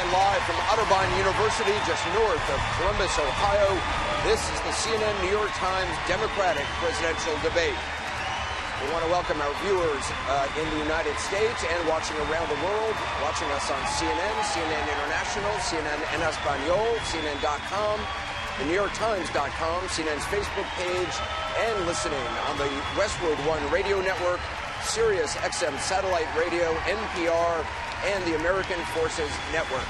And live from Otterbein University, just north of Columbus, Ohio, this is the CNN New York Times Democratic presidential debate. We want to welcome our viewers in the United States and watching around the world, watching us on CNN, CNN International, CNN en Espanol, CNN.com, the NewYorkTimes.com, CNN's Facebook page, and listening on the Westwood One radio network, Sirius XM satellite radio, NPR, and the American Forces Network.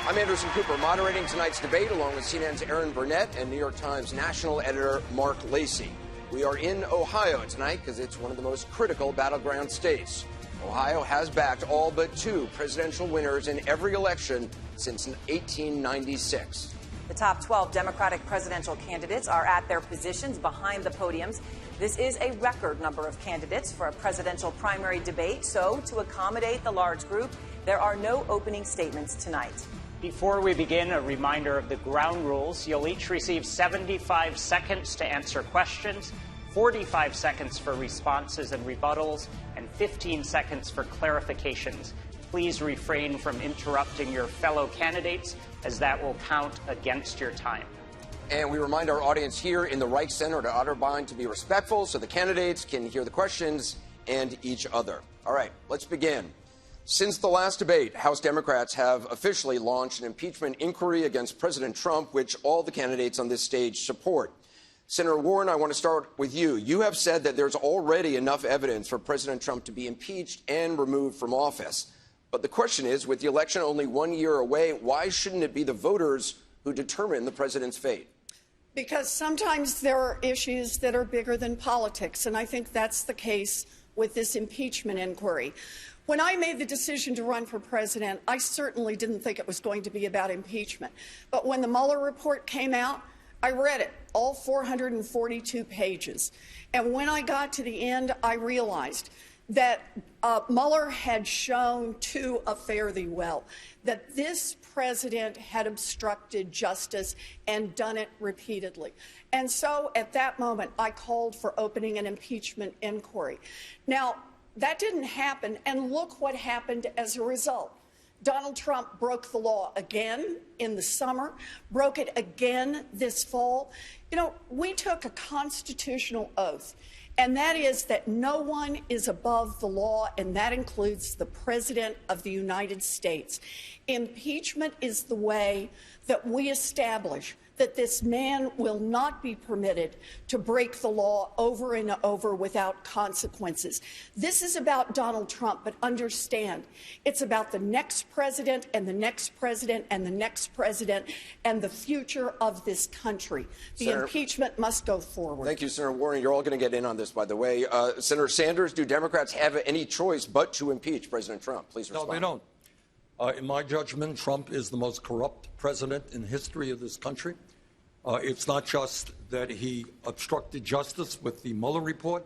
I'm Anderson Cooper, moderating tonight's debate along with CNN's Aaron Burnett and New York Times national editor Mark Lacey. We are in Ohio tonight because it's one of the most critical battleground states. Ohio has backed all but two presidential winners in every election since 1896. The top 12 Democratic presidential candidates are at their positions behind the podiums. This is a record number of candidates for a presidential primary debate, so to accommodate the large group, there are no opening statements tonight. Before we begin, a reminder of the ground rules. You'll each receive 75 seconds to answer questions, 45 seconds for responses and rebuttals, and 15 seconds for clarifications. Please refrain from interrupting your fellow candidates, as that will count against your time. And we remind our audience here in the Reich Center to Otterbein to be respectful so the candidates can hear the questions and each other. All right, let's begin. Since the last debate, House Democrats have officially launched an impeachment inquiry against President Trump, which all the candidates on this stage support. Senator Warren, I want to start with you. You have said that there's already enough evidence for President Trump to be impeached and removed from office. But the question is, with the election only 1 year away, why shouldn't it be the voters who determine the president's fate? Because sometimes there are issues that are bigger than politics, and I think that's the case with this impeachment inquiry. When I made the decision to run for president, I certainly didn't think it was going to be about impeachment. But when the Mueller report came out, I read it, all 442 pages. And when I got to the end, I realized that Mueller had shown to a fare thee well that this president had obstructed justice and done it repeatedly. And so at that moment, I called for opening an impeachment inquiry. Now, that didn't happen, and look what happened as a result. Donald Trump broke the law again in the summer, broke it again this fall. You know, we took a constitutional oath, and that is that no one is above the law, and that includes the President of the United States. Impeachment is the way that we establish that this man will not be permitted to break the law over and over without consequences. This is about Donald Trump, but understand, it's about the next president and the next president and the next president and the future of this country. The impeachment must go forward. Thank you, Senator Warren. You're all going to get in on this, by the way. Senator Sanders, do Democrats have any choice but to impeach President Trump? Please respond. No, they don't. In my judgment, Trump is the most corrupt president in the history of this country. It's not just that he obstructed justice with the Mueller report.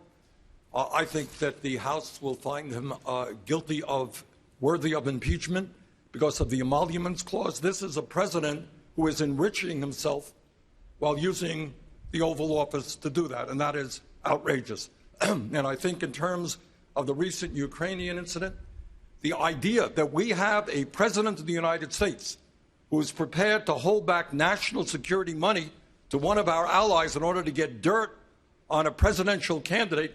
I think that the House will find him worthy of impeachment because of the emoluments clause. This is a president who is enriching himself while using the Oval Office to do that, and that is outrageous. And I think in terms of the recent Ukrainian incident, the idea that we have a president of the United States who is prepared to hold back national security money to one of our allies in order to get dirt on a presidential candidate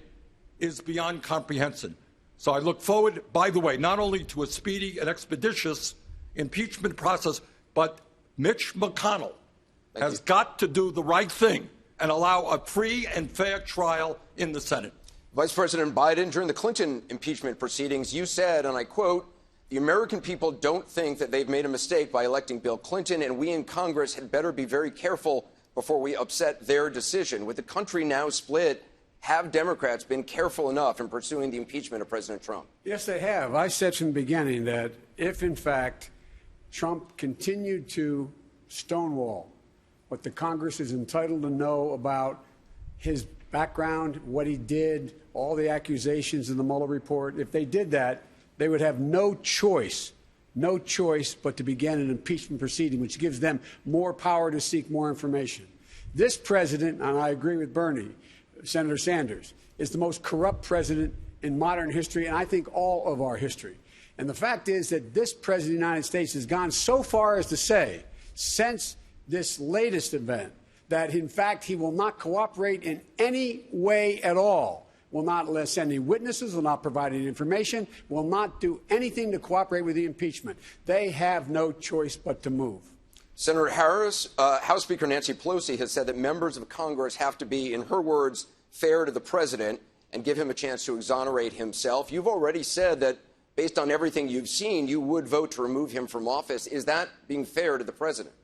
is beyond comprehension. So I look forward, by the way, not only to a speedy and expeditious impeachment process, but Mitch McConnell has got to do the right thing and allow a free and fair trial in the Senate. Vice President Biden, during the Clinton impeachment proceedings, you said, and I quote, "The American people don't think that they've made a mistake by electing Bill Clinton, and we in Congress had better be very careful before we upset their decision." With the country now split, have Democrats been careful enough in pursuing the impeachment of President Trump? Yes, they have. I said from the beginning that if, in fact, Trump continued to stonewall what the Congress is entitled to know about his background, what he did, all the accusations in the Mueller report, if they did that, they would have no choice but to begin an impeachment proceeding, which gives them more power to seek more information. This president, and I agree with Bernie, Senator Sanders, is the most corrupt president in modern history, and I think all of our history. And the fact is that this President of the United States has gone so far as to say, since this latest event, that in fact he will not cooperate in any way at all, will not send any witnesses, will not provide any information, will not do anything to cooperate with the impeachment. They have no choice but to move. Senator Harris, House Speaker Nancy Pelosi has said that members of Congress have to be, in her words, fair to the president and give him a chance to exonerate himself. You've already said that, based on everything you've seen, you would vote to remove him from office. Is that being fair to the president?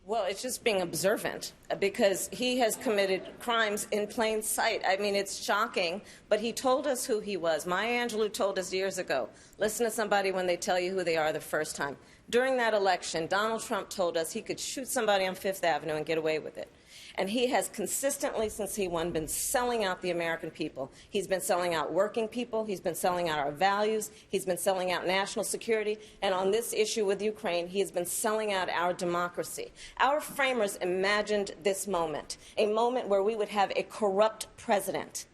Well, it's just being observant, because he has committed crimes in plain sight. I mean, it's shocking, but he told us who he was. Maya Angelou told us years ago, listen to somebody when they tell you who they are the first time. During that election, Donald Trump told us he could shoot somebody on Fifth Avenue and get away with it. And he has consistently, since he won, been selling out the American people. He's been selling out working people. He's been selling out our values. He's been selling out national security. And on this issue with Ukraine, he has been selling out our democracy. Our framers imagined this moment, a moment where we would have a corrupt president.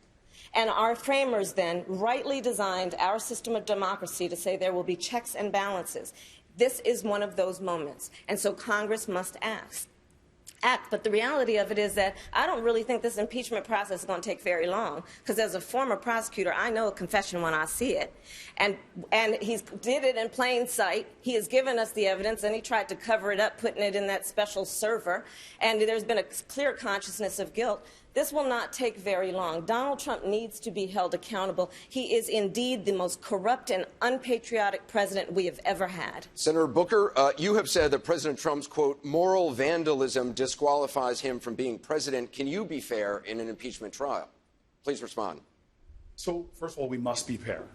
And our framers then rightly designed our system of democracy to say there will be checks and balances. This is one of those moments. And so Congress must act. But the reality of it is that I don't really think this impeachment process is going to take very long, because as a former prosecutor, I know a confession when I see it. And he did it in plain sight. He has given us the evidence, and he tried to cover it up, putting it in that special server. And there's been a clear consciousness of guilt. This will not take very long. Donald Trump needs to be held accountable. He is indeed the most corrupt and unpatriotic president we have ever had. Senator Booker, you have said that President Trump's, quote, moral vandalism disqualifies him from being president. Can you be fair in an impeachment trial? Please respond. So, first of all, we must be fair.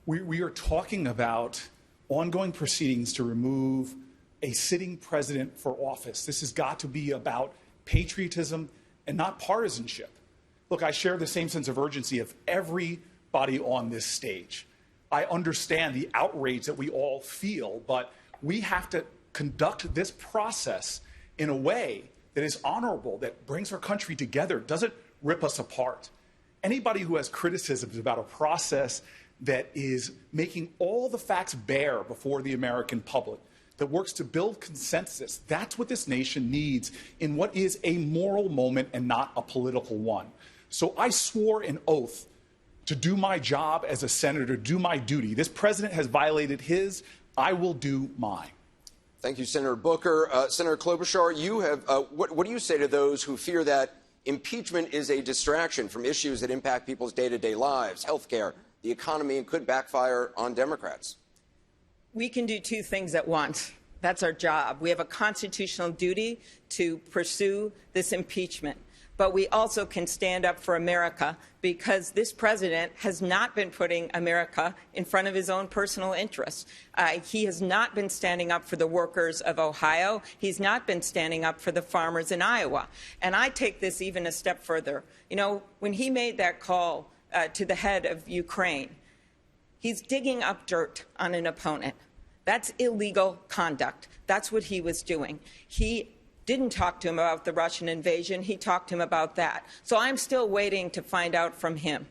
We are talking about ongoing proceedings to remove a sitting president for office. This has got to be about patriotism and not partisanship. Look, I share the same sense of urgency of everybody on this stage. I understand the outrage that we all feel, but we have to conduct this process in a way that is honorable, that brings our country together, doesn't rip us apart. Anybody who has criticisms about a process that is making all the facts bare before the American public, that works to build consensus, that's what this nation needs in what is a moral moment and not a political one. So I swore an oath to do my job as a senator, do my duty. This president has violated his. I will do mine. Thank you, Senator Booker. Senator Klobuchar, you have what do you say to those who fear that impeachment is a distraction from issues that impact people's day-to-day lives, health care, the economy, and could backfire on Democrats? We can do two things at once. That's our job. We have a constitutional duty to pursue this impeachment. But we also can stand up for America, because this president has not been putting America in front of his own personal interests. He has not been standing up for the workers of Ohio. He's not been standing up for the farmers in Iowa. And I take this even a step further. You know, when he made that call to the head of Ukraine, he's digging up dirt on an opponent. That's illegal conduct. That's what he was doing. He didn't talk to him about the Russian invasion. He talked to him about that. So I'm still waiting to find out from him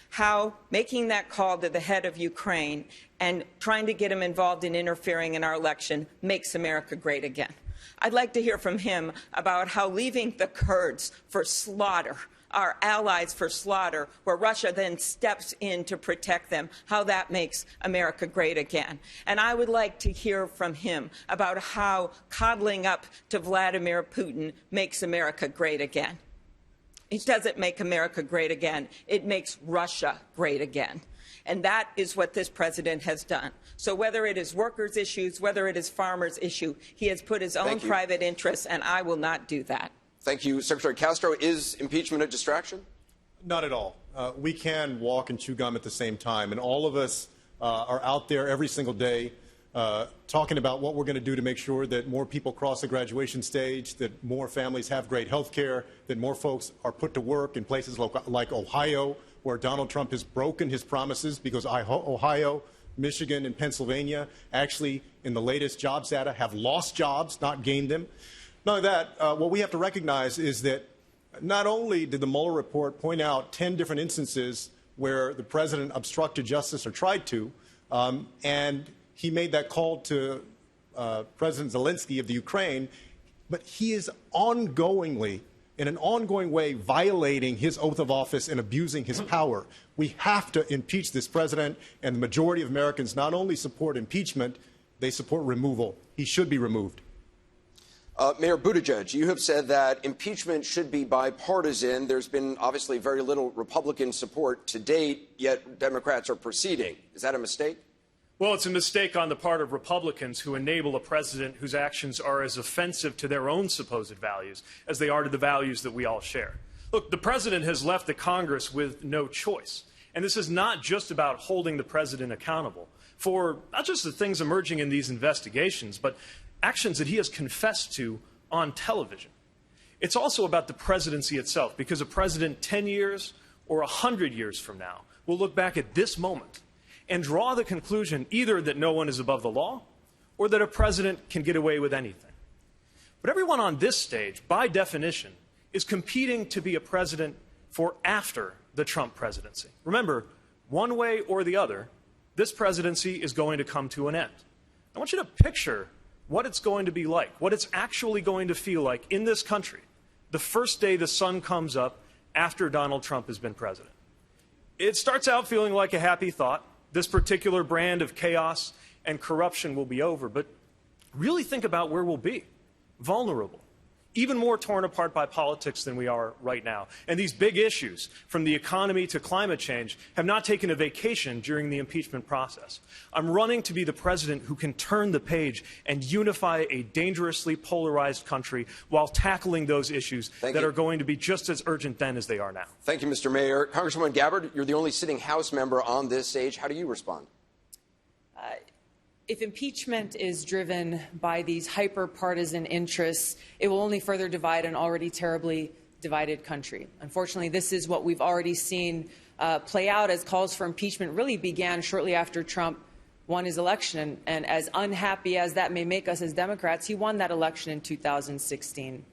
how making that call to the head of Ukraine and trying to get him involved in interfering in our election makes America great again. I'd like to hear from him about how leaving the Kurds for slaughter, our allies for slaughter, where Russia then steps in to protect them, how that makes America great again. And I would like to hear from him about how coddling up to Vladimir Putin makes America great again. It doesn't make America great again. It makes Russia great again. And that is what this president has done. So whether it is workers' issues, whether it is farmers' issue, he has put his own private interests, and I will not do that. Thank you, Secretary Castro. Is impeachment a distraction? Not at all. We can walk and chew gum at the same time, and all of us are out there every single day talking about what we're going to do to make sure that more people cross the graduation stage, that more families have great health care, that more folks are put to work in places like Ohio, where Donald Trump has broken his promises, because Ohio, Michigan, and Pennsylvania actually, in the latest jobs data, have lost jobs, not gained them. Not only that, what we have to recognize is that not only did the Mueller report point out 10 different instances where the president obstructed justice or tried to, And he made that call to President Zelensky of the Ukraine, but he is ongoingly, in an ongoing way, violating his oath of office and abusing his power. We have to impeach this president, and the majority of Americans not only support impeachment, they support removal. He should be removed. Mayor Buttigieg, you have said that impeachment should be bipartisan. There's been obviously very little Republican support to date, yet Democrats are proceeding. Is that a mistake? Well, it's a mistake on the part of Republicans who enable a president whose actions are as offensive to their own supposed values as they are to the values that we all share. Look, the president has left the Congress with no choice. And this is not just about holding the president accountable for not just the things emerging in these investigations, but actions that he has confessed to on television. It's also about the presidency itself, because a president 10 years or 100 years from now will look back at this moment and draw the conclusion either that no one is above the law or that a president can get away with anything. But everyone on this stage, by definition, is competing to be a president for after the Trump presidency. Remember, one way or the other, this presidency is going to come to an end. I want you to picture what it's going to be like, what it's actually going to feel like in this country the first day the sun comes up after Donald Trump has been president. It starts out feeling like a happy thought. This particular brand of chaos and corruption will be over, but really think about where we'll be. Vulnerable, even more torn apart by politics than we are right now. And these big issues, from the economy to climate change, have not taken a vacation during the impeachment process. I'm running to be the president who can turn the page and unify a dangerously polarized country while tackling those issues that are going to be just as urgent then as they are now. Thank you, Mr. Mayor. Congresswoman Gabbard, you're the only sitting House member on this stage. How do you respond? If impeachment is driven by these hyper-partisan interests, it will only further divide an already terribly divided country. Unfortunately, this is what we've already seen play out as calls for impeachment really began shortly after Trump won his election. And as unhappy as that may make us as Democrats, he won that election in 2016.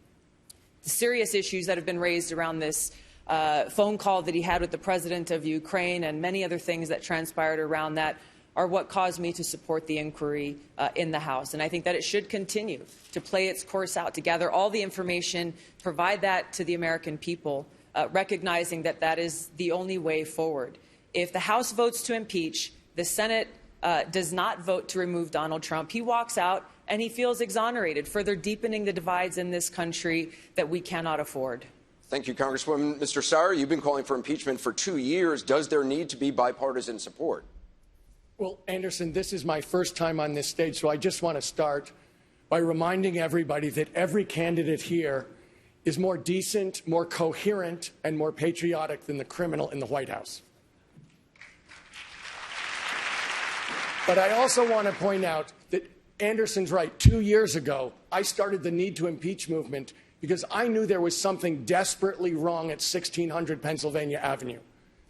The serious issues that have been raised around this phone call that he had with the president of Ukraine and many other things that transpired around that are what caused me to support the inquiry in the House. And I think that it should continue to play its course out, to gather all the information, provide that to the American people, recognizing that that is the only way forward. If the House votes to impeach, the Senate does not vote to remove Donald Trump, he walks out and he feels exonerated, further deepening the divides in this country that we cannot afford. Thank you, Congresswoman. Mr. Sauer, you've been calling for impeachment for 2 years. Does there need to be bipartisan support? Well, Anderson, this is my first time on this stage, so I just want to start by reminding everybody that every candidate here is more decent, more coherent, and more patriotic than the criminal in the White House. But I also want to point out that Anderson's right. 2 years ago, I started the Need to Impeach movement because I knew there was something desperately wrong at 1600 Pennsylvania Avenue,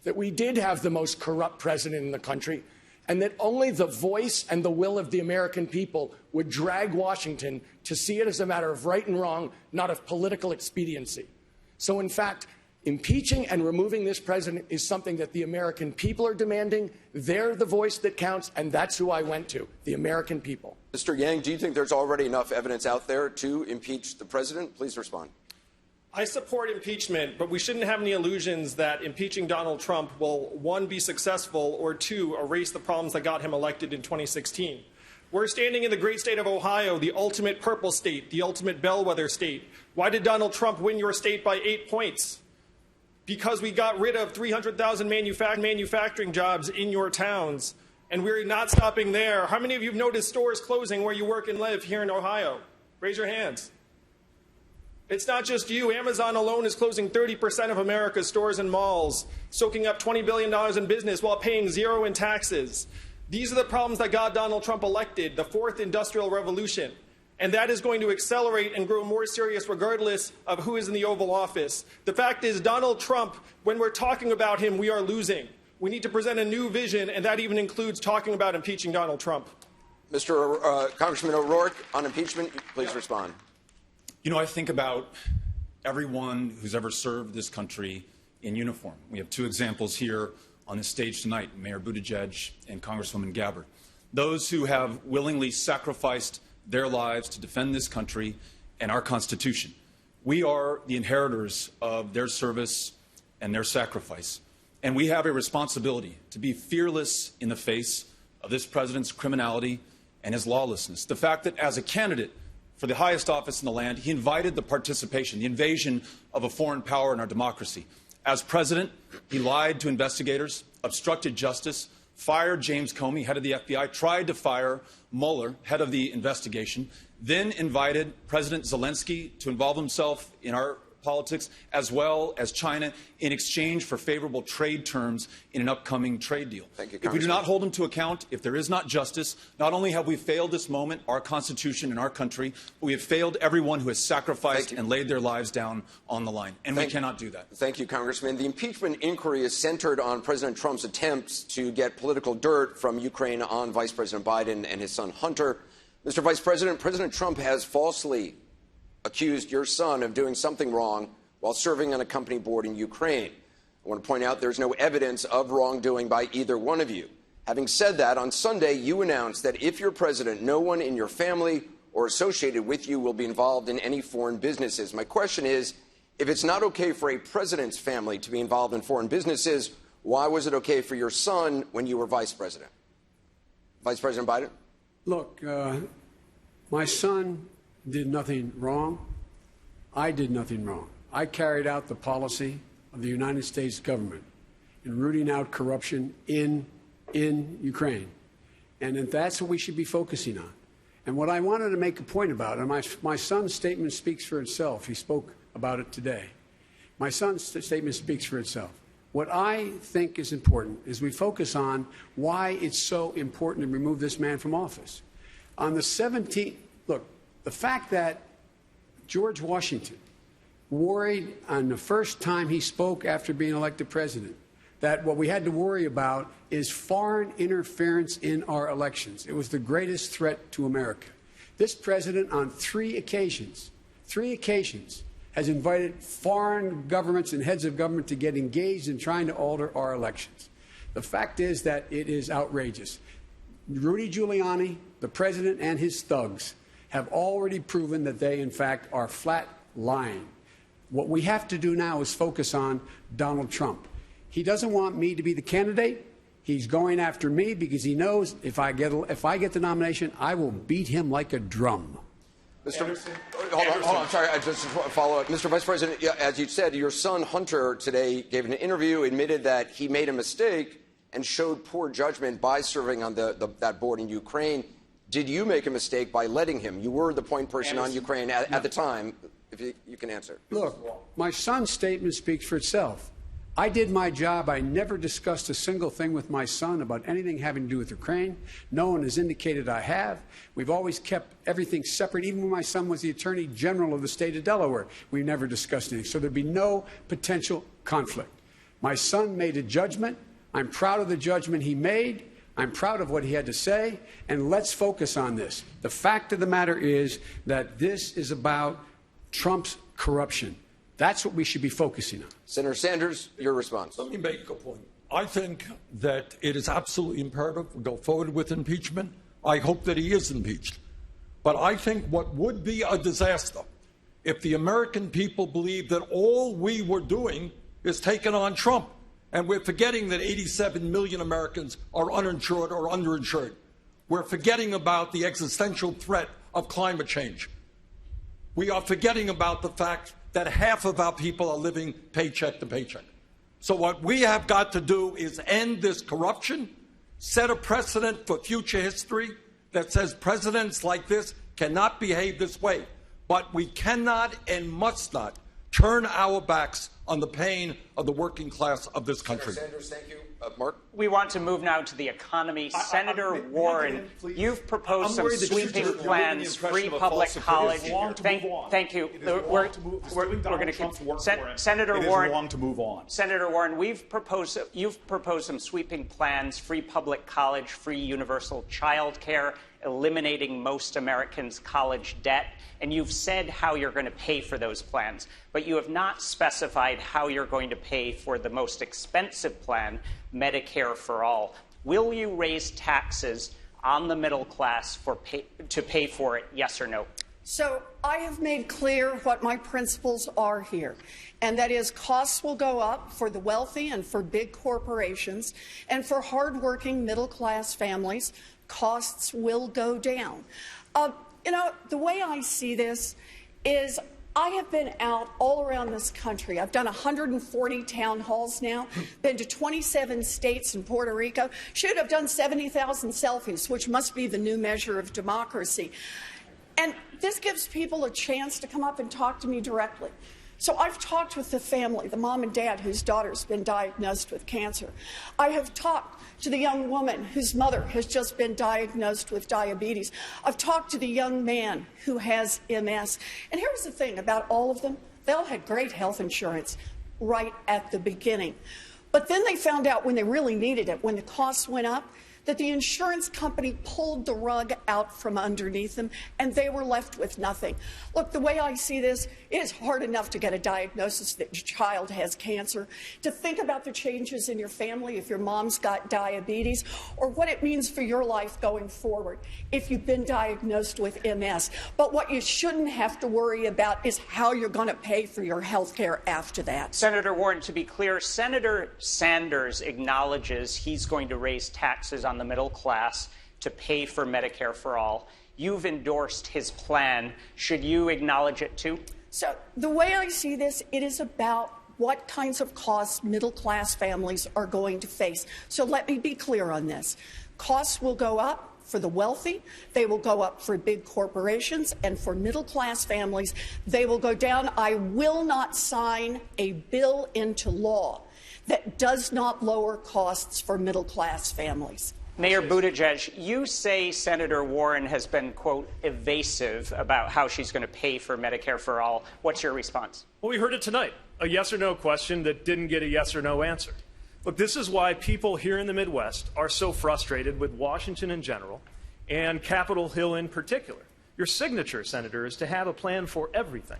that we did have the most corrupt president in the country, and that only the voice and the will of the American people would drag Washington to see it as a matter of right and wrong, not of political expediency. So, in fact, impeaching and removing this president is something that the American people are demanding. They're the voice that counts, and that's who I went to, the American people. Mr. Yang, do you think there's already enough evidence out there to impeach the president? Please respond. I support impeachment, but we shouldn't have any illusions that impeaching Donald Trump will, one, be successful, or two, erase the problems that got him elected in 2016. We're standing in the great state of Ohio, the ultimate purple state, the ultimate bellwether state. Why did Donald Trump win your state by 8 points? Because we got rid of 300,000 manufacturing jobs in your towns, and we're not stopping there. How many of you have noticed stores closing where you work and live here in Ohio? Raise your hands. It's not just you. Amazon alone is closing 30% of America's stores and malls, soaking up $20 billion in business while paying zero in taxes. These are the problems that got Donald Trump elected, the fourth industrial revolution. And that is going to accelerate and grow more serious regardless of who is in the Oval Office. The fact is, Donald Trump, when we're talking about him, we are losing. We need to present a new vision, and that even includes talking about impeaching Donald Trump. Mr. Congressman O'Rourke, on impeachment, please respond. You know, I think about everyone who's ever served this country in uniform. We have two examples here on this stage tonight, Mayor Buttigieg and Congresswoman Gabbard, those who have willingly sacrificed their lives to defend this country and our Constitution. We are the inheritors of their service and their sacrifice, and we have a responsibility to be fearless in the face of this president's criminality and his lawlessness. The fact that as a candidate for the highest office in the land, he invited the participation, the invasion of a foreign power in our democracy. As president, he lied to investigators, obstructed justice, fired James Comey, head of the FBI, tried to fire Mueller, head of the investigation, then invited President Zelensky to involve himself in our politics, as well as China, in exchange for favorable trade terms in an upcoming trade deal. Thank you, if we do not hold him to account, if there is not justice, not only have we failed this moment, our Constitution and our country, but we have failed everyone who has sacrificed and laid their lives down on the line. And we cannot do that. Thank you, Congressman. The impeachment inquiry is centered on President Trump's attempts to get political dirt from Ukraine on Vice President Biden and his son Hunter. Mr. Vice President, President Trump has falsely accused your son of doing something wrong while serving on a company board in Ukraine. I want to point out there's no evidence of wrongdoing by either one of you. Having said that, on Sunday, you announced that if you're president, no one in your family or associated with you will be involved in any foreign businesses. My question is, if it's not okay for a president's family to be involved in foreign businesses, why was it okay for your son when you were vice president? Vice President Biden? Look, my son did nothing wrong. I did nothing wrong. I carried out the policy of the United States government in rooting out corruption in Ukraine. And that's what we should be focusing on. And what I wanted to make a point about, and my son's statement speaks for itself. He spoke about it today. My son's statement speaks for itself. What I think is important is we focus on why it's so important to remove this man from office. On the 17th, look, the fact that George Washington worried on the first time he spoke after being elected president that what we had to worry about is foreign interference in our elections. It was the greatest threat to America. This president on three occasions, has invited foreign governments and heads of government to get engaged in trying to alter our elections. The fact is that it is outrageous. Rudy Giuliani, the president, and his thugs have already proven that they, in fact, are flat lying. What we have to do now is focus on Donald Trump. He doesn't want me to be the candidate. He's going after me because he knows if I get the nomination, I will beat him like a drum. Hold on, sorry, I just follow up. Mr. Vice President, as you said, your son Hunter today gave an interview, admitted that he made a mistake and showed poor judgment by serving on that board in Ukraine. Did you make a mistake by letting him? You were the point person on Ukraine at the time, if you can answer. Look, my son's statement speaks for itself. I did my job. I never discussed a single thing with my son about anything having to do with Ukraine. No one has indicated I have. We've always kept everything separate. Even when my son was the Attorney General of the state of Delaware, we never discussed anything. So there'd be no potential conflict. My son made a judgment. I'm proud of the judgment he made. I'm proud of what he had to say, and let's focus on this. The fact of the matter is that this is about Trump's corruption. That's what we should be focusing on. Senator Sanders, your response. Let me make a point. I think that it is absolutely imperative we go forward with impeachment. I hope that he is impeached. But I think what would be a disaster if the American people believe that all we were doing is taking on Trump. And we're forgetting that 87 million Americans are uninsured or underinsured. We're forgetting about the existential threat of climate change. We are forgetting about the fact that half of our people are living paycheck to paycheck. So what we have got to do is end this corruption, set a precedent for future history that says presidents like this cannot behave this way. But we cannot and must not turn our backs on the pain of the working class of this country. Senator Sanders, thank you. Mark? We want to move now to the economy. Senator Warren, you've proposed some sweeping plans, free public college. Thank you. We're going to keep. Senator Warren, wrong to move on. Senator Warren, you've proposed some sweeping plans, free public college, free universal child care, eliminating most Americans' college debt, and you've said how you're going to pay for those plans, but you have not specified how you're going to pay for the most expensive plan, Medicare for All. Will you raise taxes on the middle class to pay for it, yes or no? So I have made clear what my principles are here, and that is costs will go up for the wealthy and for big corporations, and for hardworking middle-class families, costs will go down. The way I see this is I have been out all around this country. I've done 140 town halls now, been to 27 states and Puerto Rico. Should have done 70,000 selfies, which must be the new measure of democracy. And this gives people a chance to come up and talk to me directly. So I've talked with the family, the mom and dad whose daughter's been diagnosed with cancer. I have talked to the young woman whose mother has just been diagnosed with diabetes. I've talked to the young man who has MS. And here's the thing about all of them. They all had great health insurance right at the beginning. But then they found out when they really needed it, when the costs went up, that the insurance company pulled the rug out from underneath them, and they were left with nothing. Look, the way I see this, it is hard enough to get a diagnosis that your child has cancer, to think about the changes in your family if your mom's got diabetes, or what it means for your life going forward if you've been diagnosed with MS. But what you shouldn't have to worry about is how you're going to pay for your health care after that. Senator Warren, to be clear, Senator Sanders acknowledges he's going to raise taxes on the middle class to pay for Medicare for All. You've endorsed his plan. Should you acknowledge it too? So the way I see this, it is about what kinds of costs middle-class families are going to face. So let me be clear on this. Costs will go up for the wealthy, they will go up for big corporations, and for middle-class families, they will go down. I will not sign a bill into law that does not lower costs for middle-class families. Mayor Buttigieg, you say Senator Warren has been, quote, evasive about how she's going to pay for Medicare for All. What's your response? Well, we heard it tonight, a yes or no question that didn't get a yes or no answer. Look, this is why people here in the Midwest are so frustrated with Washington in general and Capitol Hill in particular. Your signature, Senator, is to have a plan for everything,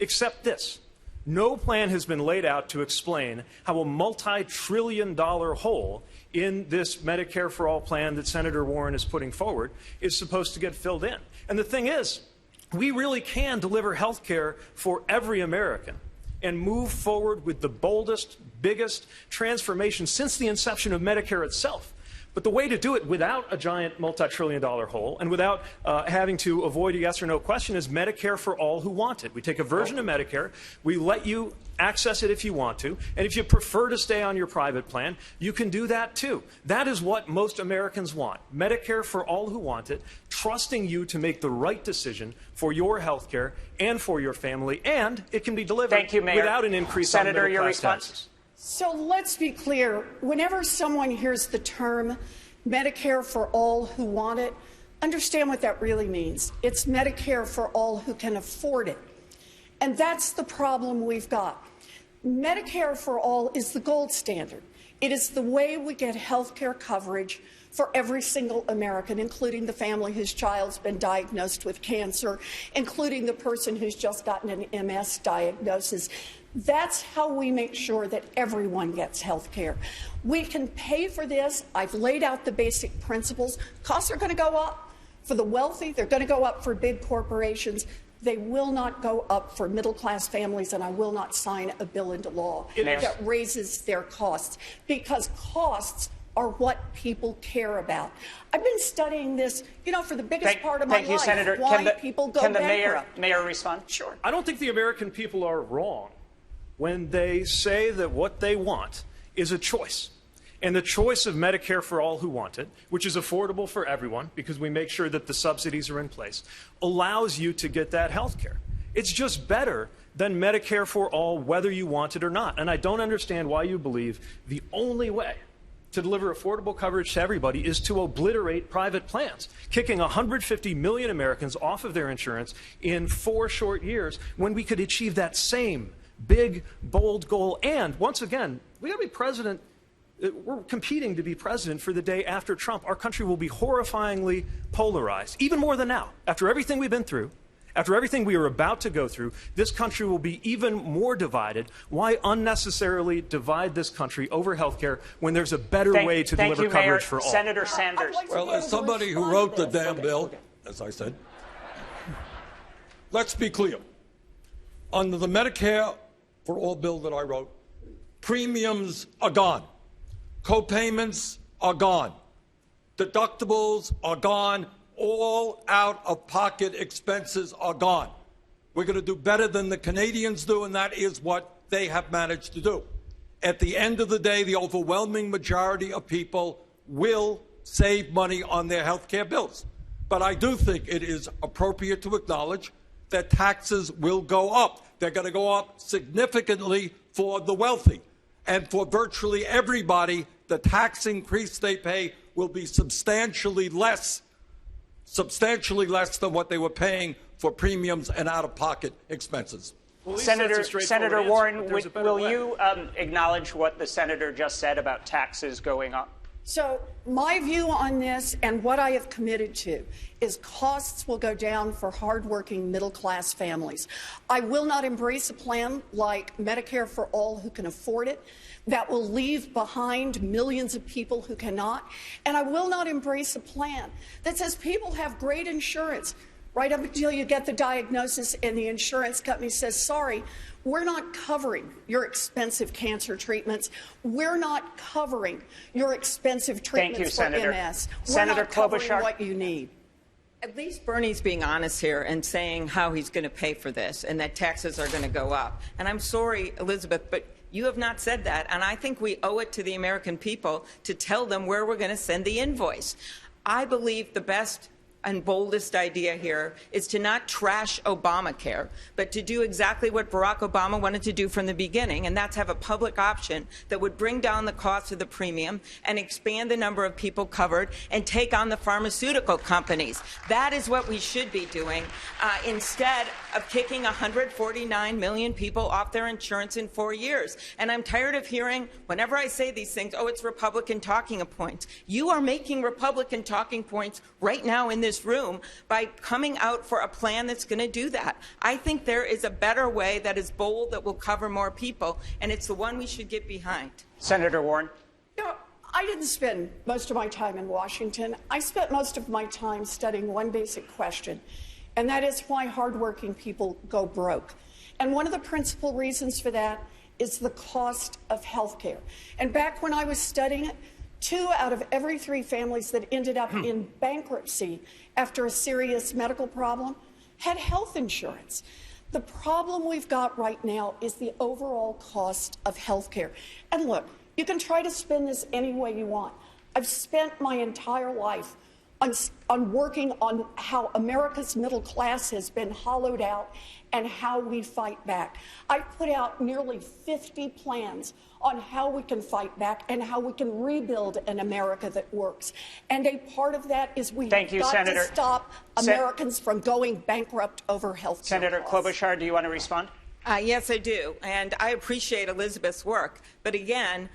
except this. No plan has been laid out to explain how a multi-trillion-dollar hole in this Medicare for All plan that Senator Warren is putting forward is supposed to get filled in. And the thing is, we really can deliver health care for every American and move forward with the boldest, biggest transformation since the inception of Medicare itself. But the way to do it without a giant multi-trillion-dollar hole and without having to avoid a yes or no question is Medicare for all who want it. We take a version of Medicare, we let you access it if you want to, and if you prefer to stay on your private plan, you can do that too. That is what most Americans want. Medicare for all who want it, trusting you to make the right decision for your health care and for your family, and it can be delivered without an increase on middle-class taxes. So let's be clear. Whenever someone hears the term Medicare for all who want it, understand what that really means. It's Medicare for all who can afford it. And that's the problem we've got. Medicare for all is the gold standard. It is the way we get health care coverage for every single American, including the family whose child's been diagnosed with cancer, including the person who's just gotten an MS diagnosis. That's how we make sure that everyone gets health care. We can pay for this. I've laid out the basic principles. Costs are going to go up for the wealthy. They're going to go up for big corporations. They will not go up for middle-class families, and I will not sign a bill into law that raises their costs, because costs are what people care about. I've been studying this, for the biggest part of my life. Senator. Why people go bankrupt. Can the mayor respond? Sure. I don't think the American people are wrong when they say that what they want is a choice. And the choice of Medicare for all who want it, which is affordable for everyone because we make sure that the subsidies are in place, allows you to get that health care. It's just better than Medicare for all whether you want it or not. And I don't understand why you believe the only way to deliver affordable coverage to everybody is to obliterate private plans, kicking 150 million Americans off of their insurance in 4 short years when we could achieve that same big, bold goal. And once again, we got to be president. We're competing to be president for the day after Trump. Our country will be horrifyingly polarized, even more than now, after everything we've been through, After everything we are about to go through, this country will be even more divided. Why unnecessarily divide this country over health care when there's a better way to deliver coverage for all? Senator Sanders. Well, as somebody who wrote the damn bill, as I said, let's be clear. Under the Medicare for All bill that I wrote, premiums are gone. Co-payments are gone. Deductibles are gone. All out-of-pocket expenses are gone. We're going to do better than the Canadians do, and that is what they have managed to do. At the end of the day, the overwhelming majority of people will save money on their health care bills. But I do think it is appropriate to acknowledge that taxes will go up. They're going to go up significantly for the wealthy. And for virtually everybody, the tax increase they pay will be substantially less than what they were paying for premiums and out-of-pocket expenses. Well, Senator Warren, will you acknowledge what the senator just said about taxes going up? So my view on this and what I have committed to is costs will go down for hardworking middle-class families. I will not embrace a plan like Medicare for All who can afford it. That will leave behind millions of people who cannot. And I will not embrace a plan that says people have great insurance right up until you get the diagnosis and the insurance company says, sorry, we're not covering your expensive cancer treatments. We're not covering your expensive treatments for MS. We're not covering what you need. At least Bernie's being honest here and saying how he's going to pay for this and that taxes are going to go up. And I'm sorry, Elizabeth, but you have not said that. And I think we owe it to the American people to tell them where we're going to send the invoice. I believe the best and boldest idea here is to not trash Obamacare, but to do exactly what Barack Obama wanted to do from the beginning, and that's have a public option that would bring down the cost of the premium and expand the number of people covered and take on the pharmaceutical companies. That is what we should be doing instead of kicking 149 million people off their insurance in 4 years. And I'm tired of hearing, whenever I say these things, oh, it's Republican talking points. You are making Republican talking points right now in this room by coming out for a plan that's going to do that. I think there is a better way that is bold that will cover more people, and it's the one we should get behind. Senator Warren. You know, I didn't spend most of my time in Washington. I spent most of my time studying one basic question, and that is why hardworking people go broke. And one of the principal reasons for that is the cost of health care. And back when I was studying it, 2 out of every 3 families that ended up in bankruptcy after a serious medical problem had health insurance. The problem we've got right now is the overall cost of health care. And look, you can try to spin this any way you want. I've spent my entire life on working on how America's middle class has been hollowed out and how we fight back. I've put out nearly 50 plans on how we can fight back and how we can rebuild an America that works. And a part of that is we've got to stop Americans from going bankrupt over health care. Senator Klobuchar, do you want to respond? Yes, I do. And I appreciate Elizabeth's work. But again,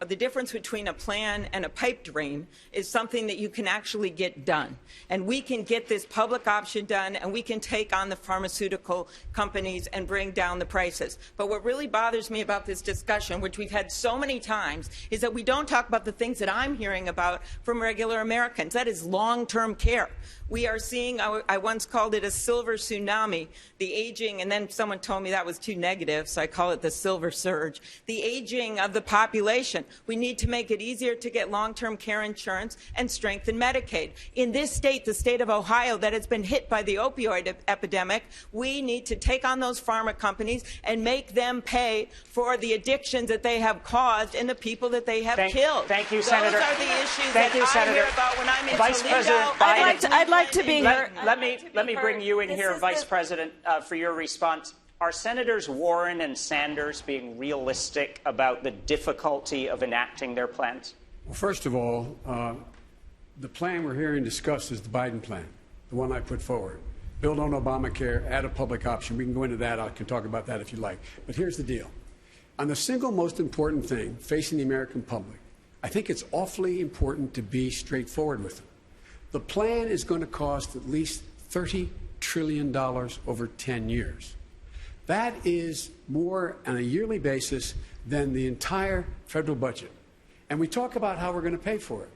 the difference between a plan and a pipe dream is something that you can actually get done. And we can get this public option done, and we can take on the pharmaceutical companies and bring down the prices. But what really bothers me about this discussion, which we've had so many times, is that we don't talk about the things that I'm hearing about from regular Americans. That is long-term care. We are seeing, I once called it a silver tsunami, the aging, and then someone told me that was too negative, so I call it the silver surge. The aging of the population. We need to make it easier to get long-term care insurance and strengthen Medicaid. In this state, the state of Ohio, that has been hit by the opioid epidemic, we need to take on those pharma companies and make them pay for the addictions that they have caused and the people that they have killed. Thank you, Senator. Those are the issues that I hear about when I'm in Vice Toledo. President Biden. I'd like to be heard. Let me bring you in here, Vice President, for your response. Are Senators Warren and Sanders being realistic about the difficulty of enacting their plans? Well, first of all, the plan we're hearing discussed is the Biden plan, the one I put forward. Build on Obamacare, add a public option. We can go into that. I can talk about that if you like. But here's the deal. On the single most important thing facing the American public, I think it's awfully important to be straightforward with them. The plan is going to cost at least $30 trillion over 10 years. That is more on a yearly basis than the entire federal budget. And we talk about how we're going to pay for it.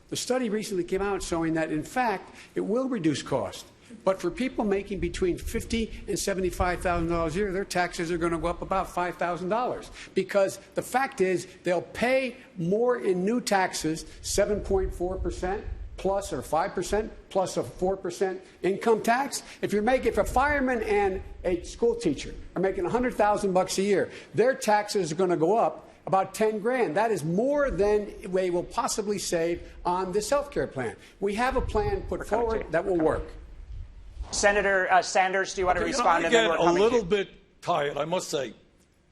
The study recently came out showing that, in fact, it will reduce cost. But for people making between $50,000 and $75,000 a year, their taxes are going to go up about $5,000. Because the fact is, they'll pay more in new taxes, 7.4%. Plus or 5% plus a 4% income tax. If a fireman and a school teacher are making $100,000 a year, their taxes are going to go up about 10 grand. That is more than they will possibly save on this health care plan. We have a plan put forward that will work. Senator Sanders, do you want to respond? I get a little bit tired, I must say,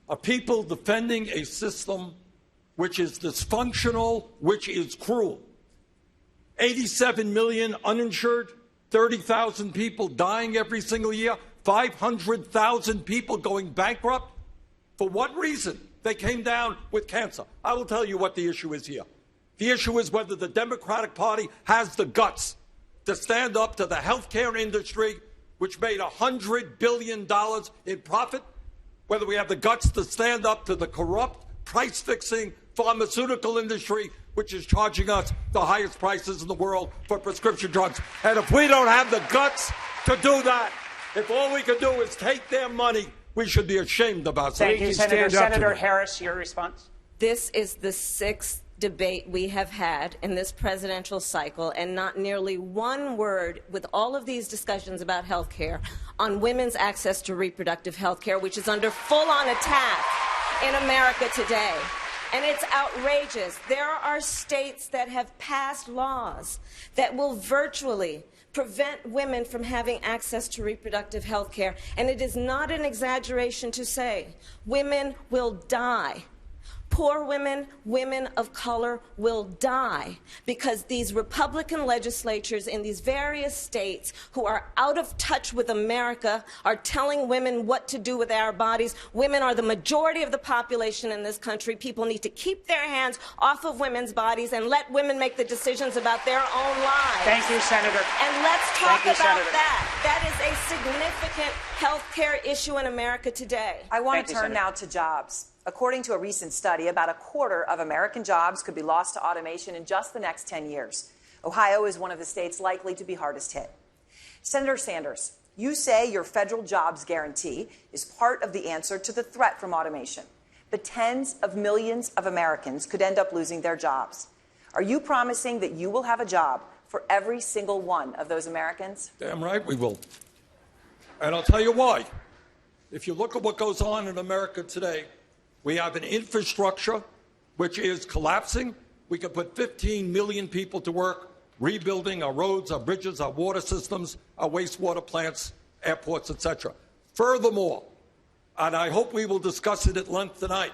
of people defending a system which is dysfunctional, which is cruel. 87 million uninsured, 30,000 people dying every single year, 500,000 people going bankrupt. For what reason? They came down with cancer. I will tell you what the issue is here. The issue is whether the Democratic Party has the guts to stand up to the healthcare industry, which made $100 billion in profit, whether we have the guts to stand up to the corrupt, price-fixing pharmaceutical industry, which is charging us the highest prices in the world for prescription drugs. And if we don't have the guts to do that, if all we can do is take their money, we should be ashamed about it. Thank you, Senator. Senator Harris, your response? This is the sixth debate we have had in this presidential cycle, and not nearly one word with all of these discussions about health care on women's access to reproductive health care, which is under full-on attack in America today. And it's outrageous. There are states that have passed laws that will virtually prevent women from having access to reproductive health care. And it is not an exaggeration to say women will die. Poor women, women of color will die because these Republican legislatures in these various states who are out of touch with America are telling women what to do with our bodies. Women are the majority of the population in this country. People need to keep their hands off of women's bodies and let women make the decisions about their own lives. Thank you, Senator. And let's talk about that. That is a significant health care issue in America today. I want to turn now to jobs. According to a recent study, about a quarter of American jobs could be lost to automation in just the next 10 years. Ohio is one of the states likely to be hardest hit. Senator Sanders, you say your federal jobs guarantee is part of the answer to the threat from automation. But tens of millions of Americans could end up losing their jobs. Are you promising that you will have a job for every single one of those Americans? Damn right we will. And I'll tell you why. If you look at what goes on in America today, we have an infrastructure which is collapsing. We can put 15 million people to work rebuilding our roads, our bridges, our water systems, our wastewater plants, airports, etc. Furthermore, and I hope we will discuss it at length tonight,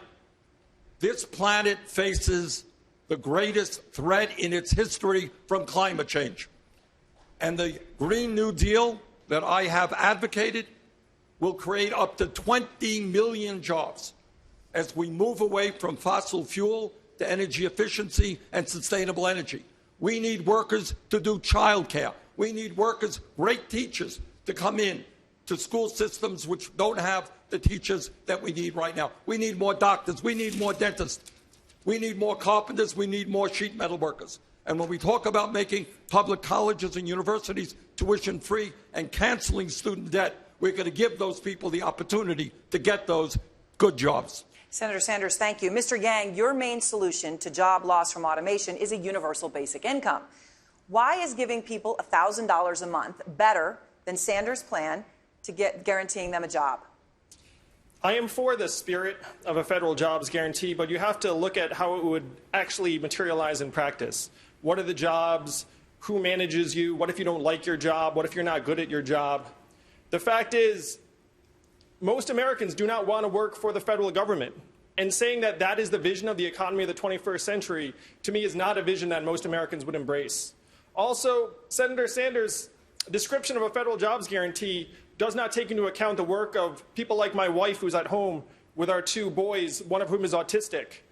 this planet faces the greatest threat in its history from climate change. And the Green New Deal that I have advocated will create up to 20 million jobs as we move away from fossil fuel to energy efficiency and sustainable energy. We need workers to do childcare. We need workers, great teachers, to come in to school systems which don't have the teachers that we need right now. We need more doctors. We need more dentists. We need more carpenters. We need more sheet metal workers. And when we talk about making public colleges and universities tuition-free and canceling student debt, we're going to give those people the opportunity to get those good jobs. Senator Sanders, thank you. Mr. Yang, your main solution to job loss from automation is a universal basic income. Why is giving people $1,000 a month better than Sanders' plan to guaranteeing them a job? I am for the spirit of a federal jobs guarantee, but you have to look at how it would actually materialize in practice. What are the jobs? Who manages you? What if you don't like your job? What if you're not good at your job? The fact is, most Americans do not want to work for the federal government. And saying that that is the vision of the economy of the 21st century, to me, is not a vision that most Americans would embrace. Also, Senator Sanders' description of a federal jobs guarantee does not take into account the work of people like my wife, who's at home with our two boys, one of whom is autistic.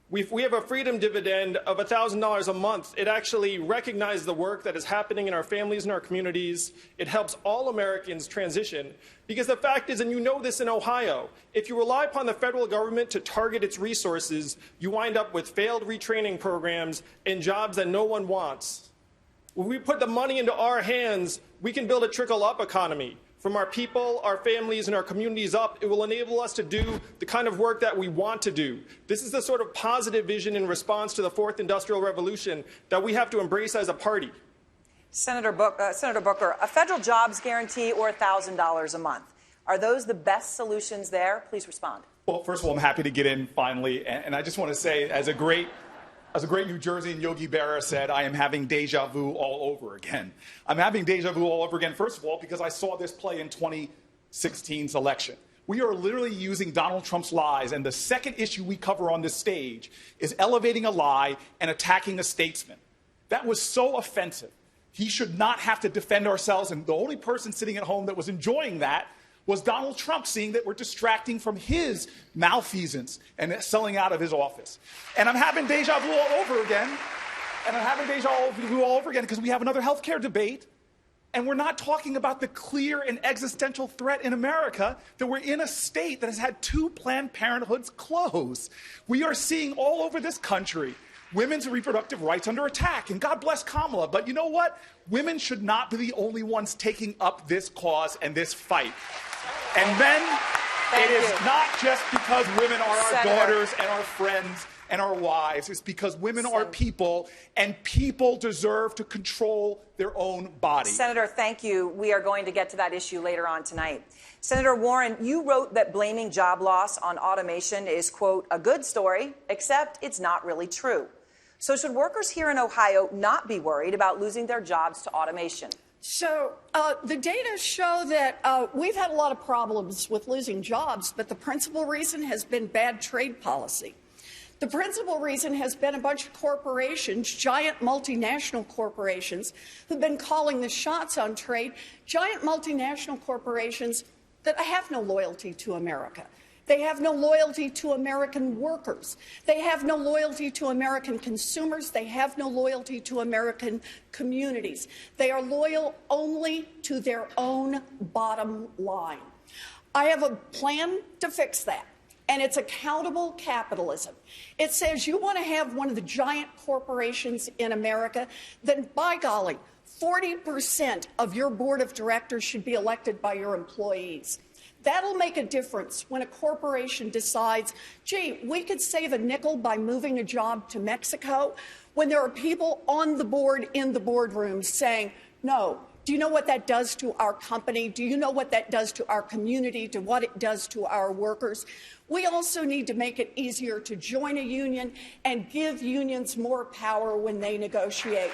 We have a freedom dividend of $1,000 a month. It actually recognizes the work that is happening in our families and our communities. It helps all Americans transition. Because the fact is, and you know this in Ohio, if you rely upon the federal government to target its resources, you wind up with failed retraining programs and jobs that no one wants. When we put the money into our hands, we can build a trickle-up economy. From our people, our families, and our communities up, it will enable us to do the kind of work that we want to do. This is the sort of positive vision in response to the fourth industrial revolution that we have to embrace as a party. Senator Booker, a federal jobs guarantee or $1,000 a month. Are those the best solutions there? Please respond. Well, first of all, I'm happy to get in finally. And I just want to say, as a great New Jerseyan, Yogi Berra said, I am having deja vu all over again. I'm having deja vu all over again, first of all, because I saw this play in 2016's election. We are literally using Donald Trump's lies, and the second issue we cover on this stage is elevating a lie and attacking a statesman. That was so offensive. He should not have to defend ourselves, and the only person sitting at home that was enjoying that was Donald Trump, seeing that we're distracting from his malfeasance and selling out of his office. And I'm having deja vu all over again. And I'm having deja vu all over again because we have another health care debate. And we're not talking about the clear and existential threat in America that we're in a state that has had 2 Planned Parenthoods close. We are seeing all over this country women's reproductive rights under attack. And God bless Kamala. But you know what? Women should not be the only ones taking up this cause and this fight. And then it is not just because women are our daughters and our friends and our wives. It's because women are people, and people deserve to control their own body. Senator, thank you. We are going to get to that issue later on tonight. Senator Warren, you wrote that blaming job loss on automation is, quote, a good story, except it's not really true. So should workers here in Ohio not be worried about losing their jobs to automation? So the data show that we've had a lot of problems with losing jobs, but the principal reason has been bad trade policy. The principal reason has been a bunch of corporations, giant multinational corporations, who've been calling the shots on trade, giant multinational corporations that have no loyalty to America. They have no loyalty to American workers. They have no loyalty to American consumers. They have no loyalty to American communities. They are loyal only to their own bottom line. I have a plan to fix that, and it's accountable capitalism. It says you want to have one of the giant corporations in America, then by golly, 40% of your board of directors should be elected by your employees. That'll make a difference when a corporation decides, gee, we could save a nickel by moving a job to Mexico, when there are people on the board in the boardroom saying, no, do you know what that does to our company? Do you know what that does to our community, to what it does to our workers? We also need to make it easier to join a union and give unions more power when they negotiate.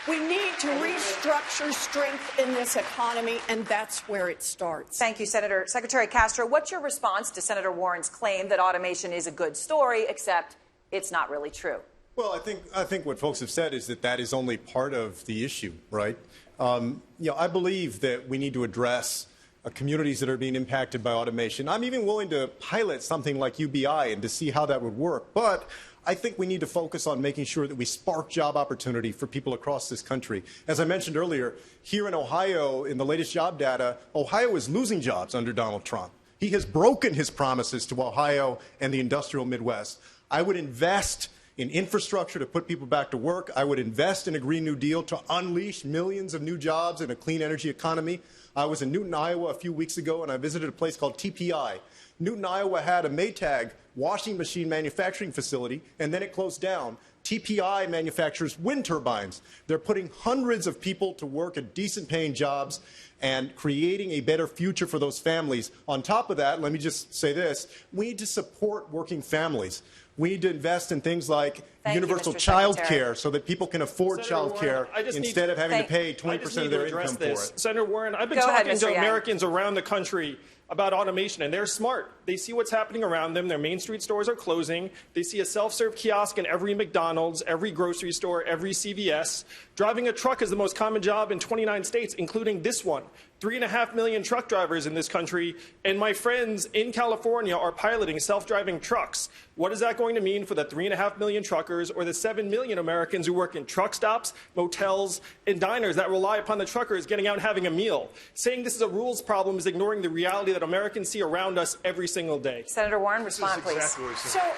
We need to restructure strength in this economy, and that's where it starts. Thank you, Senator. Secretary Castro, what's your response to Senator Warren's claim that automation is a good story, except it's not really true? Well, I think what folks have said is that is only part of the issue, right? I believe that we need to address communities that are being impacted by automation. I'm even willing to pilot something like UBI and to see how that would work. But I think we need to focus on making sure that we spark job opportunity for people across this country. As I mentioned earlier, here in Ohio, in the latest job data, Ohio is losing jobs under Donald Trump. He has broken his promises to Ohio and the industrial Midwest. I would invest in infrastructure to put people back to work. I would invest in a Green New Deal to unleash millions of new jobs in a clean energy economy. I was in Newton, Iowa a few weeks ago, and I visited a place called TPI. Newton, Iowa had a Maytag washing machine manufacturing facility, and then it closed down. TPI manufactures wind turbines. They're putting hundreds of people to work at decent-paying jobs and creating a better future for those families. On top of that, let me just say this, we need to support working families. We need to invest in things like universal child care so that people can afford child care instead of having to pay 20% of their income for it. Senator Warren, I've been talking to Americans around the country about automation, and they're smart. They see what's happening around them. Their Main Street stores are closing. They see a self-serve kiosk in every McDonald's, every grocery store, every CVS. Driving a truck is the most common job in 29 states, including this one. 3.5 million truck drivers in this country, and my friends in California are piloting self-driving trucks. What is that going to mean for the 3.5 million truckers or the 7 million Americans who work in truck stops, motels, and diners that rely upon the truckers getting out and having a meal? Saying this is a rules problem is ignoring the reality that Americans see around us every single day. Senator Warren, respond, please. Exactly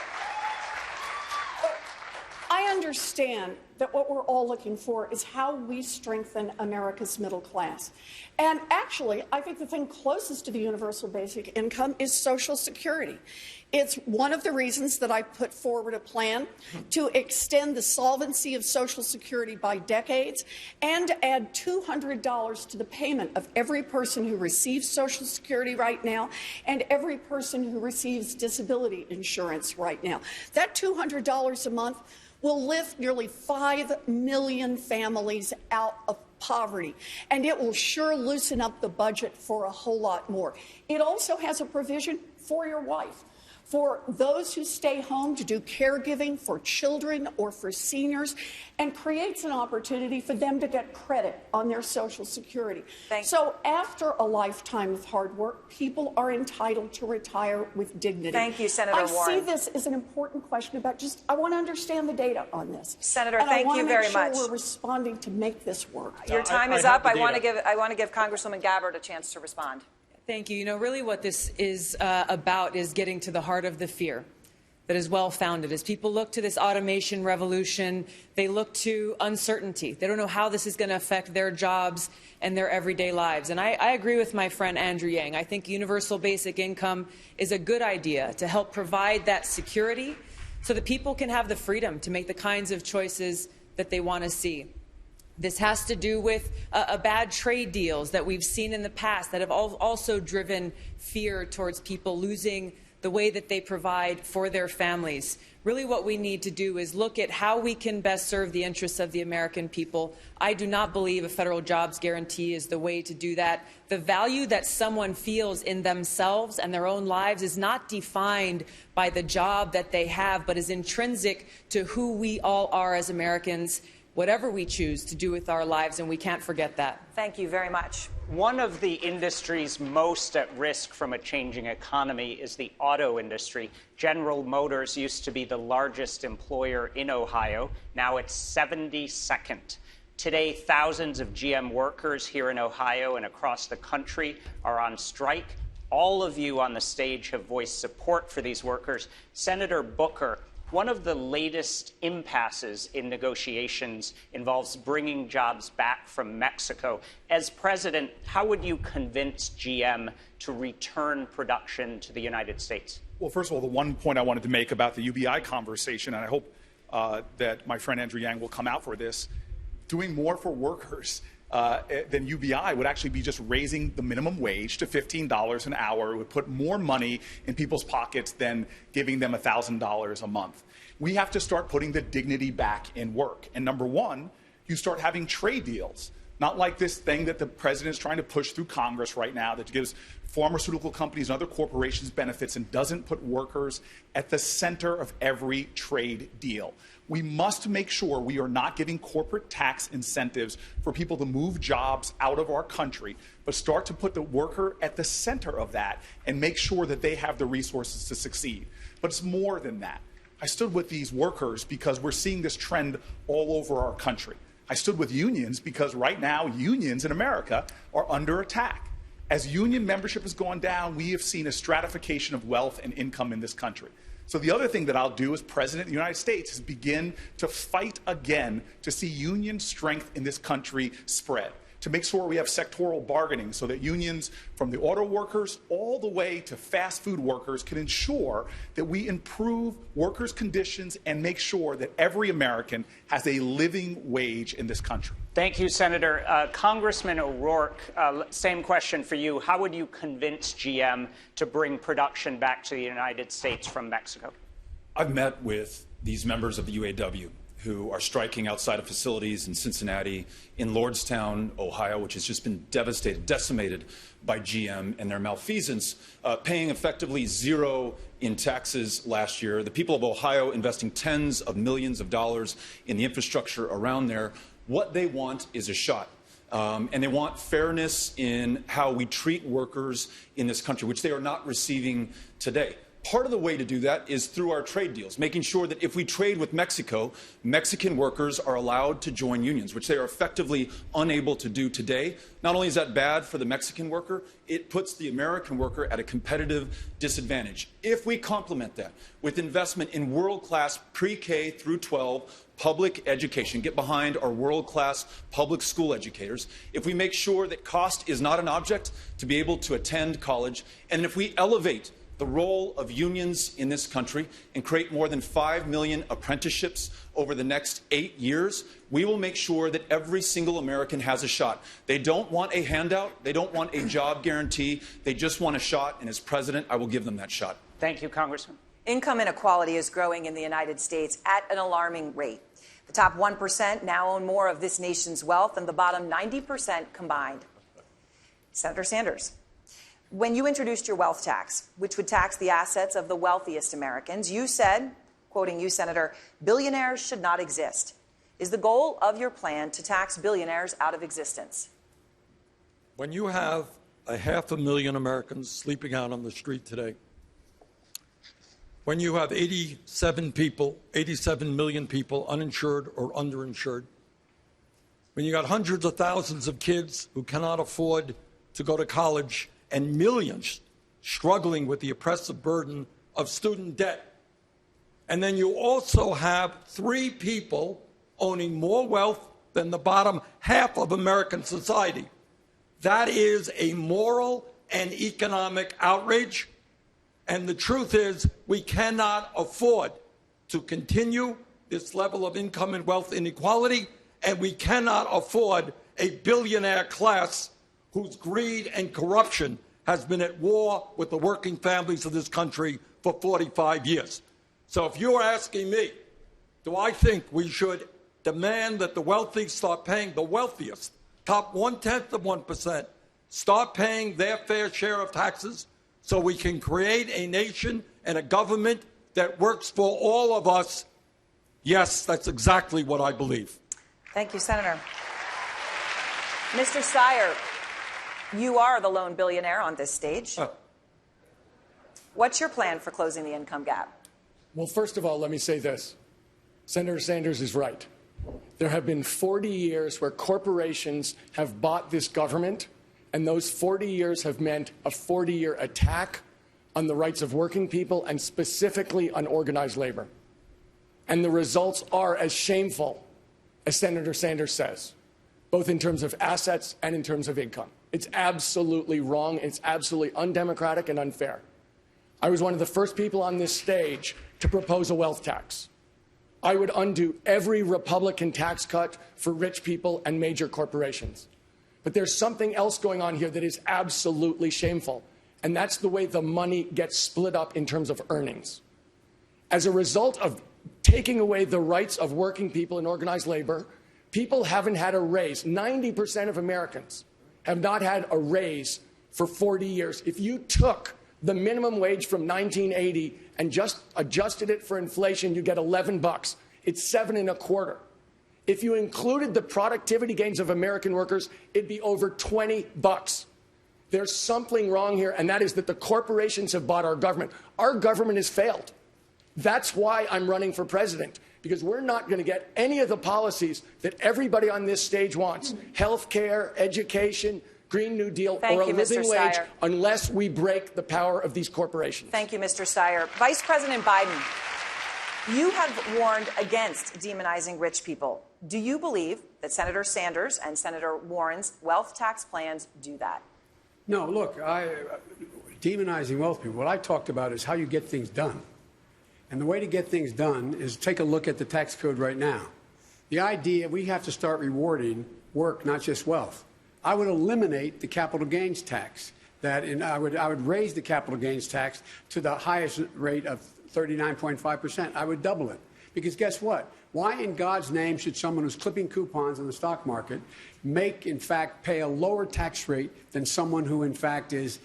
I understand that what we're all looking for is how we strengthen America's middle class. And actually, I think the thing closest to the universal basic income is Social Security. It's one of the reasons that I put forward a plan to extend the solvency of Social Security by decades and add $200 to the payment of every person who receives Social Security right now and every person who receives disability insurance right now. That $200 a month will lift nearly 5 million families out of poverty, and it will sure loosen up the budget for a whole lot more. It also has a provision for your wife, for those who stay home to do caregiving for children or for seniors, and creates an opportunity for them to get credit on their Social Security. So after a lifetime of hard work, people are entitled to retire with dignity. Thank you, Senator Warren. I see this as an important question about I want to understand the data on this. Senator, and thank you very I want to make much. sure we're responding to make this work. Your time is up. I want to give Congresswoman Gabbard a chance to respond. Thank you. You know, really what this is about is getting to the heart of the fear that is well-founded. As people look to this automation revolution, they look to uncertainty. They don't know how this is going to affect their jobs and their everyday lives. And I agree with my friend Andrew Yang. I think universal basic income is a good idea to help provide that security so that people can have the freedom to make the kinds of choices that they want to see. This has to do with bad trade deals that we've seen in the past that have also driven fear towards people losing the way that they provide for their families. Really what we need to do is look at how we can best serve the interests of the American people. I do not believe a federal jobs guarantee is the way to do that. The value that someone feels in themselves and their own lives is not defined by the job that they have, but is intrinsic to who we all are as Americans, whatever we choose to do with our lives, and we can't forget that. Thank you very much. One of the industries most at risk from a changing economy is the auto industry. General Motors used to be the largest employer in Ohio. Now it's 72nd. Today, thousands of GM workers here in Ohio and across the country are on strike. All of you on the stage have voiced support for these workers. Senator Booker, one of the latest impasses in negotiations involves bringing jobs back from Mexico. As president, how would you convince GM to return production to the United States? Well, first of all, the one point I wanted to make about the UBI conversation, and I hope that my friend Andrew Yang will come out for this, doing more for workers than UBI would actually be just raising the minimum wage to $15 an hour. It would put more money in people's pockets than giving them $1,000 a month. We have to start putting the dignity back in work. And number one, you start having trade deals, not like this thing that the president is trying to push through Congress right now that gives pharmaceutical companies and other corporations benefits and doesn't put workers at the center of every trade deal. We must make sure we are not giving corporate tax incentives for people to move jobs out of our country, but start to put the worker at the center of that and make sure that they have the resources to succeed. But it's more than that. I stood with these workers because we're seeing this trend all over our country. I stood with unions because right now unions in America are under attack. As union membership has gone down, we have seen a stratification of wealth and income in this country. So the other thing that I'll do as President of the United States is begin to fight again to see union strength in this country spread, to make sure we have sectoral bargaining so that unions from the auto workers all the way to fast food workers can ensure that we improve workers' conditions and make sure that every American has a living wage in this country. Thank you, Senator. Congressman O'Rourke, same question for you. How would you convince GM to bring production back to the United States from Mexico? I've met with these members of the UAW who are striking outside of facilities in Cincinnati, in Lordstown, Ohio, which has just been devastated, decimated by GM and their malfeasance, paying effectively zero in taxes last year. The people of Ohio investing tens of millions of dollars in the infrastructure around there. What they want is a shot. And they want fairness in how we treat workers in this country, which they are not receiving today. Part of the way to do that is through our trade deals, making sure that if we trade with Mexico, Mexican workers are allowed to join unions, which they are effectively unable to do today. Not only is that bad for the Mexican worker, it puts the American worker at a competitive disadvantage. If we complement that with investment in world-class pre-K through 12 public education, get behind our world-class public school educators, if we make sure that cost is not an object to be able to attend college, and if we elevate the role of unions in this country and create more than 5 million apprenticeships over the next 8 years, we will make sure that every single American has a shot. They don't want a handout. They don't want a job guarantee. They just want a shot, and as president, I will give them that shot. Thank you, Congressman. Income inequality is growing in the United States at an alarming rate. The top 1% now own more of this nation's wealth than the bottom 90% combined. Senator Sanders, when you introduced your wealth tax, which would tax the assets of the wealthiest Americans, you said, quoting you, Senator, billionaires should not exist. Is the goal of your plan to tax billionaires out of existence? When you have 500,000 Americans sleeping out on the street today, when you have 87 million people uninsured or underinsured, when you got hundreds of thousands of kids who cannot afford to go to college, and millions struggling with the oppressive burden of student debt. And then you also have 3 people owning more wealth than the bottom half of American society. That is a moral and economic outrage. And the truth is, we cannot afford to continue this level of income and wealth inequality, and we cannot afford a billionaire class whose greed and corruption has been at war with the working families of this country for 45 years. So if you're asking me, do I think we should demand that the wealthy start paying, the wealthiest, top 1/10 of 1%, start paying their fair share of taxes so we can create a nation and a government that works for all of us? Yes, that's exactly what I believe. Thank you, Senator. Mr. Steyer, you are the lone billionaire on this stage. What's your plan for closing the income gap? Well, first of all, let me say this. Senator Sanders is right. There have been 40 years where corporations have bought this government, and those 40 years have meant a 40-year attack on the rights of working people and specifically on organized labor. And the results are as shameful as Senator Sanders says, both in terms of assets and in terms of income. It's absolutely wrong. It's absolutely undemocratic and unfair. I was one of the first people on this stage to propose a wealth tax. I would undo every Republican tax cut for rich people and major corporations. But there's something else going on here that is absolutely shameful, and that's the way the money gets split up in terms of earnings. As a result of taking away the rights of working people in organized labor, people haven't had a raise. 90% of Americans have not had a raise for 40 years. If you took the minimum wage from 1980 and just adjusted it for inflation, you get $11. It's $7.25. If you included the productivity gains of American workers, it'd be over $20. There's something wrong here, and that is that the corporations have bought our government. Our government has failed. That's why I'm running for president, because we're not going to get any of the policies that everybody on this stage wants. Health care, education, Green New Deal, or a living wage, unless we break the power of these corporations. Thank you, Mr. Steyer. Vice President Biden, you have warned against demonizing rich people. Do you believe that Senator Sanders and Senator Warren's wealth tax plans do that? No, look, demonizing wealth people, what I talked about is how you get things done. And the way to get things done is take a look at the tax code right now. The idea, we have to start rewarding work, not just wealth. I would eliminate the capital gains tax. I would raise the capital gains tax to the highest rate of 39.5%. I would double it. Because guess what? Why in God's name should someone who's clipping coupons in the stock market in fact, pay a lower tax rate than someone who, in fact, is,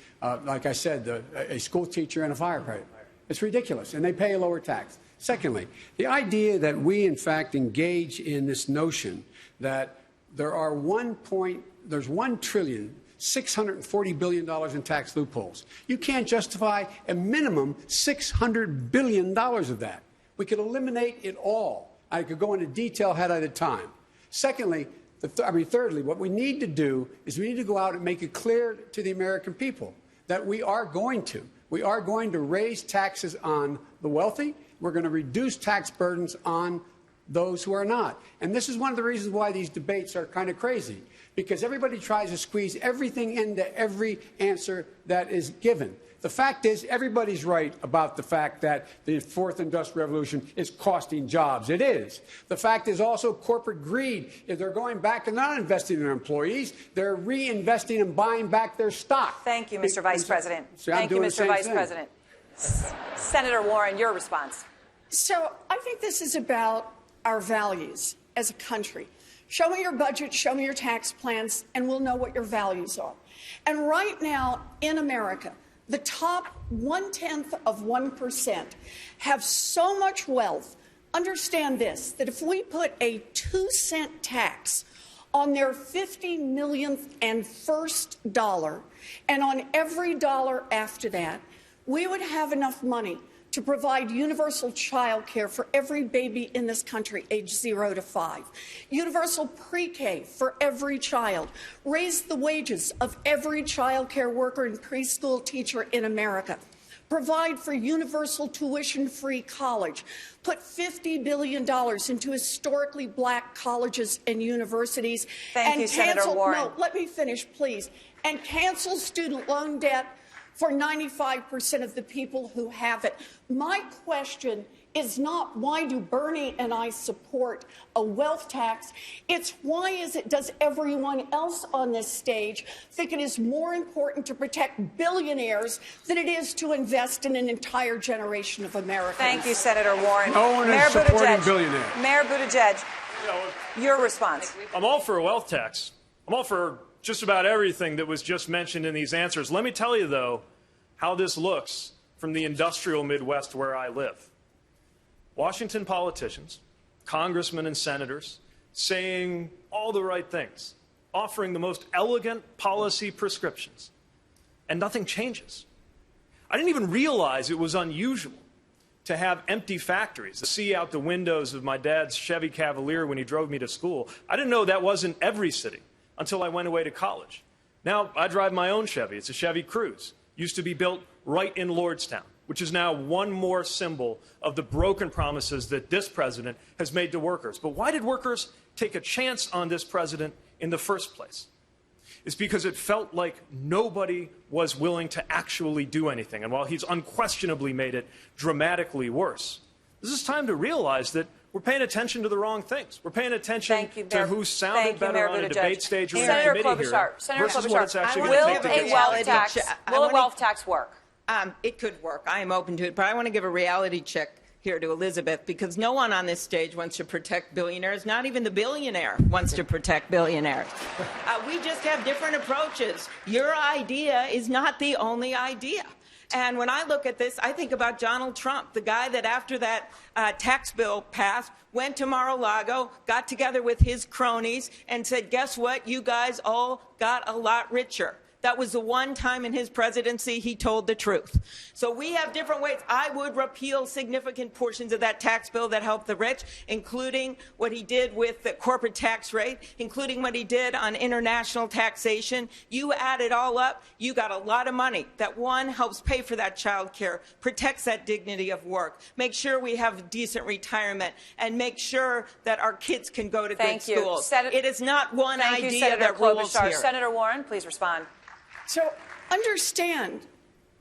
like I said, a school teacher and a firefighter? It's ridiculous, and they pay a lower tax. Secondly, the idea that we, in fact, engage in this notion that there's $1,640 billion in tax loopholes. You can't justify a minimum $600 billion of that. We could eliminate it all. I could go into detail had I the time. Secondly, thirdly, what we need to do is we need to go out and make it clear to the American people that we are going to raise taxes on the wealthy. We're going to reduce tax burdens on those who are not. And this is one of the reasons why these debates are kind of crazy, because everybody tries to squeeze everything into every answer that is given. The fact is, everybody's right about the fact that the fourth industrial revolution is costing jobs. It is. The fact is also corporate greed. If they're going back and not investing in their employees, they're reinvesting and buying back their stock. Thank you, Mr. Vice President. Thank you, Mr. Vice President. Senator Warren, your response. So I think this is about our values as a country. Show me your budget, show me your tax plans, and we'll know what your values are. And right now in America, the top 0.1% have so much wealth. Understand this, that if we put a 2-cent tax on their 50 millionth and first dollar, and on every dollar after that, we would have enough money to provide universal child care for every baby in this country aged 0 to 5, universal pre-K for every child, raise the wages of every child care worker and preschool teacher in America, provide for universal tuition-free college, put $50 billion into historically black colleges and universities. Thank you, Senator Warren. No, let me finish, please. And cancel student loan debt for 95% of the people who have it. My question is not why do Bernie and I support a wealth tax. It's does everyone else on this stage think it is more important to protect billionaires than it is to invest in an entire generation of Americans? Thank you, Senator Warren. No one is supporting billionaires. Mayor Buttigieg, your response. I'm all for a wealth tax. I'm all for just about everything that was just mentioned in these answers. Let me tell you, though, how this looks from the industrial Midwest where I live. Washington politicians, congressmen and senators, saying all the right things, offering the most elegant policy prescriptions, and nothing changes. I didn't even realize it was unusual to have empty factories, to see out the windows of my dad's Chevy Cavalier when he drove me to school. I didn't know that wasn't every city until I went away to college. Now I drive my own Chevy. It's a Chevy Cruze. Used to be built right in Lordstown, which is now one more symbol of the broken promises that this president has made to workers. But why did workers take a chance on this president in the first place? It's because it felt like nobody was willing to actually do anything. And while he's unquestionably made it dramatically worse, this is time to realize that we're paying attention to the wrong things. We're paying attention to who sounded better on a debate stage or in a committee here versus what it's actually going to take to get started. Will a wealth tax work? It could work. I am open to it. But I want to give a reality check here to Elizabeth, because no one on this stage wants to protect billionaires. Not even the billionaire wants to protect billionaires. We just have different approaches. Your idea is not the only idea. And when I look at this, I think about Donald Trump, the guy that after that tax bill passed, went to Mar-a-Lago, got together with his cronies, and said, guess what? You guys all got a lot richer. That was the one time in his presidency he told the truth. So we have different ways. I would repeal significant portions of that tax bill that helped the rich, including what he did with the corporate tax rate, including what he did on international taxation. You add it all up, you got a lot of money that, one, helps pay for that child care, protects that dignity of work, make sure we have decent retirement, and make sure that our kids can go to good schools. It is not one idea that rules here. Senator Warren, please respond. So understand,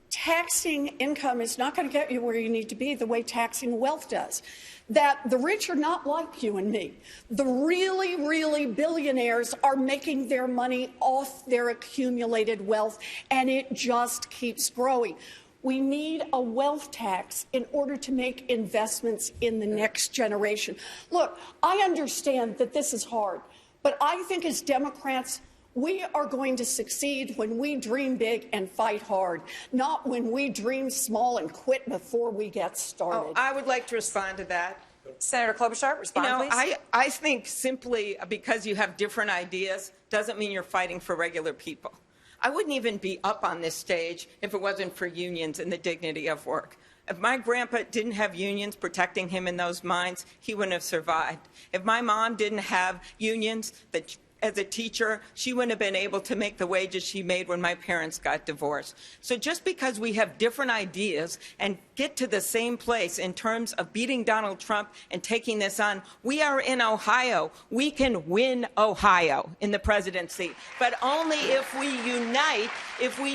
taxing income is not going to get you where you need to be the way taxing wealth does. That the rich are not like you and me. The really, really billionaires are making their money off their accumulated wealth, and it just keeps growing. We need a wealth tax in order to make investments in the next generation. Look, I understand that this is hard, but I think as Democrats, We are going to succeed when we dream big and fight hard, not when we dream small and quit before we get started. Oh, I would like to respond to that. Senator Klobuchar, respond, please. I think simply because you have different ideas doesn't mean you're fighting for regular people. I wouldn't even be up on this stage if it wasn't for unions and the dignity of work. If my grandpa didn't have unions protecting him in those mines, he wouldn't have survived. If my mom didn't have unions that as a teacher, she wouldn't have been able to make the wages she made when my parents got divorced. So just because we have different ideas and get to the same place in terms of beating Donald Trump and taking this on, we are in Ohio. We can win Ohio in the presidency, but only if we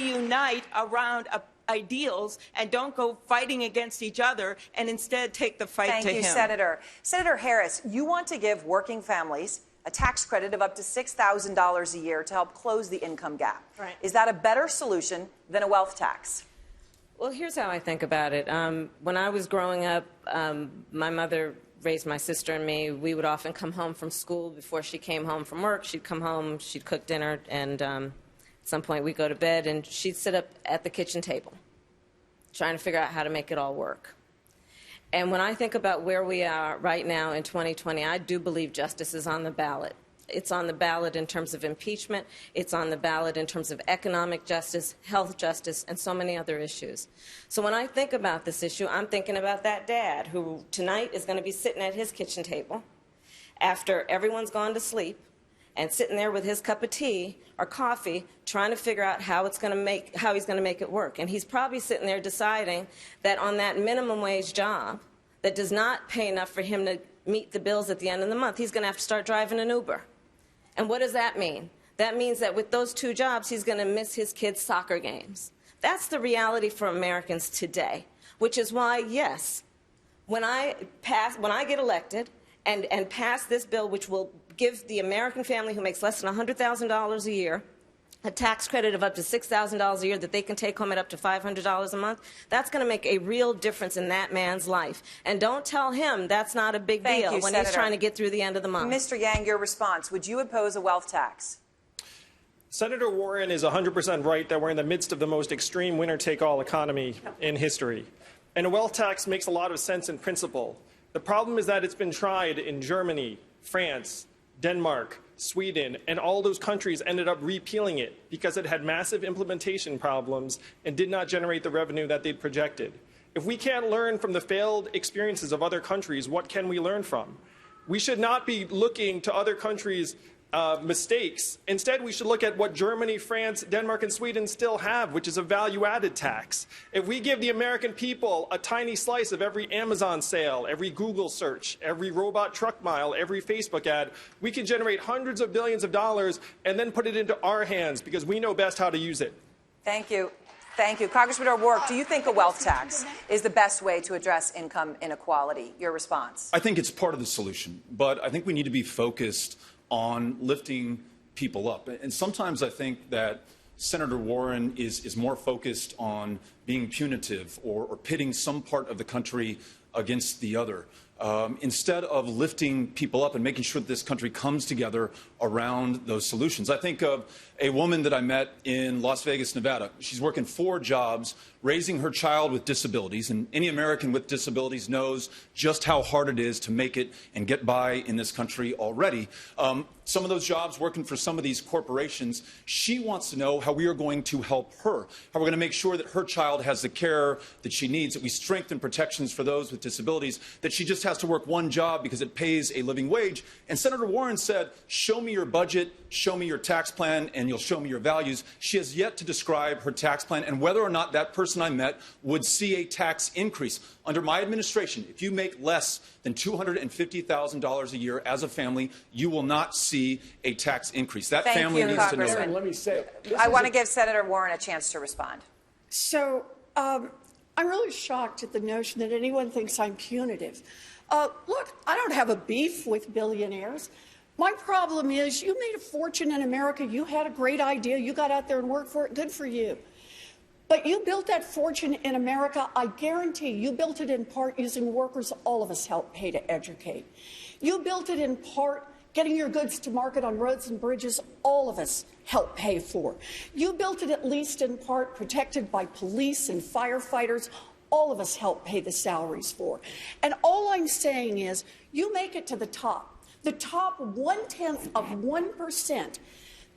unite around ideals and don't go fighting against each other and instead take the fight to him. Thank you, Senator. Senator Harris, you want to give working families a tax credit of up to $6,000 a year to help close the income gap. Right. Is that a better solution than a wealth tax? Well, here's how I think about it. When I was growing up, my mother raised my sister and me. We would often come home from school before she came home from work. She'd come home, she'd cook dinner, and at some point we'd go to bed, and she'd sit up at the kitchen table trying to figure out how to make it all work. And when I think about where we are right now in 2020, I do believe justice is on the ballot. It's on the ballot in terms of impeachment. It's on the ballot in terms of economic justice, health justice, and so many other issues. So when I think about this issue, I'm thinking about that dad who tonight is going to be sitting at his kitchen table after everyone's gone to sleep and sitting there with his cup of tea or coffee trying to figure out how he's going to make it work. And he's probably sitting there deciding that on that minimum wage job that does not pay enough for him to meet the bills at the end of the month, he's going to have to start driving an Uber. And what does that mean? That means that with those two jobs, he's going to miss his kids' soccer games. That's the reality for Americans today, which is why, yes, when I get elected and pass this bill, which will give the American family who makes less than $100,000 a year a tax credit of up to $6,000 a year that they can take home at up to $500 a month, that's going to make a real difference in that man's life. And don't tell him that's not a big deal when Senator. he's trying to get through the end of the month. Mr. Yang, your response. Would you oppose a wealth tax? Senator Warren is 100% right that we're in the midst of the most extreme winner-take-all economy in history. And a wealth tax makes a lot of sense in principle. The problem is that it's been tried in Germany, France, Denmark, Sweden, and all those countries ended up repealing it because it had massive implementation problems and did not generate the revenue that they'd projected. If we can't learn from the failed experiences of other countries, what can we learn from? We should not be looking to other countries' mistakes. Instead, we should look at what Germany, France, Denmark, and Sweden still have, which is a value-added tax. If we give the American people a tiny slice of every Amazon sale, every Google search, every robot truck mile, every Facebook ad, we can generate hundreds of billions of dollars and then put it into our hands because we know best how to use it. Thank you. Thank you. Congressman O'Rourke, do you think a wealth tax is the best way to address income inequality? Your response? I think it's part of the solution, but I think we need to be focused on lifting people up. And sometimes I think that Senator Warren is more focused on being punitive or pitting some part of the country against the other, instead of lifting people up and making sure that this country comes together around those solutions. I think of a woman that I met in Las Vegas, Nevada. She's working 4 jobs, raising her child with disabilities, and any American with disabilities knows just how hard it is to make it and get by in this country already. Some of those jobs working for some of these corporations, she wants to know how we are going to help her, how we're going to make sure that her child has the care that she needs, that we strengthen protections for those with disabilities, that she just has to work 1 job because it pays a living wage. And Senator Warren said, show me your budget, show me your tax plan, and you'll show me your values. She has yet to describe her tax plan and whether or not that person I met would see a tax increase. Under my administration, if you make less than $250,000 a year as a family, you will not see a tax increase. That family needs to know that. Let me say, I want to give Senator Warren a chance to respond. So I'm really shocked at the notion that anyone thinks I'm punitive. Look, I don't have a beef with billionaires. My problem is you made a fortune in America. You had a great idea. You got out there and worked for it. Good for you. But you built that fortune in America. I guarantee you built it in part using workers all of us help pay to educate. You built it in part getting your goods to market on roads and bridges all of us helped pay for. You built it at least in part protected by police and firefighters. All of us helped pay the salaries for. And all I'm saying is you make it to the top 0.1%,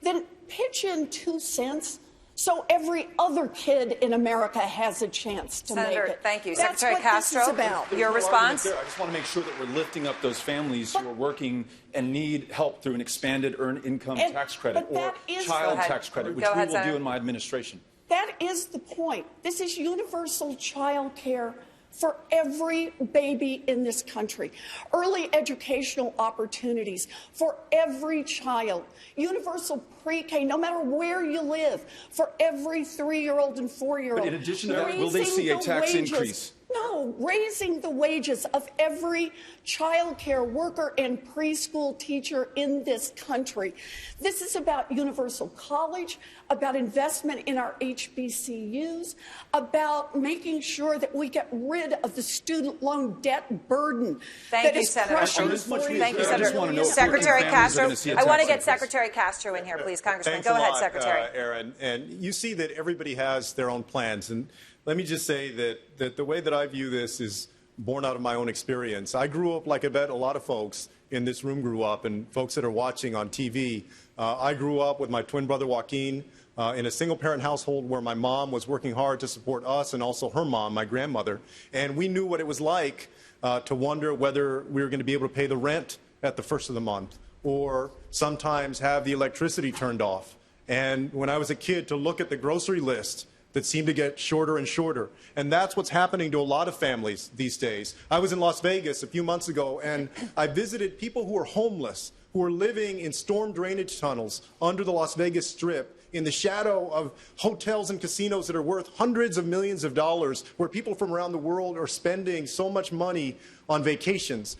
then pitch in 2 cents so every other kid in America has a chance to make it. Thank you. That's Secretary what Castro, this is about. your response? I just want to make sure that we're lifting up those families who are working and need help through an expanded earned income tax credit or child tax credit, which we will do in my administration. That is the point. This is universal child care for every baby in this country. Early educational opportunities for every child. Universal pre-K, no matter where you live, for every 3-year-old and 4-year-old. But in addition to that, will they see a tax increase? No, raising the wages of every child care worker and preschool teacher in this country. This is about universal college, about investment in our HBCUs, about making sure that we get rid of the student loan debt burden. Thank you, Senator. Thank you, Senator. Secretary Castro, I want to get Secretary Castro in here, please. Congressman, go ahead, Secretary. Aaron, and you see that everybody has their own plans. And let me just say that the way that I view this is born out of my own experience. I grew up, like I bet a lot of folks in this room grew up, and folks that are watching on TV. I grew up with my twin brother Joaquin in a single-parent household where my mom was working hard to support us and also her mom, my grandmother. And we knew what it was like to wonder whether we were going to be able to pay the rent at the first of the month or sometimes have the electricity turned off. And when I was a kid, to look at the grocery list that seem to get shorter and shorter. And that's what's happening to a lot of families these days. I was in Las Vegas a few months ago, and I visited people who are homeless, who are living in storm drainage tunnels under the Las Vegas Strip, in the shadow of hotels and casinos that are worth hundreds of millions of dollars, where people from around the world are spending so much money on vacations.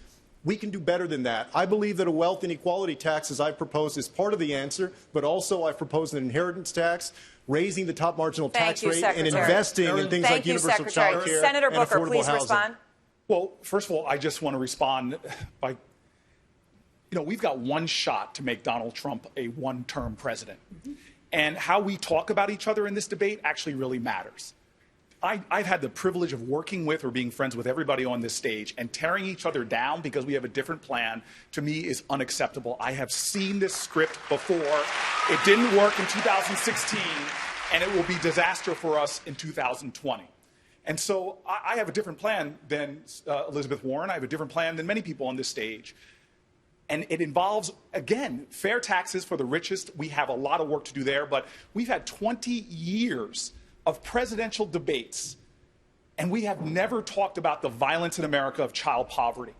We can do better than that. I believe that a wealth inequality tax, as I've proposed, is part of the answer, but also I've proposed an inheritance tax, raising the top marginal tax rate and investing in things like universal child care Senator and Booker, affordable please housing. respond. Well, first of all, I just want to respond by, we've got one shot to make Donald Trump a one-term president. And how we talk about each other in this debate actually really matters. I've had the privilege of working with or being friends with everybody on this stage, and tearing each other down because we have a different plan, to me, is unacceptable. I have seen this script before. It didn't work in 2016, and it will be disaster for us in 2020. And so I have a different plan than Elizabeth Warren. I have a different plan than many people on this stage. And it involves, again, fair taxes for the richest. We have a lot of work to do there, but we've had 20 years of presidential debates, and we have never talked about the violence in America of child poverty.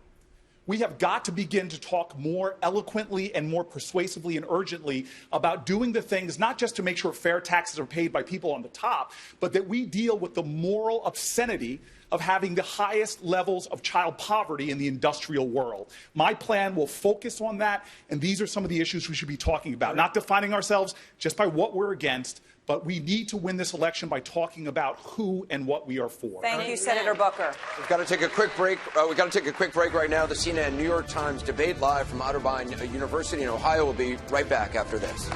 We have got to begin to talk more eloquently and more persuasively and urgently about doing the things, not just to make sure fair taxes are paid by people on the top, but that we deal with the moral obscenity of having the highest levels of child poverty in the industrial world. My plan will focus on that, and these are some of the issues we should be talking about, not defining ourselves just by what we're against, but we need to win this election by talking about who and what we are for. Thank you, Senator Booker. We've got to take a quick break. We've got to take a quick break right now. The CNN New York Times debate live from Otterbein University in Ohio. We'll be right back after this.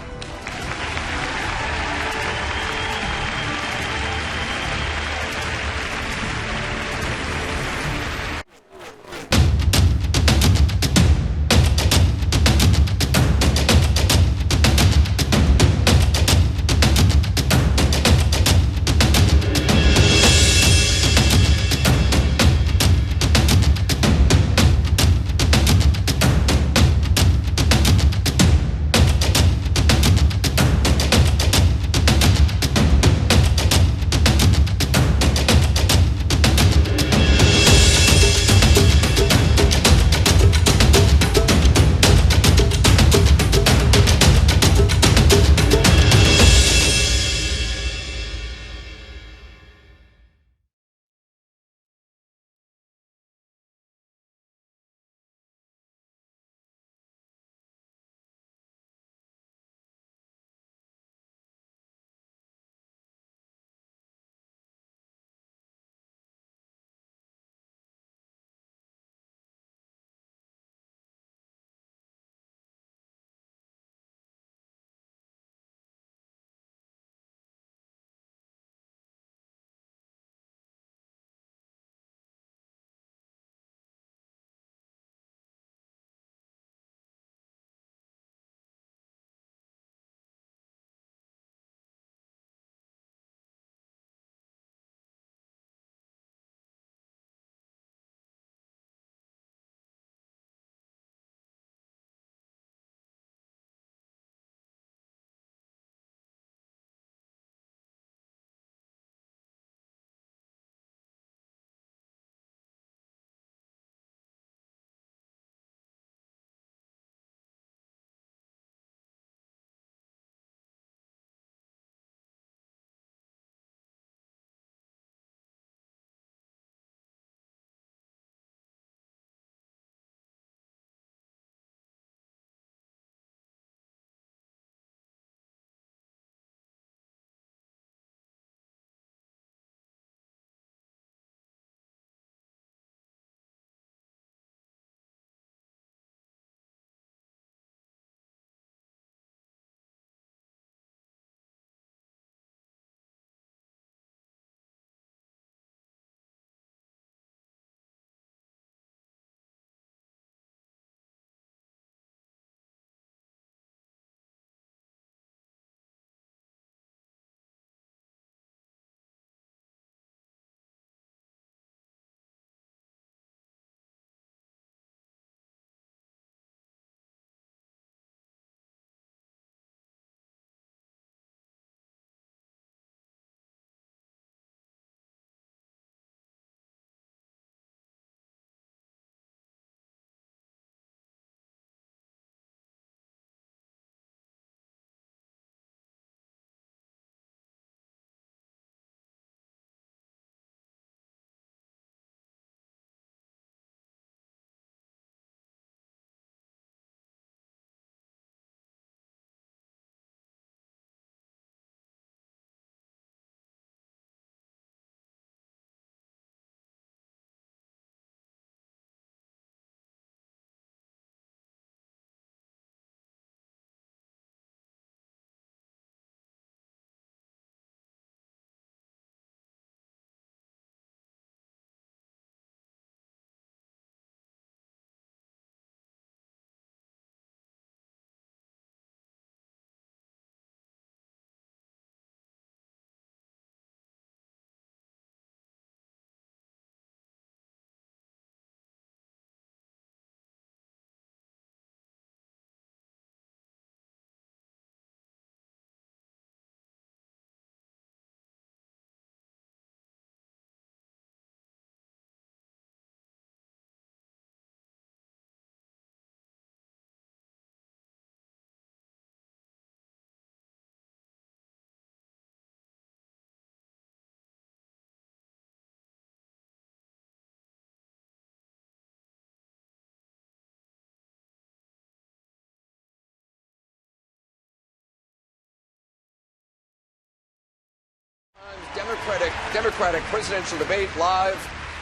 Democratic presidential debate live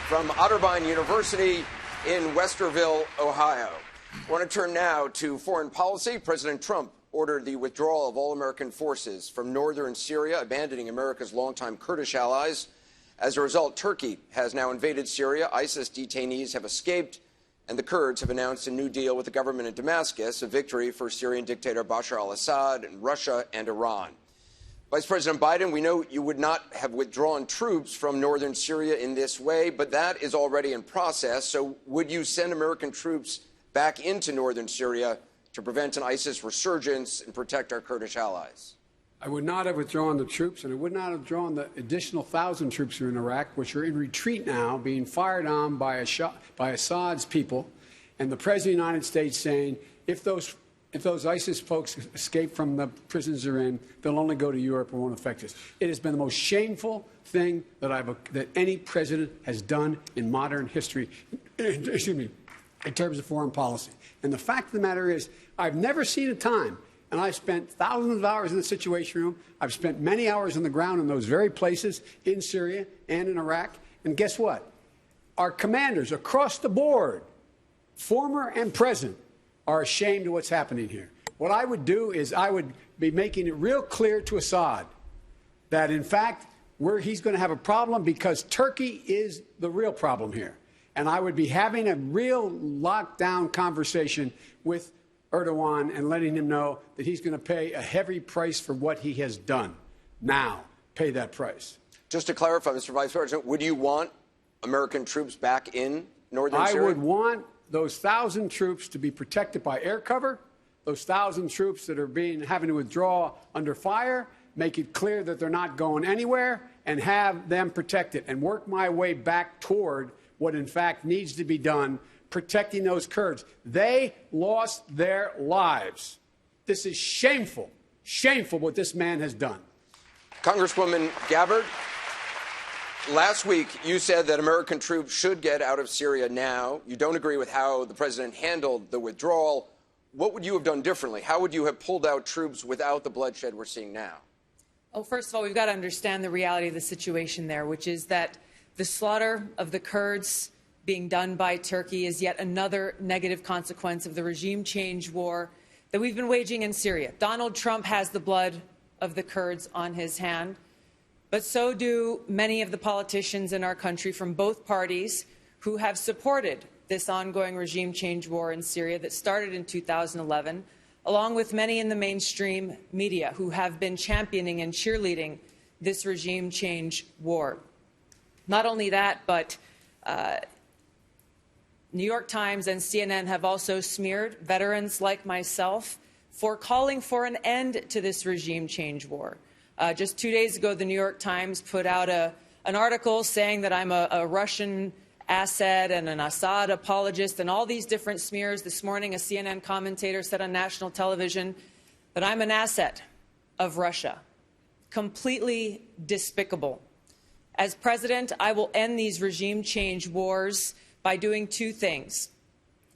from Otterbein University in Westerville, Ohio. I want to turn now to foreign policy. President Trump ordered the withdrawal of all American forces from northern Syria, abandoning America's longtime Kurdish allies. As a result, Turkey has now invaded Syria. ISIS detainees have escaped, and the Kurds have announced a new deal with the government in Damascus, a victory for Syrian dictator Bashar al-Assad and Russia and Iran. Vice President Biden, we know you would not have withdrawn troops from northern Syria in this way, but that is already in process. So would you send American troops back into northern Syria to prevent an ISIS resurgence and protect our Kurdish allies? I would not have withdrawn the troops, and I would not have drawn the additional 1,000 troops who are in Iraq, which are in retreat now, being fired on by Assad's people, and the President of the United States saying, if those ISIS folks escape from the prisons they're in, they'll only go to Europe and won't affect us. It has been the most shameful thing that any president has done in modern history, excuse me, in terms of foreign policy. And the fact of the matter is, I've never seen a time, and I've spent thousands of hours in the Situation Room. I've spent many hours on the ground in those very places in Syria and in Iraq. And guess what? Our commanders across the board, former and present, are ashamed of what's happening here. What I would do is I would be making it real clear to Assad that, in fact, he's going to have a problem because Turkey is the real problem here. And I would be having a real lockdown conversation with Erdogan and letting him know that he's going to pay a heavy price for what he has done. Now, pay that price. Just to clarify, Mr. Vice President, would you want American troops back in northern Syria? I would want those 1,000 troops to be protected by air cover, those 1,000 troops that are having to withdraw under fire, make it clear that they're not going anywhere, and have them protected, and work my way back toward what, in fact, needs to be done, protecting those Kurds. They lost their lives. This is shameful, shameful what this man has done. Congresswoman Gabbard, last week you said that American troops should get out of Syria now. You don't agree with how the president handled the withdrawal. What would you have done differently? How would you have pulled out troops without the bloodshed we're seeing now? Well, first of all, we've got to understand the reality of the situation there, which is that the slaughter of the Kurds being done by Turkey is yet another negative consequence of the regime change war that we've been waging in Syria. Donald Trump has the blood of the Kurds on his hand, but so do many of the politicians in our country from both parties who have supported this ongoing regime change war in Syria that started in 2011, along with many in the mainstream media who have been championing and cheerleading this regime change war. Not only that, but New York Times and CNN have also smeared veterans like myself for calling for an end to this regime change war. Just 2 days ago, the New York Times put out an article saying that I'm a Russian asset and an Assad apologist and all these different smears. This morning, a CNN commentator said on national television that I'm an asset of Russia. Completely despicable. As president, I will end these regime change wars by doing two things: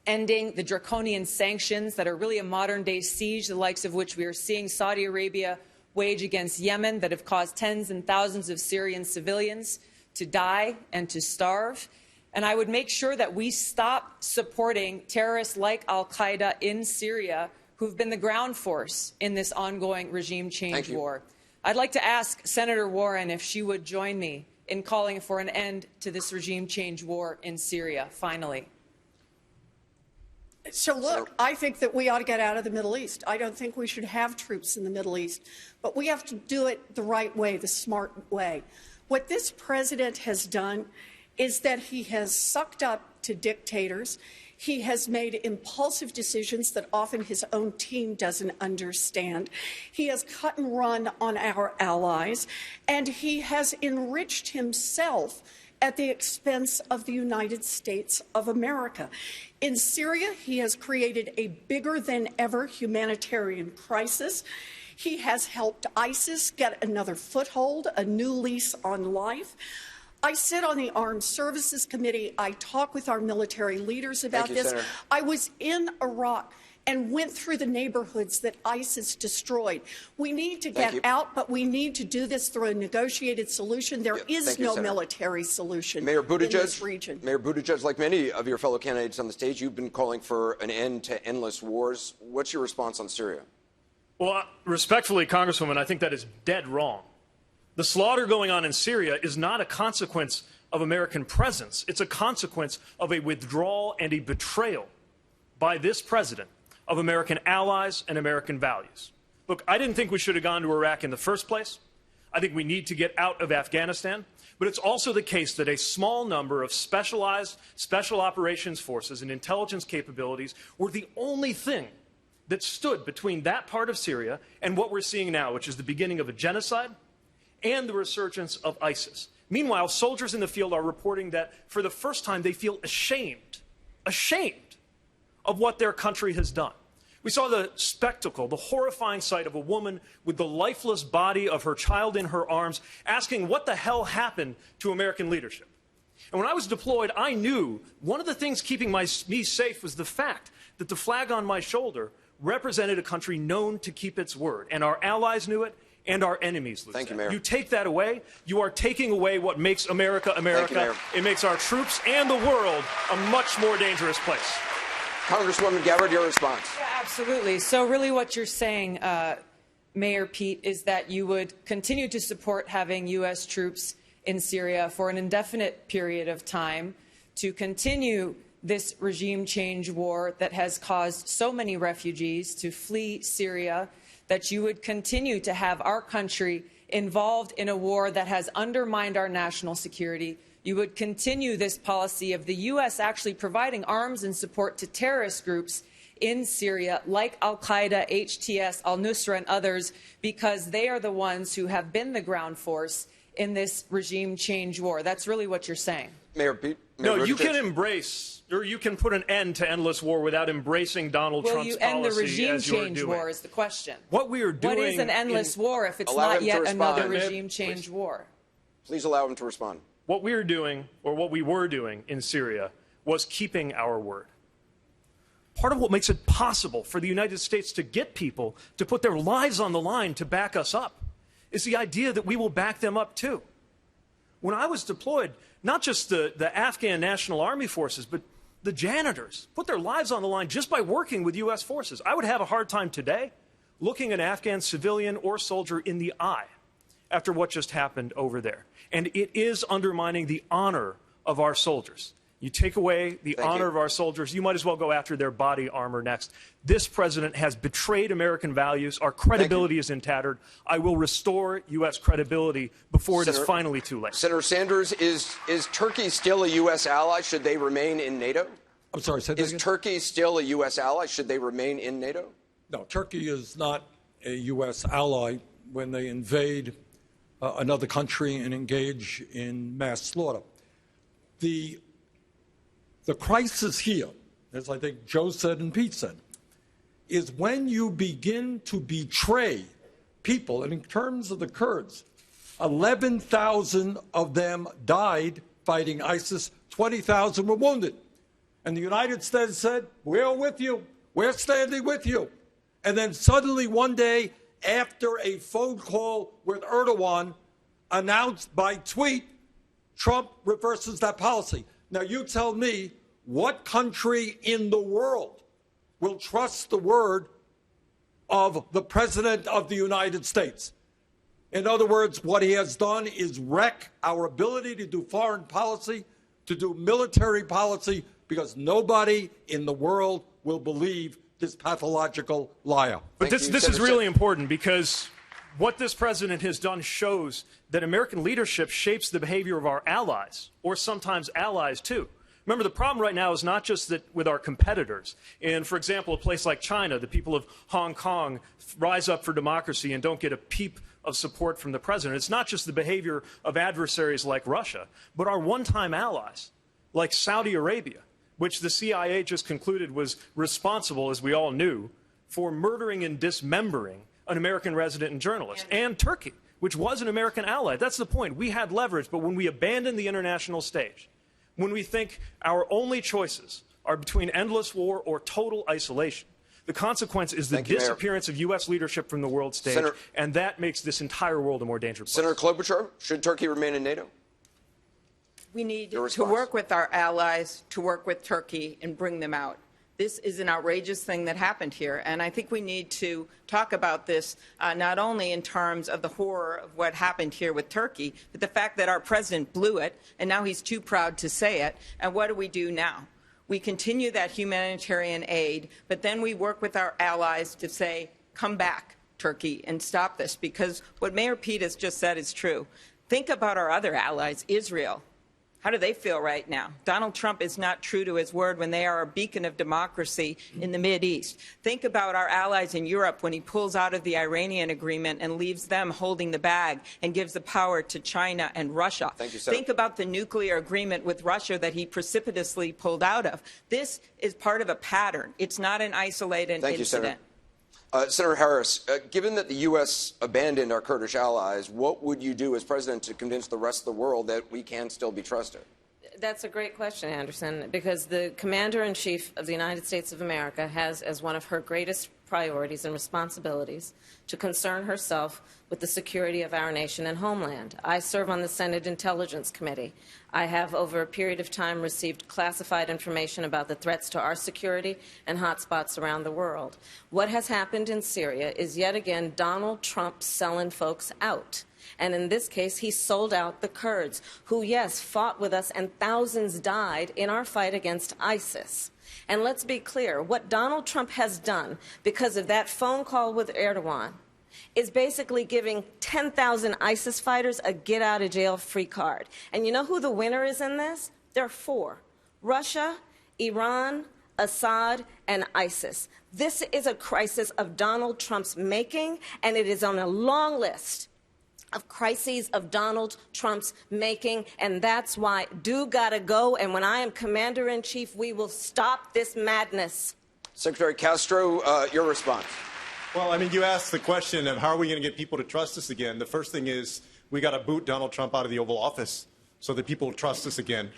ending the draconian sanctions that are really a modern-day siege, the likes of which we are seeing Saudi Arabia wage against Yemen, that have caused tens and thousands of Syrian civilians to die and to starve. And I would make sure that we stop supporting terrorists like al-Qaeda in Syria, who've been the ground force in this ongoing regime change war. I'd like to ask Senator Warren if she would join me in calling for an end to this regime change war in Syria, finally. So, look, I think that we ought to get out of the Middle East. I don't think we should have troops in the Middle East, but we have to do it the right way, the smart way. What this president has done is that he has sucked up to dictators. He has made impulsive decisions that often his own team doesn't understand. He has cut and run on our allies, and he has enriched himself at the expense of the United States of America. In Syria, he has created a bigger than ever humanitarian crisis. He has helped ISIS get another foothold, a new lease on life. I sit on the Armed Services Committee. I talk with our military leaders about this. Senator. I was in Iraq, and went through the neighborhoods that ISIS destroyed. We need to get out, but we need to do this through a negotiated solution. There is no military solution Mayor in this region. Mayor Buttigieg, like many of your fellow candidates on the stage, you've been calling for an end to endless wars. What's your response on Syria? Well, respectfully, Congresswoman, I think that is dead wrong. The slaughter going on in Syria is not a consequence of American presence. It's a consequence of a withdrawal and a betrayal by this president of American allies and American values. Look, I didn't think we should have gone to Iraq in the first place. I think we need to get out of Afghanistan. But it's also the case that a small number of specialized special operations forces and intelligence capabilities were the only thing that stood between that part of Syria and what we're seeing now, which is the beginning of a genocide and the resurgence of ISIS. Meanwhile, soldiers in the field are reporting that for the first time they feel ashamed of what their country has done. We saw the spectacle, the horrifying sight of a woman with the lifeless body of her child in her arms asking what the hell happened to American leadership. And when I was deployed, I knew one of the things keeping me safe was the fact that the flag on my shoulder represented a country known to keep its word. And our allies knew it, and our enemies knew it. Thank you, Mayor. You take that away, you are taking away what makes America America. Thank you, Mayor. It makes our troops and the world a much more dangerous place. Congresswoman Gabbard, your response. Yeah, absolutely. So really what you're saying, Mayor Pete, is that you would continue to support having U.S. troops in Syria for an indefinite period of time to continue this regime change war that has caused so many refugees to flee Syria, that you would continue to have our country involved in a war that has undermined our national security. You would continue this policy of the U.S. actually providing arms and support to terrorist groups in Syria, like al-Qaeda, HTS, al-Nusra, and others, because they are the ones who have been the ground force in this regime change war. That's really what you're saying. Mayor Pete? No, you can embrace, or you can put an end to endless war without embracing Donald Trump's policy. Will you end the regime change war is the question. What we are doing... What is an endless war if it's not yet another regime change war? Please allow him to respond. What we are doing, or what we were doing in Syria, was keeping our word. Part of what makes it possible for the United States to get people to put their lives on the line to back us up is the idea that we will back them up too. When I was deployed, not just the Afghan National Army forces, but the janitors put their lives on the line just by working with U.S. forces. I would have a hard time today looking an Afghan civilian or soldier in the eye after what just happened over there. And it is undermining the honor of our soldiers. You take away the honor of our soldiers, you might as well go after their body armor next. This president has betrayed American values. Our credibility is tattered. I will restore U.S. credibility before it is finally too late. Senator Sanders, is Turkey still a U.S. ally? Should they remain in NATO? I'm sorry, say that again? Is Turkey still a U.S. ally? Should they remain in NATO? No, Turkey is not a U.S. ally when they invade another country and engage in mass slaughter. The crisis here, as I think Joe said and Pete said, is when you begin to betray people. And in terms of the Kurds, 11,000 of them died fighting ISIS, 20,000 were wounded. And the United States said, we're with you, we're standing with you. And then suddenly one day, after a phone call with Erdogan, announced by tweet, Trump reverses that policy. Now, you tell me what country in the world will trust the word of the President of the United States? In other words, what he has done is wreck our ability to do foreign policy, to do military policy, because nobody in the world will believe this pathological liar. But this is really important, because what this president has done shows that American leadership shapes the behavior of our allies, or sometimes allies too. Remember, the problem right now is not just that with our competitors. In, for example, a place like China, the people of Hong Kong rise up for democracy and don't get a peep of support from the president. It's not just the behavior of adversaries like Russia, but our one-time allies, like Saudi Arabia, which the CIA just concluded was responsible, as we all knew, for murdering and dismembering an American resident and journalist, and Turkey, which was an American ally. That's the point. We had leverage, but when we abandon the international stage, when we think our only choices are between endless war or total isolation, the The consequence is the disappearance of U.S. leadership from the world stage, and that makes this entire world a more dangerous place. Senator Klobuchar, should Turkey remain in NATO? We need to work with our allies, to work with Turkey, and bring them out. This is an outrageous thing that happened here, and I think we need to talk about this not only in terms of the horror of what happened here with Turkey, but the fact that our president blew it, and now he's too proud to say it. And what do we do now? We continue that humanitarian aid, but then we work with our allies to say, come back, Turkey, and stop this, because what Mayor Pete has just said is true. Think about our other allies, Israel. How do they feel right now? Donald Trump is not true to his word when they are a beacon of democracy in the Mideast. Think about our allies in Europe when he pulls out of the Iranian agreement and leaves them holding the bag and gives the power to China and Russia. Thank you, Senator. Think about the nuclear agreement with Russia that he precipitously pulled out of. This is part of a pattern. It's not an isolated incident. You, Senator. Senator Harris, given that the U.S. abandoned our Kurdish allies, what would you do as president to convince the rest of the world that we can still be trusted? That's a great question, Anderson, because the Commander-in-Chief of the United States of America has as one of her greatest priorities and responsibilities to concern herself with the security of our nation and homeland. I serve on the Senate Intelligence Committee. I have, over a period of time, received classified information about the threats to our security and hotspots around the world. What has happened in Syria is yet again Donald Trump selling folks out. And in this case, he sold out the Kurds, who, yes, fought with us and thousands died in our fight against ISIS. And let's be clear, what Donald Trump has done because of that phone call with Erdogan is basically giving 10,000 ISIS fighters a get-out-of-jail-free card. And you know who the winner is in this? There are four: Russia, Iran, Assad, and ISIS. This is a crisis of Donald Trump's making, and it is on a long list of crises of Donald Trump's making, and that's why gotta go, and when I am Commander-in-Chief, we will stop this madness. Secretary Castro, your response. Well, I mean, you asked the question of how are we going to get people to trust us again. The first thing is we got to boot Donald Trump out of the Oval Office so that people will trust us again.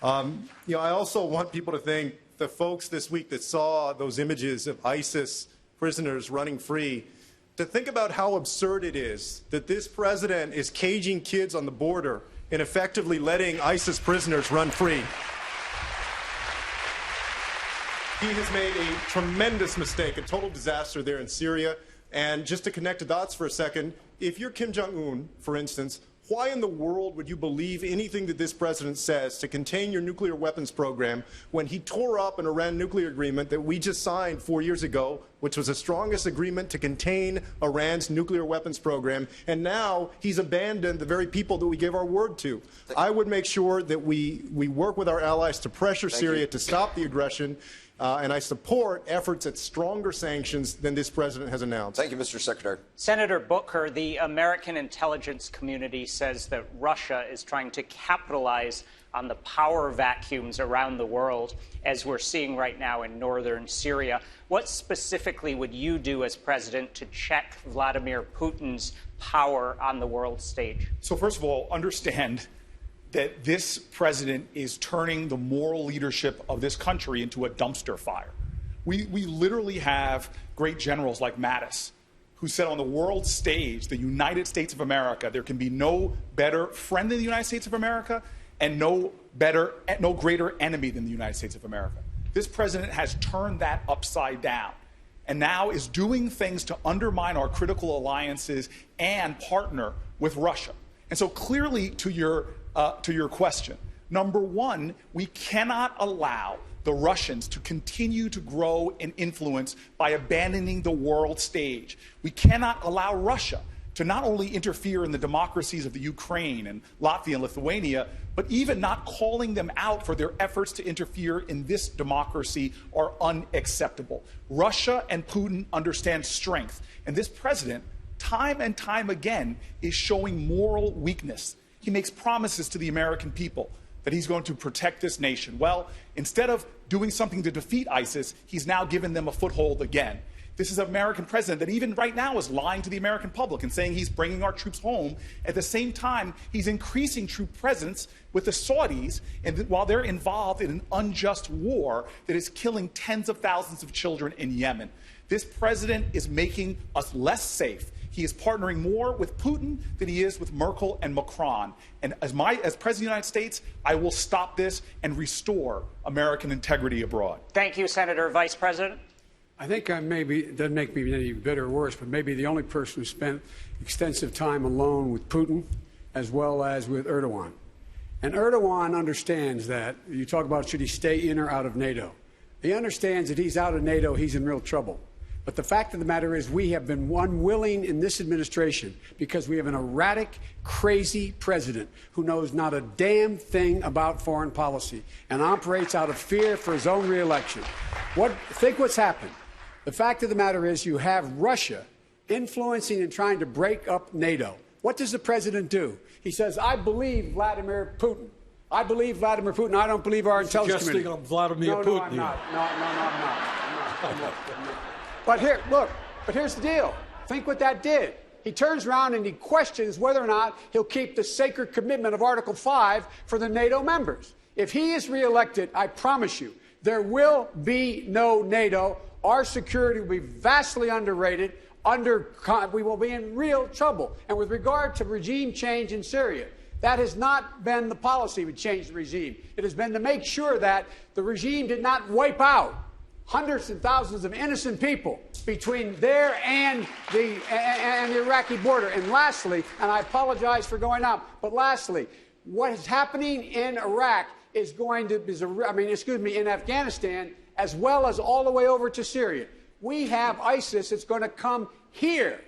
I also want people to think the folks this week that saw those images of ISIS prisoners running free, to think about how absurd it is that this president is caging kids on the border and effectively letting ISIS prisoners run free. He has made a tremendous mistake, a total disaster there in Syria. And just to connect the dots for a second, if you're Kim Jong-un, for instance, why in the world would you believe anything that this president says to contain your nuclear weapons program when he tore up an Iran nuclear agreement that we just signed 4 years ago, which was the strongest agreement to contain Iran's nuclear weapons program, and now he's abandoned the very people that we gave our word to? I would make sure that we work with our allies to pressure Syria to stop the aggression, and I support efforts at stronger sanctions than this president has announced. Thank you, Mr. Secretary. Senator Booker, the American intelligence community says that Russia is trying to capitalize on the power vacuums around the world, as we're seeing right now in northern Syria. What specifically would you do as president to check Vladimir Putin's power on the world stage? So first of all, understand that this president is turning the moral leadership of this country into a dumpster fire. We literally have great generals like Mattis, who said on the world stage, the United States of America, there can be no better friend than the United States of America and no greater enemy than the United States of America. This president has turned that upside down and now is doing things to undermine our critical alliances and partner with Russia. And so clearly, to your question, number one, we cannot allow the Russians to continue to grow in influence by abandoning the world stage. We cannot allow Russia to not only interfere in the democracies of the Ukraine and Latvia and Lithuania, but even not calling them out for their efforts to interfere in this democracy are unacceptable. Russia and Putin understand strength, and this president, time and time again, is showing moral weakness. He makes promises to the American people that he's going to protect this nation. Well, instead of doing something to defeat ISIS, he's now given them a foothold again. This is an American president that even right now is lying to the American public and saying he's bringing our troops home. At the same time, he's increasing troop presence with the Saudis, and while they're involved in an unjust war that is killing tens of thousands of children in Yemen. This president is making us less safe. He is partnering more with Putin than he is with Merkel and Macron. And as President of the United States, I will stop this and restore American integrity abroad. Thank you, Senator. Vice President. I think I maybe, it doesn't make me any better or worse, but maybe the only person who spent extensive time alone with Putin as well as with Erdogan. And Erdogan understands that, you talk about should he stay in or out of NATO. He understands that he's out of NATO, he's in real trouble. But the fact of the matter is we have been unwilling in this administration because we have an erratic, crazy president who knows not a damn thing about foreign policy and operates out of fear for his own reelection. Think what's happened. The fact of the matter is you have Russia influencing and trying to break up NATO. What does the president do? He says, I believe Vladimir Putin. I believe Vladimir Putin. I don't believe our intelligence community. I'm Vladimir Putin. No, I'm not. I'm not. But here's the deal. Think what that did. He turns around and he questions whether or not he'll keep the sacred commitment of Article 5 for the NATO members. If he is reelected, I promise you, there will be no NATO. Our security will be vastly underrated. We will be in real trouble. And with regard to regime change in Syria, that has not been the policy to change the regime. It has been to make sure that the regime did not wipe out hundreds and thousands of innocent people between there and the Iraqi border. And lastly, and I apologize for going out, but lastly, what is happening in Iraq is in Afghanistan, as well as all the way over to Syria. We have ISIS that's going to come here.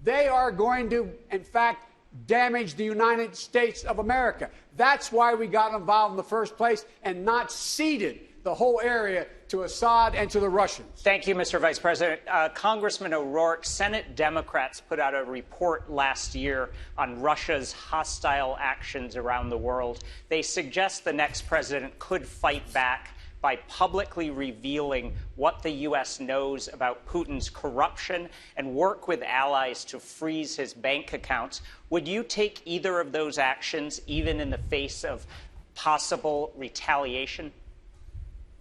They are going to, in fact, damage the United States of America. That's why we got involved in the first place and not ceded the whole area to Assad and to the Russians. Thank you, Mr. Vice President. Congressman O'Rourke, Senate Democrats put out a report last year on Russia's hostile actions around the world. They suggest the next president could fight back by publicly revealing what the U.S. knows about Putin's corruption and work with allies to freeze his bank accounts. Would you take either of those actions, even in the face of possible retaliation?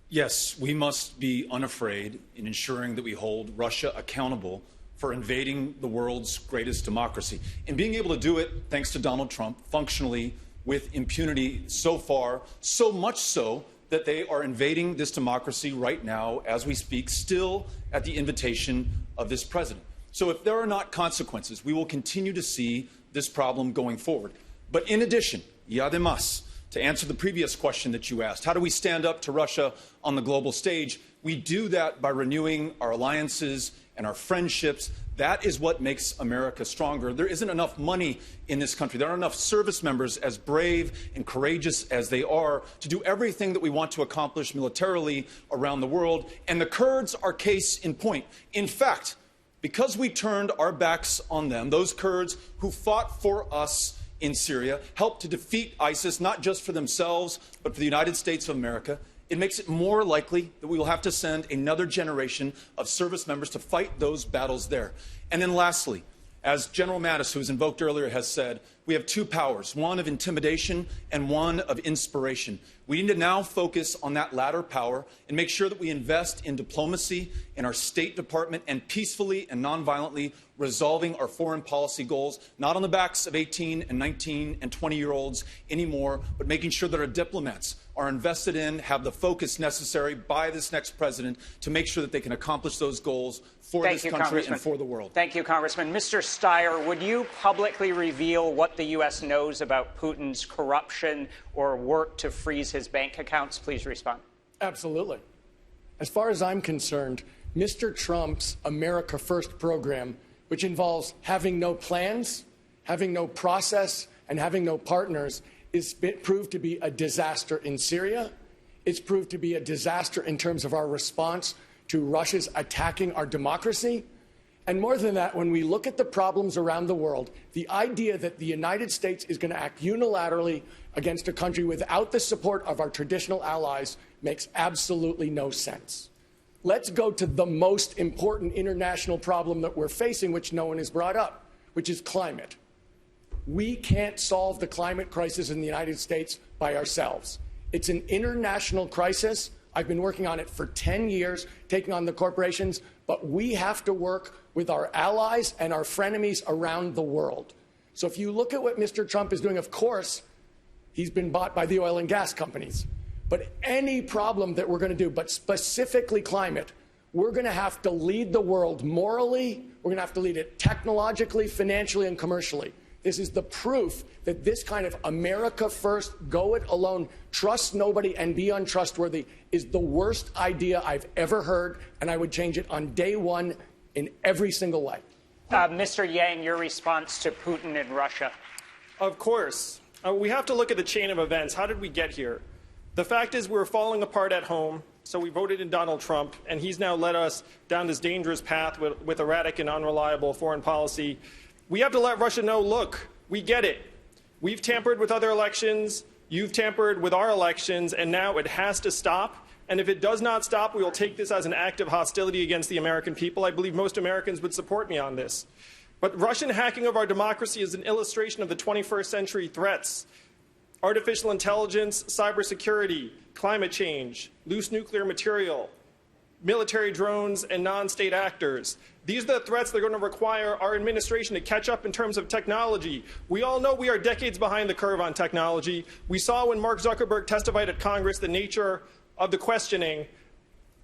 Yes, we must be unafraid in ensuring that we hold Russia accountable for invading the world's greatest democracy. And being able to do it, thanks to Donald Trump, functionally with impunity so far, so much so that they are invading this democracy right now as we speak, still at the invitation of this president. So if there are not consequences, we will continue to see this problem going forward. But in addition, y además, to answer the previous question that you asked, how do we stand up to Russia on the global stage? We do that by renewing our alliances and our friendships. That is what makes America stronger. There isn't enough money in this country. There aren't enough service members as brave and courageous as they are to do everything that we want to accomplish militarily around the world. And the Kurds are case in point. In fact, because we turned our backs on them, those Kurds who fought for us in Syria, helped to defeat ISIS, not just for themselves, but for the United States of America, it makes it more likely that we will have to send another generation of service members to fight those battles there. And then lastly, as General Mattis, who was invoked earlier, has said, we have two powers, one of intimidation and one of inspiration. We need to now focus on that latter power and make sure that we invest in diplomacy in our State Department and peacefully and nonviolently resolving our foreign policy goals, not on the backs of 18 and 19 and 20-year-olds anymore, but making sure that our diplomats are invested in, have the focus necessary by this next president to make sure that they can accomplish those goals for this country and for the world. Thank you, Congressman. Mr. Steyer, would you publicly reveal what the U.S. knows about Putin's corruption or work to freeze his bank accounts? Please respond. Absolutely. As far as I'm concerned, Mr. Trump's America First program, which involves having no plans, having no process, and having no partners, is proved to be a disaster in Syria. It's proved to be a disaster in terms of our response to Russia's attacking our democracy. And more than that, when we look at the problems around the world, the idea that the United States is going to act unilaterally against a country without the support of our traditional allies makes absolutely no sense. let's go to the most important international problem that we're facing, which no one has brought up, which is climate. We can't solve the climate crisis in the United States by ourselves. It's an international crisis. I've been working on it for 10 years, taking on the corporations, but we have to work with our allies and our frenemies around the world. So if you look at what Mr. Trump is doing, of course, he's been bought by the oil and gas companies. But any problem that we're going to do, but specifically climate, we're going to have to lead the world morally. We're going to have to lead it technologically, financially, and commercially. This is the proof that this kind of America first, go it alone, trust nobody and be untrustworthy is the worst idea I've ever heard, and I would change it on day one in every single way. Mr. Yang, your response to Putin and Russia. Of course. We have to look at the chain of events. How did we get here? The fact is we're falling apart at home, so we voted in Donald Trump, and he's now led us down this dangerous path with erratic and unreliable foreign policy. We have to let Russia know, look, we get it. We've tampered with other elections, you've tampered with our elections, and now it has to stop. And if it does not stop, we will take this as an act of hostility against the American people. I believe most Americans would support me on this. But Russian hacking of our democracy is an illustration of the 21st century threats. Artificial intelligence, cybersecurity, climate change, loose nuclear material, military drones, and non-state actors. These are the threats that are going to require our administration to catch up in terms of technology. We all know we are decades behind the curve on technology. We saw when Mark Zuckerberg testified at Congress the nature of the questioning.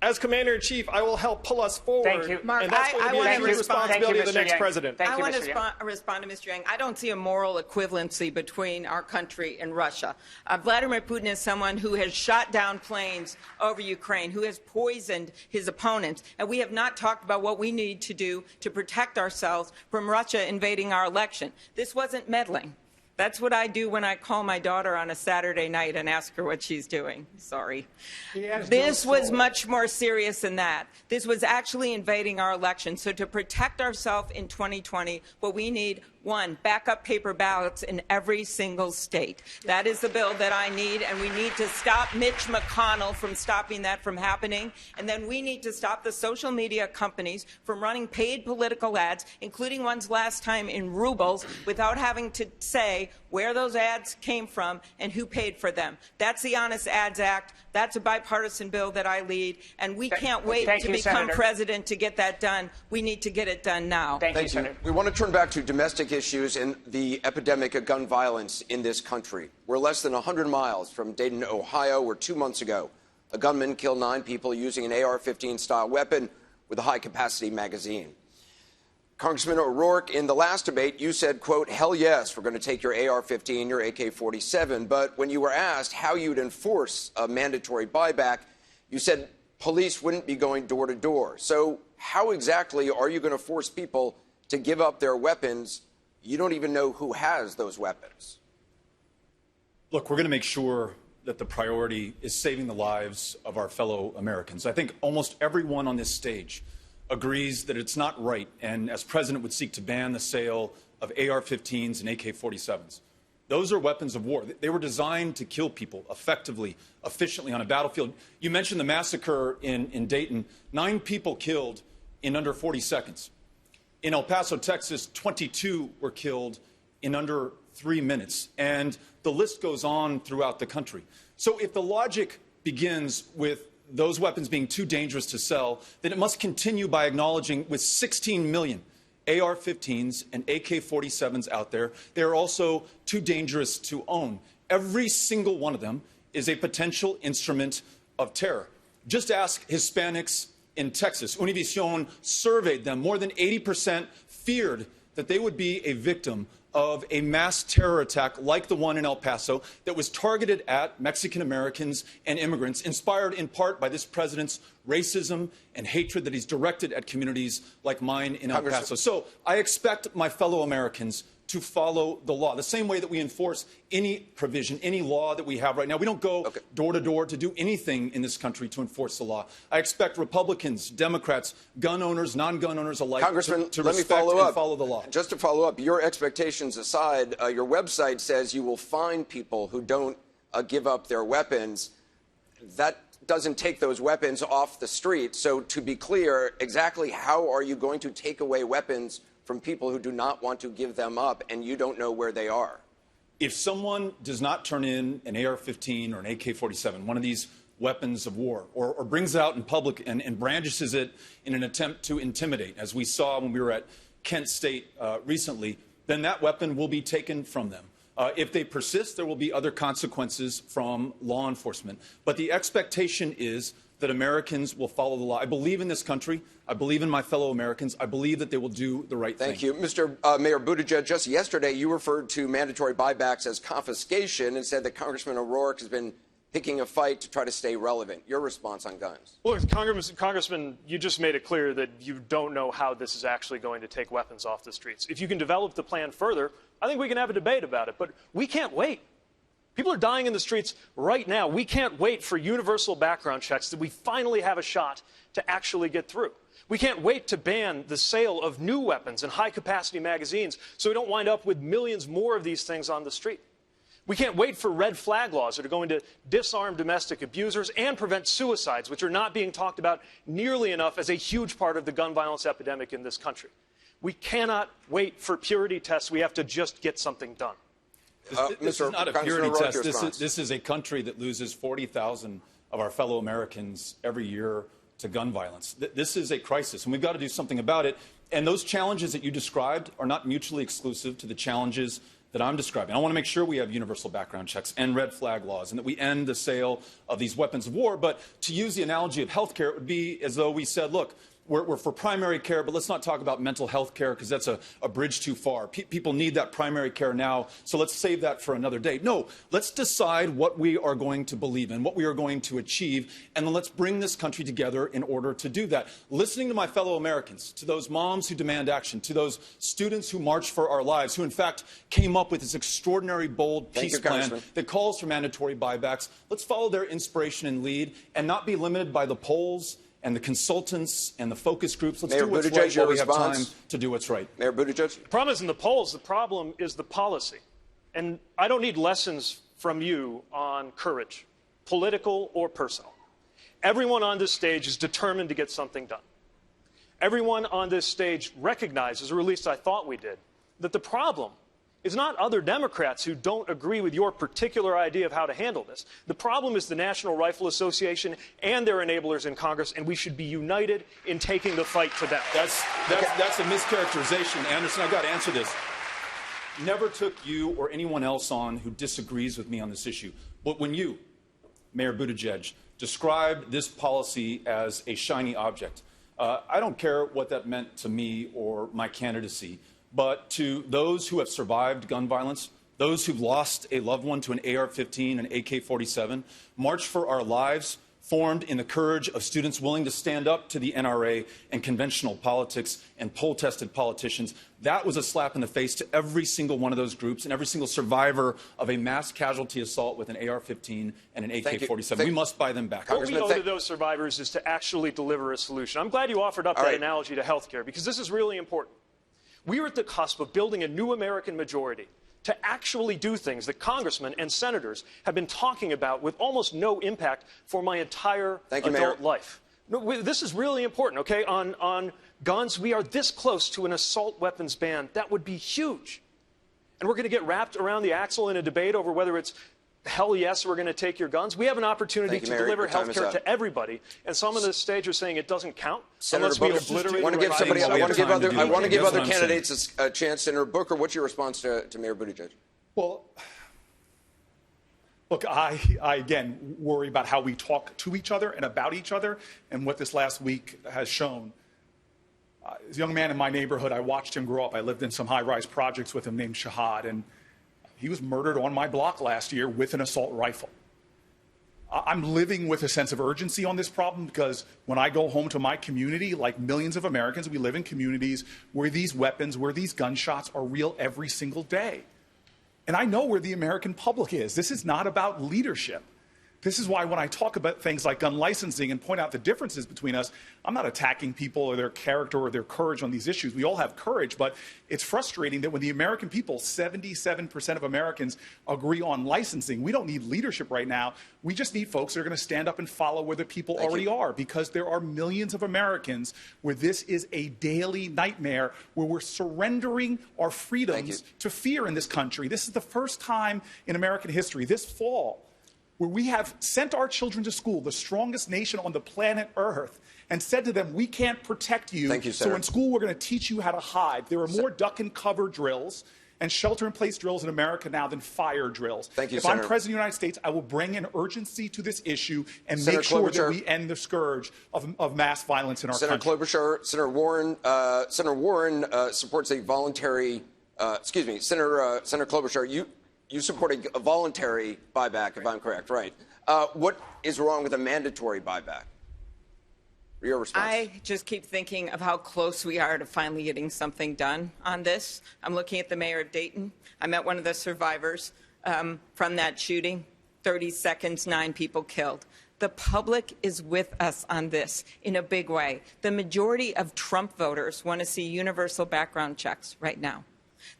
As Commander-in-Chief, I will help pull us forward. Thank you. Mark, and that's going to be the responsibility of the next president. I want to respond to Mr. Yang. I don't see a moral equivalency between our country and Russia. Vladimir Putin is someone who has shot down planes over Ukraine, who has poisoned his opponents, and we have not talked about what we need to do to protect ourselves from Russia invading our election. This wasn't meddling. That's what I do when I call my daughter on a Saturday night and ask her what she's doing. Sorry. This was much more serious than that. This was actually invading our election. So to protect ourselves in 2020, what we need, one, backup paper ballots in every single state. That is the bill that I need, and we need to stop Mitch McConnell from stopping that from happening. And then we need to stop the social media companies from running paid political ads, including ones last time in rubles, without having to say where those ads came from and who paid for them. That's the Honest Ads Act. That's a bipartisan bill that I lead, and we can't wait to become president to get that done. We need to get it done now. Thank you, Senator. We want to turn back to domestic issues and the epidemic of gun violence in this country. We're less than 100 miles from Dayton, Ohio, where 2 months ago, a gunman killed 9 people using an AR-15 style weapon with a high-capacity magazine. Congressman O'Rourke, in the last debate, you said, quote, hell yes, we're going to take your AR-15, your AK-47. But when you were asked how you'd enforce a mandatory buyback, you said police wouldn't be going door to door. So how exactly are you going to force people to give up their weapons? You don't even know who has those weapons. Look, we're going to make sure that the priority is saving the lives of our fellow Americans. I think almost everyone on this stage agrees that it's not right, and as president would seek to ban the sale of AR-15s and AK-47s. Those are weapons of war. They were designed to kill people effectively, efficiently on a battlefield. You mentioned the massacre in Dayton. 9 people killed in under 40 seconds. In El Paso, Texas, 22 were killed in under 3 minutes. And the list goes on throughout the country. So if the logic begins with those weapons being too dangerous to sell, then it must continue by acknowledging with 16 million AR-15s and AK-47s out there, they are also too dangerous to own. Every single one of them is a potential instrument of terror. Just ask Hispanics in Texas. Univision surveyed them. More than 80% feared that they would be a victim of a mass terror attack like the one in El Paso that was targeted at Mexican Americans and immigrants, inspired in part by this president's racism and hatred that he's directed at communities like mine in El Paso. So I expect my fellow Americans to follow the law, the same way that we enforce any provision, any law that we have right now. We don't go door to door to do anything in this country to enforce the law. I expect Republicans, Democrats, gun owners, non-gun owners alike to respect and follow the law. Just to follow up, your expectations aside, your website says you will fine people who don't give up their weapons. That doesn't take those weapons off the street. So to be clear, exactly how are you going to take away weapons from people who do not want to give them up and you don't know where they are? If someone does not turn in an AR-15 or an AK-47, one of these weapons of war, or brings it out in public and brandishes it in an attempt to intimidate, as we saw when we were at Kent State recently, then that weapon will be taken from them. If they persist, there will be other consequences from law enforcement. But the expectation is that Americans will follow the law. I believe in this country. I believe in my fellow Americans. I believe that they will do the right thing. Thank you. Mr. Mayor Buttigieg, just yesterday you referred to mandatory buybacks as confiscation and said that Congressman O'Rourke has been picking a fight to try to stay relevant. Your response on guns? Well, Congressman, you just made it clear that you don't know how this is actually going to take weapons off the streets. If you can develop the plan further, I think we can have a debate about it. But we can't wait. People are dying in the streets right now. We can't wait for universal background checks that we finally have a shot to actually get through. We can't wait to ban the sale of new weapons and high-capacity magazines so we don't wind up with millions more of these things on the street. We can't wait for red flag laws that are going to disarm domestic abusers and prevent suicides, which are not being talked about nearly enough as a huge part of the gun violence epidemic in this country. We cannot wait for purity tests. We have to just get something done. This is not a purity test. This is a country that loses 40,000 of our fellow Americans every year to gun violence. This is a crisis, and we've got to do something about it. And those challenges that you described are not mutually exclusive to the challenges that I'm describing. I want to make sure we have universal background checks and red flag laws and that we end the sale of these weapons of war. But to use the analogy of health care, it would be as though we said, look, we're for primary care, but let's not talk about mental health care because that's a bridge too far. People need that primary care now, so let's save that for another day. No, let's decide what we are going to believe in, what we are going to achieve, and then let's bring this country together in order to do that. Listening to my fellow Americans, to those moms who demand action, to those students who march for our lives, who in fact came up with this extraordinary, bold peace plan that calls for mandatory buybacks, let's follow their inspiration and lead and not be limited by the polls and the consultants and the focus groups. Let's do what's right while we have time to do what's right. Mayor Buttigieg? The problem isn't the polls. The problem is the policy. And I don't need lessons from you on courage, political or personal. Everyone on this stage is determined to get something done. Everyone on this stage recognizes, or at least I thought we did, that the problem is not other Democrats who don't agree with your particular idea of how to handle this. The problem is the National Rifle Association and their enablers in Congress, and we should be united in taking the fight to them. That's a mischaracterization. Anderson, I've got to answer this. Never took you or anyone else on who disagrees with me on this issue. But when you, Mayor Buttigieg, described this policy as a shiny object, I don't care what that meant to me or my candidacy. But to those who have survived gun violence, those who've lost a loved one to an AR-15 and AK-47, March for Our Lives, formed in the courage of students willing to stand up to the NRA and conventional politics and poll-tested politicians. That was a slap in the face to every single one of those groups and every single survivor of a mass casualty assault with an AR-15 and an AK-47. We must buy them back. What we owe to those survivors is to actually deliver a solution. I'm glad you offered up that analogy to health care, because this is really important. We are at the cusp of building a new American majority to actually do things that congressmen and senators have been talking about with almost no impact for my entire adult life. No, this is really important, okay? On guns, we are this close to an assault weapons ban. That would be huge. And we're going to get wrapped around the axle in a debate over whether it's hell yes, we're going to take your guns. We have an opportunity to deliver health care to everybody. And some on this stage are saying it doesn't count unless we obliterate. I want to give other candidates a chance. Senator Booker, what's your response to Mayor Buttigieg? Well, look, I again worry about how we talk to each other and about each other, and what this last week has shown. As a young man in my neighborhood, I watched him grow up. I lived in some high-rise projects with him named Shahad, and he was murdered on my block last year with an assault rifle. I'm living with a sense of urgency on this problem because when I go home to my community, like millions of Americans, we live in communities where these weapons, where these gunshots are real every single day. And I know where the American public is. This is not about leadership. This is why when I talk about things like gun licensing and point out the differences between us, I'm not attacking people or their character or their courage on these issues. We all have courage, but it's frustrating that when the American people, 77% of Americans, agree on licensing, we don't need leadership right now. We just need folks that are going to stand up and follow where the people already are, because there are millions of Americans where this is a daily nightmare, where we're surrendering our freedoms to fear in this country. This is the first time in American history, this fall, where we have sent our children to school, the strongest nation on the planet Earth, and said to them, we can't protect you. Thank you, so Senator. in school, we're going to teach you how to hide. There are more duck and cover drills and shelter-in-place drills in America now than fire drills. Thank you, if Senator. I'm President of the United States, I will bring an urgency to this issue and Senator make sure Klobuchar, that we end the scourge of mass violence in our Senator country. Klobuchar, Senator Warren supports a voluntary. Senator Klobuchar, you support a voluntary buyback, if I'm correct, right? What is wrong with a mandatory buyback? Your response. I just keep thinking of how close we are to finally getting something done on this. I'm looking at the mayor of Dayton. I met one of the survivors from that shooting. 30 seconds, 9 people killed. The public is with us on this in a big way. The majority of Trump voters want to see universal background checks right now.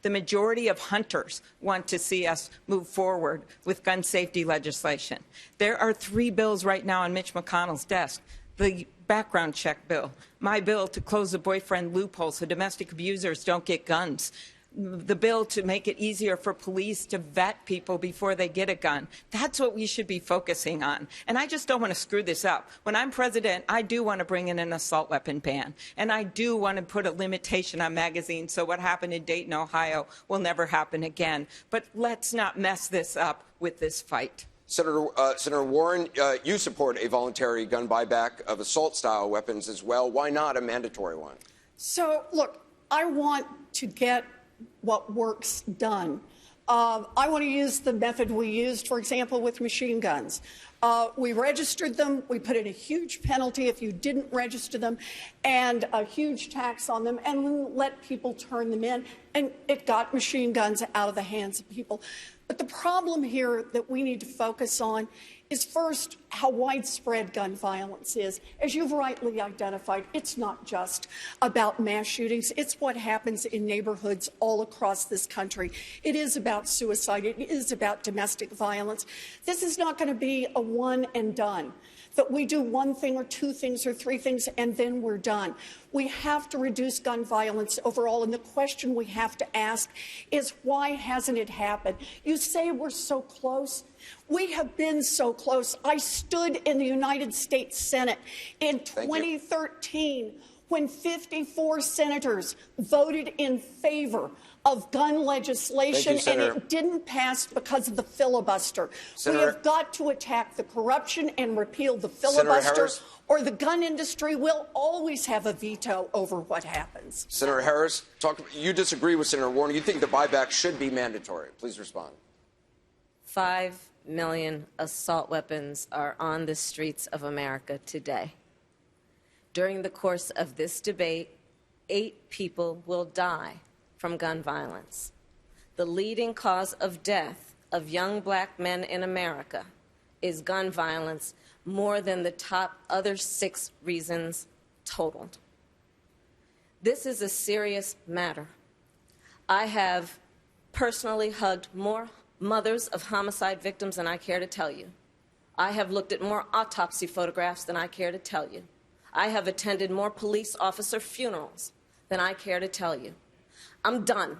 The majority of hunters want to see us move forward with gun safety legislation. There are 3 bills right now on Mitch McConnell's desk. The background check bill, my bill to close the boyfriend loophole so domestic abusers don't get guns, the bill to make it easier for police to vet people before they get a gun. That's what we should be focusing on. And I just don't want to screw this up. When I'm president, I do want to bring in an assault weapon ban. And I do want to put a limitation on magazines so what happened in Dayton, Ohio will never happen again. But let's not mess this up with this fight. Senator Warren, you support a voluntary gun buyback of assault-style weapons as well. Why not a mandatory one? So, look, I want to get what works done. I want to use the method we used, for example, with machine guns. We registered them. We put in a huge penalty if you didn't register them and a huge tax on them, and we let people turn them in, and it got machine guns out of the hands of people. But the problem here that we need to focus on is, first, how widespread gun violence is. As you've rightly identified, it's not just about mass shootings. It's what happens in neighborhoods all across this country. It is about suicide. It is about domestic violence. This is not going to be a one and done, that we do one thing or 2 things or 3 things and then we're done. We have to reduce gun violence overall, and the question we have to ask is, why hasn't it happened? You say we're so close. We have been so close. I stood in the United States Senate in 2013 when 54 senators voted in favor of gun legislation, and it didn't pass because of the filibuster. We have got to attack the corruption and repeal the filibuster, or the gun industry will always have a veto over what happens. Senator Harris, you disagree with Senator Warren. You think the buyback should be mandatory. Please respond. 5 million assault weapons are on the streets of America today. During the course of this debate, 8 people will die from gun violence. The leading cause of death of young black men in America is gun violence, more than the top other 6 reasons totaled. This is a serious matter. I have personally hugged more mothers of homicide victims than I care to tell you. I have looked at more autopsy photographs than I care to tell you. I have attended more police officer funerals than I care to tell you. I'm done.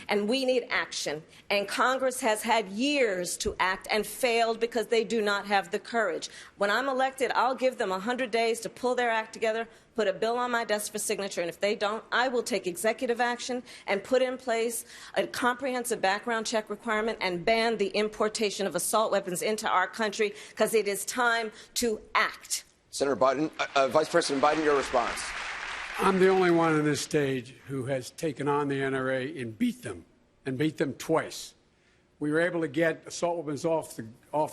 And we need action. And Congress has had years to act and failed because they do not have the courage. When I'm elected, I'll give them 100 days to pull their act together, put a bill on my desk for signature, and if they don't, I will take executive action and put in place a comprehensive background check requirement and ban the importation of assault weapons into our country, because it is time to act. Senator Biden, Vice President Biden, your response. I'm the only one on this stage who has taken on the NRA and beat them twice. We were able to get assault weapons off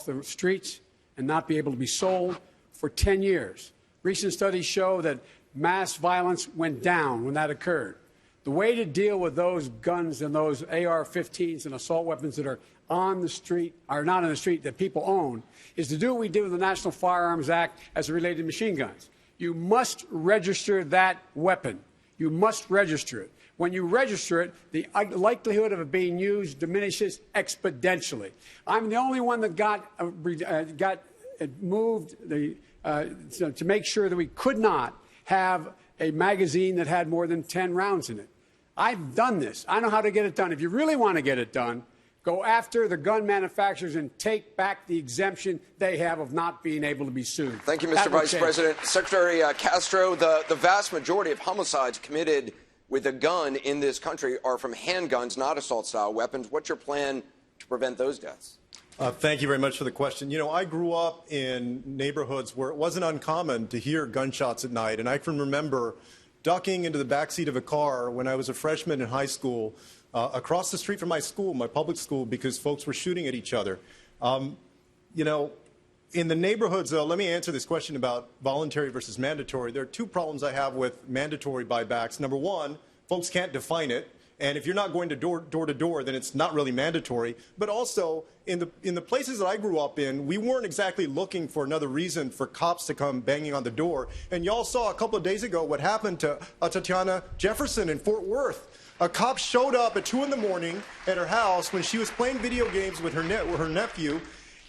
the streets and not be able to be sold for 10 years. Recent studies show that mass violence went down when that occurred. The way to deal with those guns and those AR-15s and assault weapons that are on the street, are not on the street, that people own, is to do what we did with the National Firearms Act as it related to machine guns. You must register that weapon. You must register it. When you register it, the likelihood of it being used diminishes exponentially. I'm the only one that got moved to make sure that we could not have a magazine that had more than 10 rounds in it. I've done this. I know how to get it done. If you really want to get it done, go after the gun manufacturers and take back the exemption they have of not being able to be sued. Thank you, Mr. Vice President. Secretary Castro, the vast majority of homicides committed with a gun in this country are from handguns, not assault-style weapons. What's your plan to prevent those deaths? Thank you very much for the question. You know, I grew up in neighborhoods where it wasn't uncommon to hear gunshots at night, and I can remember ducking into the backseat of a car when I was a freshman in high school across the street from my school, my public school, because folks were shooting at each other. You know, in the neighborhoods, though, let me answer this question about voluntary versus mandatory. There are two problems I have with mandatory buybacks. Number one, folks can't define it. And if you're not going to door to door, then it's not really mandatory. But also, in the places that I grew up in, we weren't exactly looking for another reason for cops to come banging on the door. And y'all saw a couple of days ago what happened to Tatiana Jefferson in Fort Worth. A cop showed up at 2 in the morning at her house when she was playing video games with her nephew.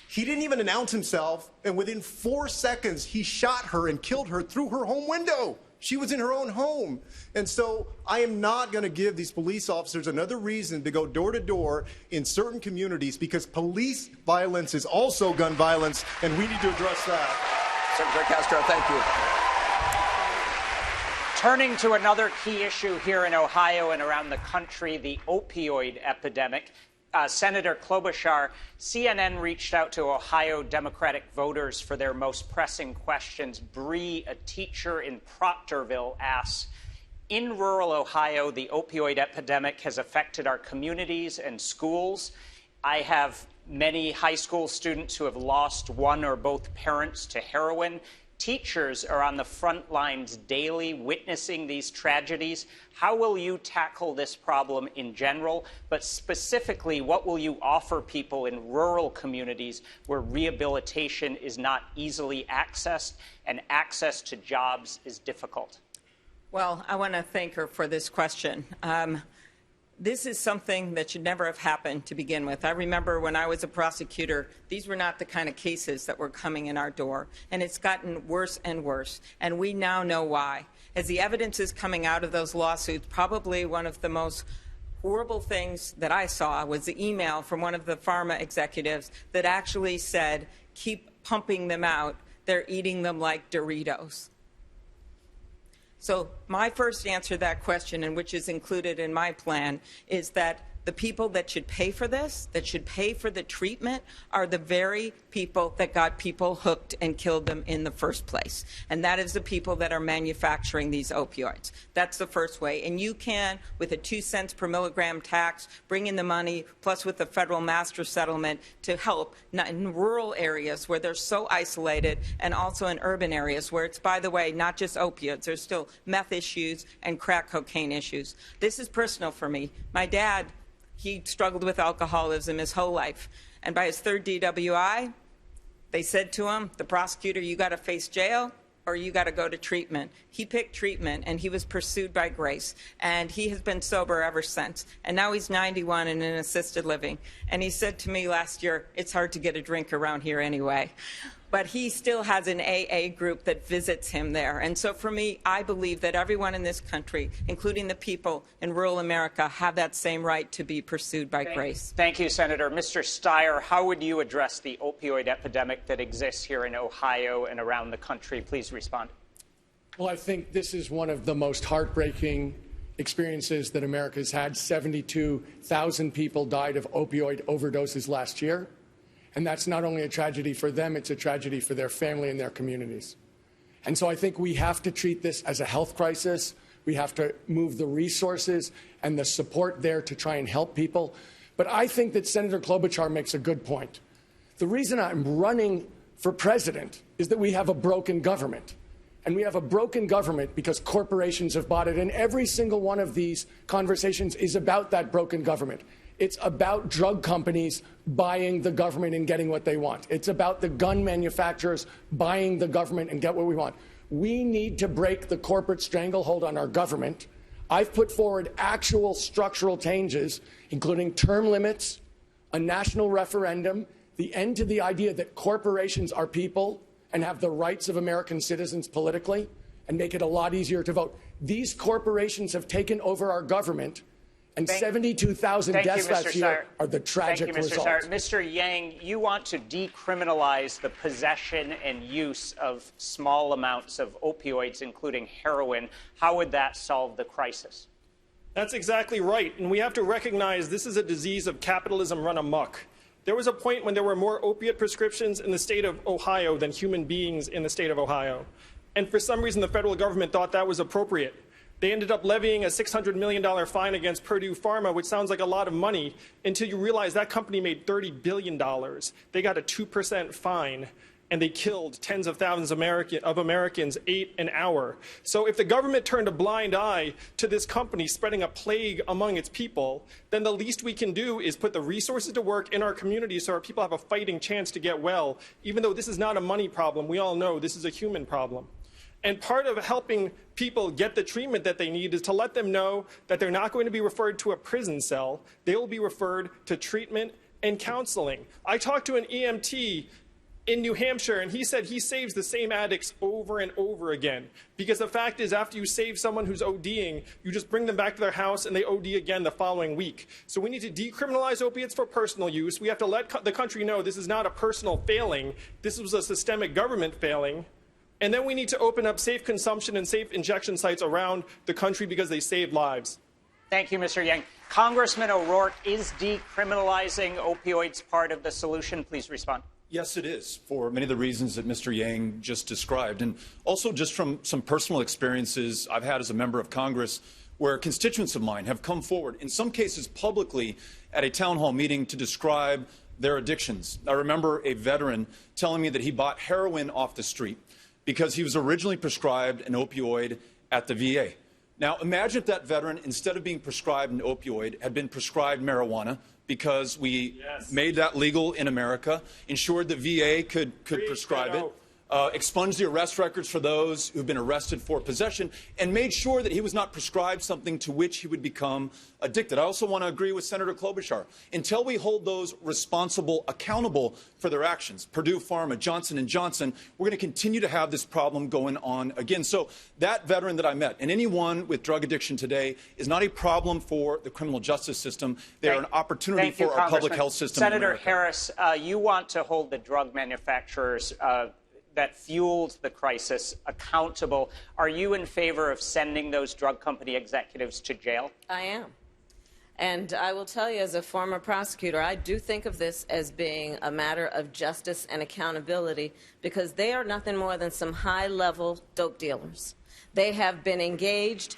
He didn't even announce himself, and within 4 seconds, he shot her and killed her through her home window. She was in her own home. And so I am not going to give these police officers another reason to go door to door in certain communities, because police violence is also gun violence, and we need to address that. Secretary Castro, thank you. Turning to another key issue here in Ohio and around the country, the opioid epidemic. Senator Klobuchar, CNN reached out to Ohio Democratic voters for their most pressing questions. Bree, a teacher in Proctorville, asks, in rural Ohio, the opioid epidemic has affected our communities and schools. I have many high school students who have lost one or both parents to heroin. Teachers are on the front lines daily witnessing these tragedies. How will you tackle this problem in general, but specifically, what will you offer people in rural communities where rehabilitation is not easily accessed and access to jobs is difficult? Well, I want to thank her for this question. This is something that should never have happened to begin with. I remember when I was a prosecutor, these were not the kind of cases that were coming in our door. And it's gotten worse and worse. And we now know why. As the evidence is coming out of those lawsuits, probably one of the most horrible things that I saw was the email from one of the pharma executives that actually said, keep pumping them out. They're eating them like Doritos. So my first answer to that question, and which is included in my plan, is that the people that should pay for this, that should pay for the treatment, are the very people that got people hooked and killed them in the first place. And that is the people that are manufacturing these opioids. That's the first way. And you can, with a 2 cents per milligram tax, bring in the money, plus with the federal master settlement, to help in rural areas where they're so isolated, and also in urban areas where it's, by the way, not just opiates. There's still meth issues and crack cocaine issues. This is personal for me. My dad, he struggled with alcoholism his whole life. And by his third DWI, they said to him, the prosecutor, you got to face jail or you got to go to treatment. He picked treatment, and he was pursued by Grace. And he has been sober ever since. And now he's 91 and in assisted living. And he said to me last year, it's hard to get a drink around here anyway. But he still has an AA group that visits him there. And so for me, I believe that everyone in this country, including the people in rural America, have that same right to be pursued by Grace. Thank you, Senator. Mr. Steyer, how would you address the opioid epidemic that exists here in Ohio and around the country? Please respond. Well, I think this is one of the most heartbreaking experiences that America's had. 72,000 people died of opioid overdoses last year. And that's not only a tragedy for them, it's a tragedy for their family and their communities. And so I think we have to treat this as a health crisis. We have to move the resources and the support there to try and help people. But I think that Senator Klobuchar makes a good point. The reason I'm running for president is that we have a broken government. And we have a broken government because corporations have bought it. And every single one of these conversations is about that broken government. It's about drug companies buying the government and getting what they want. It's about the gun manufacturers buying the government and get what we want. We need to break the corporate stranglehold on our government. I've put forward actual structural changes, including term limits, a national referendum, the end to the idea that corporations are people and have the rights of American citizens politically, and make it a lot easier to vote. These corporations have taken over our government, and 72,000 deaths last year are the tragic result. Mr. Yang, you want to decriminalize the possession and use of small amounts of opioids, including heroin. How would that solve the crisis? That's exactly right. And we have to recognize this is a disease of capitalism run amok. There was a point when there were more opiate prescriptions in the state of Ohio than human beings in the state of Ohio. And for some reason, the federal government thought that was appropriate. They ended up levying a $600 million fine against Purdue Pharma, which sounds like a lot of money, until you realize that company made $30 billion. They got a 2% fine, and they killed tens of thousands of Americans 8 an hour. So if the government turned a blind eye to this company spreading a plague among its people, then the least we can do is put the resources to work in our communities so our people have a fighting chance to get well. Even though this is not a money problem, we all know this is a human problem. And part of helping people get the treatment that they need is to let them know that they're not going to be referred to a prison cell. They will be referred to treatment and counseling. I talked to an EMT in New Hampshire, and he said he saves the same addicts over and over again. Because the fact is, after you save someone who's ODing, you just bring them back to their house and they OD again the following week. So we need to decriminalize opiates for personal use. We have to let the country know this is not a personal failing. This was a systemic government failing. And then we need to open up safe consumption and safe injection sites around the country because they save lives. Thank you, Mr. Yang. Congressman O'Rourke, is decriminalizing opioids part of the solution? Please respond. Yes, it is, for many of the reasons that Mr. Yang just described. And also just from some personal experiences I've had as a member of Congress where constituents of mine have come forward, in some cases publicly, at a town hall meeting to describe their addictions. I remember a veteran telling me that he bought heroin off the street because he was originally prescribed an opioid at the VA. Now, imagine if that veteran, instead of being prescribed an opioid, had been prescribed marijuana, because we made that legal in America, ensured the VA could prescribe it, expunged the arrest records for those who've been arrested for possession, and made sure that he was not prescribed something to which he would become addicted. I also want to agree with Senator Klobuchar. Until we hold those responsible accountable for their actions, Purdue Pharma, Johnson & Johnson, we're going to continue to have this problem going on again. So that veteran that I met, and anyone with drug addiction today, is not a problem for the criminal justice system. They are an opportunity for our public health system. Senator Harris, you want to hold the drug manufacturers that fueled the crisis accountable. Are you in favor of sending those drug company executives to jail? I am. And I will tell you, as a former prosecutor, I do think of this as being a matter of justice and accountability, because they are nothing more than some high-level dope dealers. They have been engaged.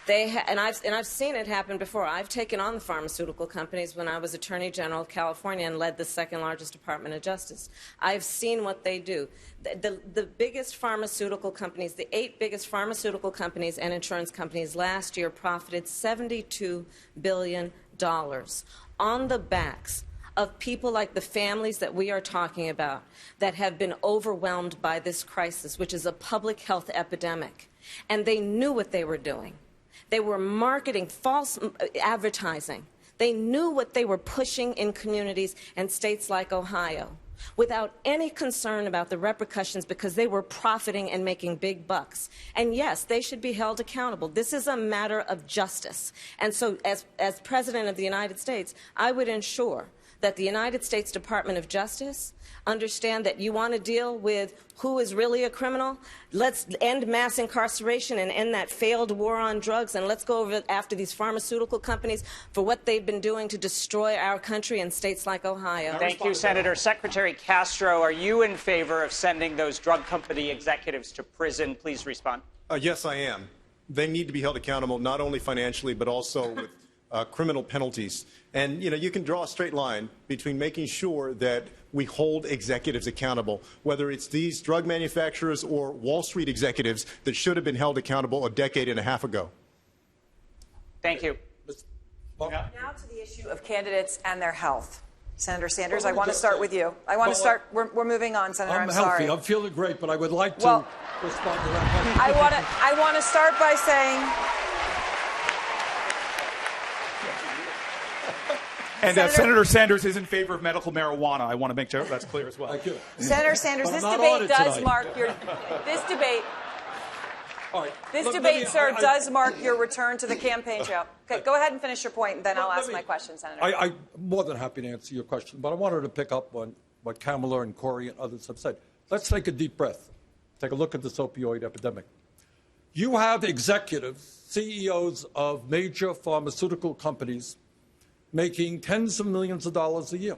And I've seen it happen before. I've taken on the pharmaceutical companies when I was Attorney General of California and led the second largest Department of Justice. I've seen what they do. The biggest pharmaceutical companies, the 8 biggest pharmaceutical companies and insurance companies last year profited $72 billion on the backs of people like the families that we are talking about that have been overwhelmed by this crisis, which is a public health epidemic. And they knew what they were doing. They were marketing false advertising. They knew what they were pushing in communities and states like Ohio without any concern about the repercussions, because they were profiting and making big bucks. And yes, they should be held accountable. This is a matter of justice. And so as President of the United States, I would ensure that the United States Department of Justice understand that you want to deal with who is really a criminal. Let's end mass incarceration and end that failed war on drugs, and let's go over after these pharmaceutical companies for what they've been doing to destroy our country in states like Ohio. Thank you, Senator. Secretary Castro, are you in favor of sending those drug company executives to prison? Please respond. Yes, I am. They need to be held accountable, not only financially, but also with criminal penalties. And, you can draw a straight line between making sure that we hold executives accountable, whether it's these drug manufacturers or Wall Street executives that should have been held accountable a decade and a half ago. Thank you. Now to the issue of candidates and their health. Senator Sanders, I want to start with you. I want to start. We're moving on, Senator. I'm healthy. sorry. I'm feeling great, but I would like to respond to that. I want to start by saying. And Senator Sanders is in favor of medical marijuana. I want to make sure that's clear as well. Thank you. Senator Sanders, this debate does mark your. This debate. All right. This debate, sir, does mark your return to the campaign trail. Okay, go ahead and finish your point, and then I'll ask my question, Senator. I'm more than happy to answer your question, but I wanted to pick up on what Kamala and Corey and others have said. Let's take a deep breath. Take a look at this opioid epidemic. You have executives, CEOs of major pharmaceutical companies making tens of millions of dollars a year.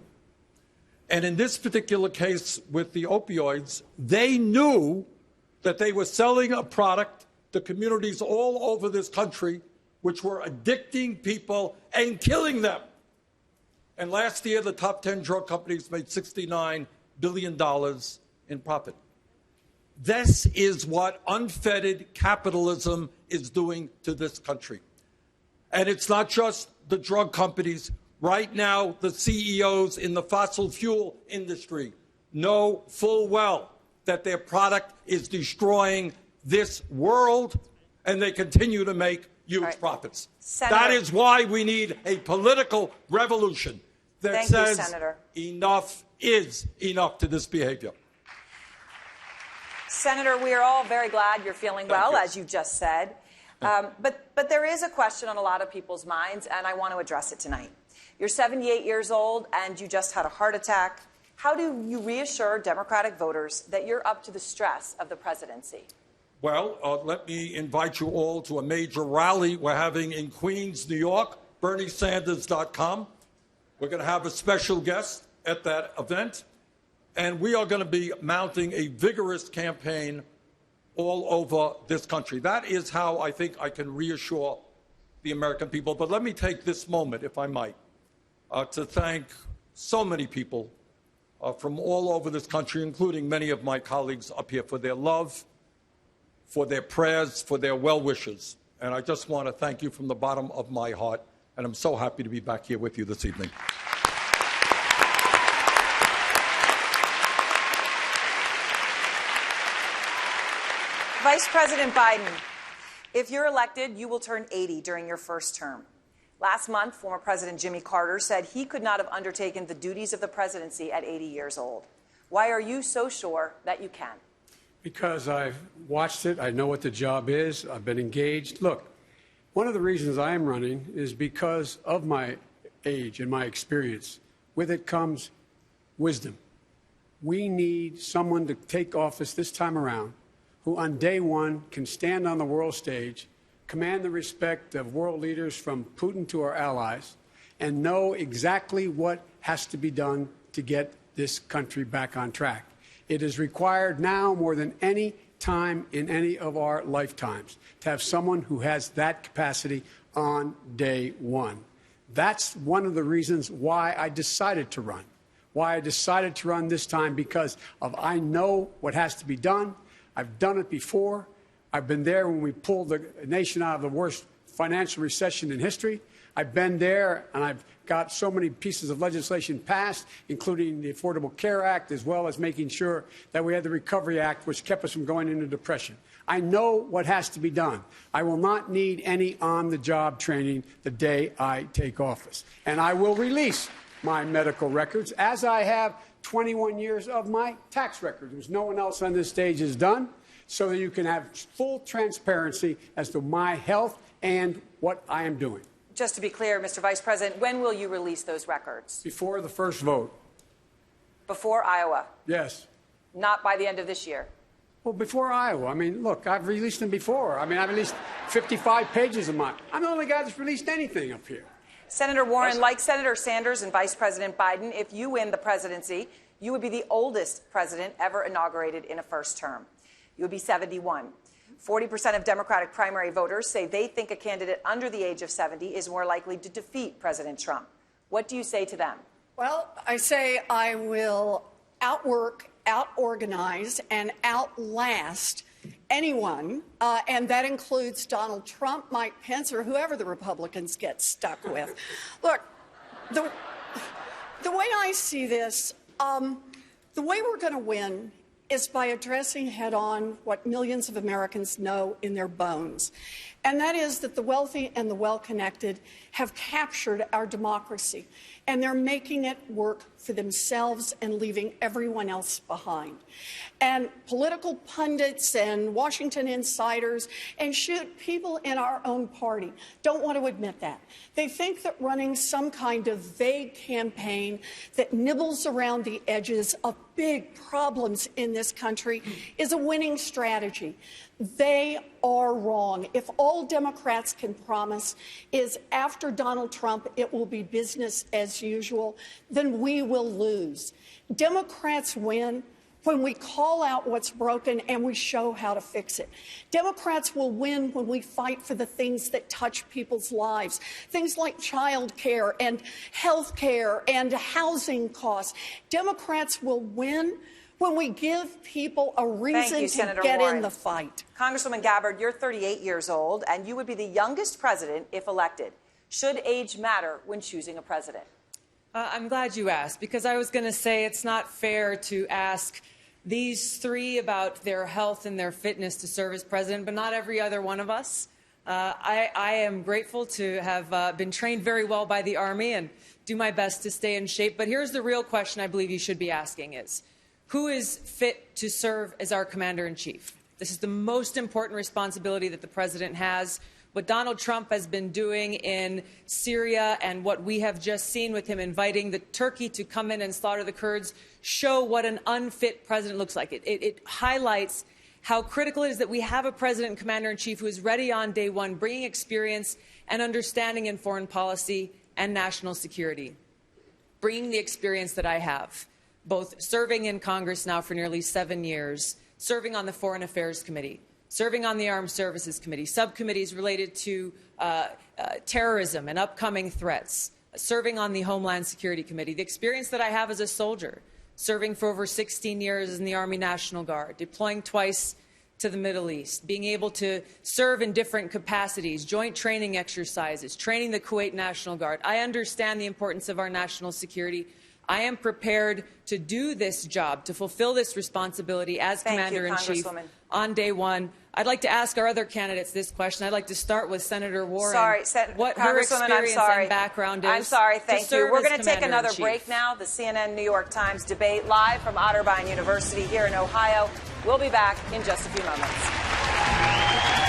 And in this particular case with the opioids, they knew that they were selling a product to communities all over this country which were addicting people and killing them. And last year, the top 10 drug companies made $69 billion in profit. This is what unfettered capitalism is doing to this country. And it's not just the drug companies. Right now, the CEOs in the fossil fuel industry know full well that their product is destroying this world, and they continue to make huge profits. Senator, that is why we need a political revolution that says enough is enough to this behavior. Senator, we are all very glad you're feeling well, as you just said. But there is a question on a lot of people's minds, and I want to address it tonight. You're 78 years old, and you just had a heart attack. How do you reassure Democratic voters that you're up to the stress of the presidency? Well, let me invite you all to a major rally we're having in Queens, New York, BernieSanders.com. We're going to have a special guest at that event, and we are going to be mounting a vigorous campaign all over this country. That is how I think I can reassure the American people. But let me take this moment, if I might, to thank so many people from all over this country, including many of my colleagues up here, for their love, for their prayers, for their well wishes. And I just want to thank you from the bottom of my heart. And I'm so happy to be back here with you this evening. Vice President Biden, if you're elected, you will turn 80 during your first term. Last month, former President Jimmy Carter said he could not have undertaken the duties of the presidency at 80 years old. Why are you so sure that you can? Because I've watched it. I know what the job is. I've been engaged. Look, one of the reasons I am running is because of my age and my experience. With it comes wisdom. We need someone to take office this time around who on day one can stand on the world stage, command the respect of world leaders from Putin to our allies, and know exactly what has to be done to get this country back on track. It is required now more than any time in any of our lifetimes to have someone who has that capacity on day one. That's one of the reasons why I decided to run. Why I decided to run this time, because I know what has to be done. I've done it before. I've been there when we pulled the nation out of the worst financial recession in history. I've been there, and I've got so many pieces of legislation passed, including the Affordable Care Act, as well as making sure that we had the Recovery Act, which kept us from going into depression. I know what has to be done. I will not need any on-the-job training the day I take office. And I will release my medical records, as I have 21 years of my tax records, which no one else on this stage has done, so that you can have full transparency as to my health and what I am doing. Just to be clear, Mr. Vice President, when will you release those records? Before the first vote. Before Iowa? Yes. Not by the end of this year? Well, before Iowa. I mean, look, I've released them before. I mean, I've released 55 pages of mine. I'm the only guy that's released anything up here. Senator Warren, like Senator Sanders and Vice President Biden, if you win the presidency, you would be the oldest president ever inaugurated in a first term. You would be 71. 40% of Democratic primary voters say they think a candidate under the age of 70 is more likely to defeat President Trump. What do you say to them? Well, I say I will outwork, outorganize, and outlast anyone, and that includes Donald Trump, Mike Pence, or whoever the Republicans get stuck with. Look, the way I see this, the way we're going to win is by addressing head-on what millions of Americans know in their bones, and that is that the wealthy and the well-connected have captured our democracy, and they're making it work for themselves and leaving everyone else behind. And political pundits and Washington insiders and people in our own party don't want to admit that. They think that running some kind of vague campaign that nibbles around the edges of big problems in this country is a winning strategy. They are wrong. If all Democrats can promise is after Donald Trump it will be business as usual, then we will lose. Democrats win when we call out what's broken and we show how to fix it. Democrats will win when we fight for the things that touch people's lives, things like child care and health care and housing costs. Democrats will win when we give people a reason to get in the fight. Congresswoman Gabbard, you're 38 years old, and you would be the youngest president if elected. Should age matter when choosing a president? I'm glad you asked, because I was going to say it's not fair to ask these three about their health and their fitness to serve as president, but not every other one of us. I am grateful to have been trained very well by the Army and do my best to stay in shape. But here's the real question I believe you should be asking is, who is fit to serve as our commander-in-chief? This is the most important responsibility that the president has. What Donald Trump has been doing in Syria and what we have just seen with him inviting the Turkey to come in and slaughter the Kurds show what an unfit president looks like. It highlights how critical it is that we have a president and commander-in-chief who is ready on day one, bringing experience and understanding in foreign policy and national security, bringing the experience that I have, both serving in Congress now for nearly 7 years, serving on the Foreign Affairs Committee, serving on the Armed Services Committee, subcommittees related to terrorism and upcoming threats, serving on the Homeland Security Committee, the experience that I have as a soldier, serving for over 16 years in the Army National Guard, deploying twice to the Middle East, being able to serve in different capacities, joint training exercises, training the Kuwait National Guard. I understand the importance of our national security. I am prepared to do this job, to fulfill this responsibility as Commander-in-Chief on day one. I'd like to ask our other candidates this question. I'd like to start with Senator Warren. What her experience and background is. I'm sorry, thank you. We're going to take another break now. The CNN New York Times debate live from Otterbein University here in Ohio. We'll be back in just a few moments.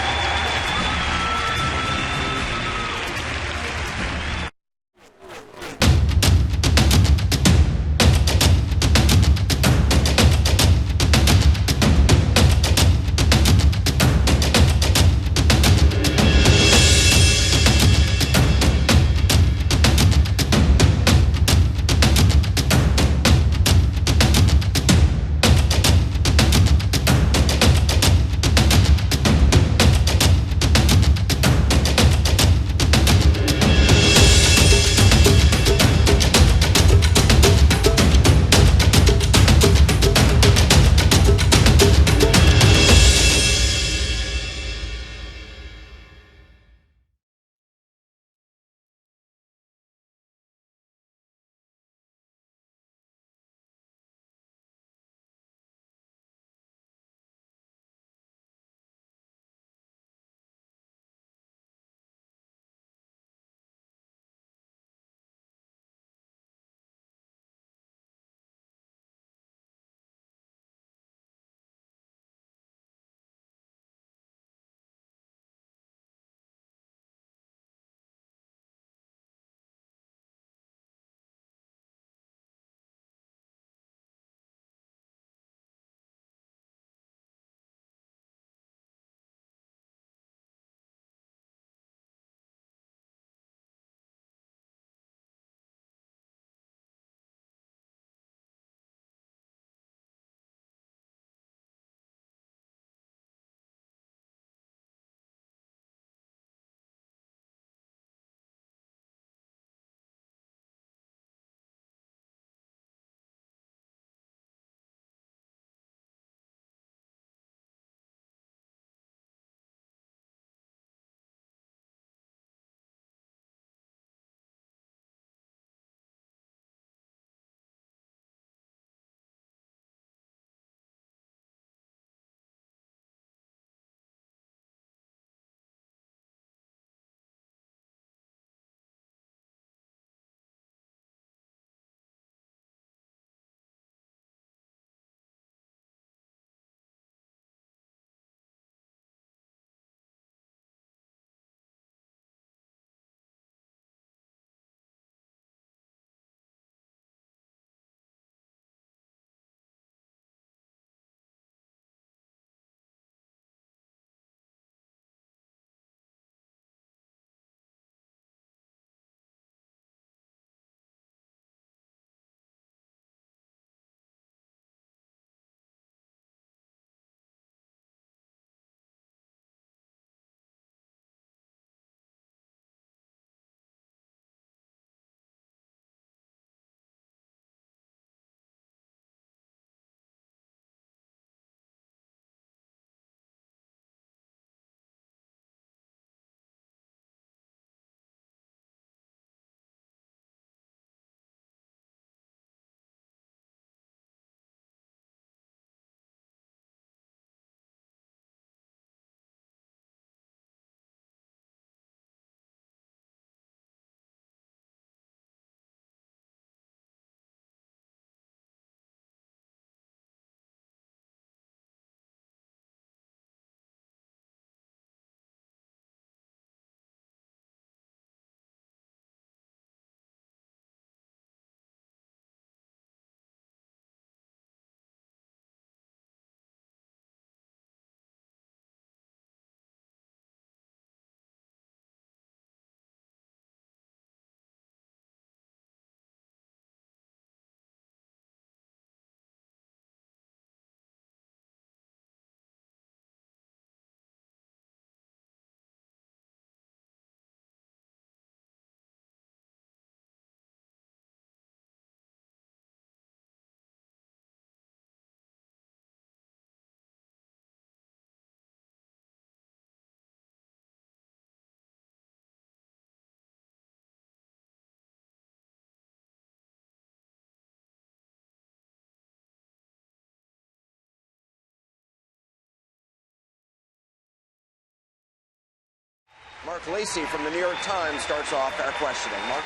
Mark Lacey from the New York Times starts off our questioning. Mark?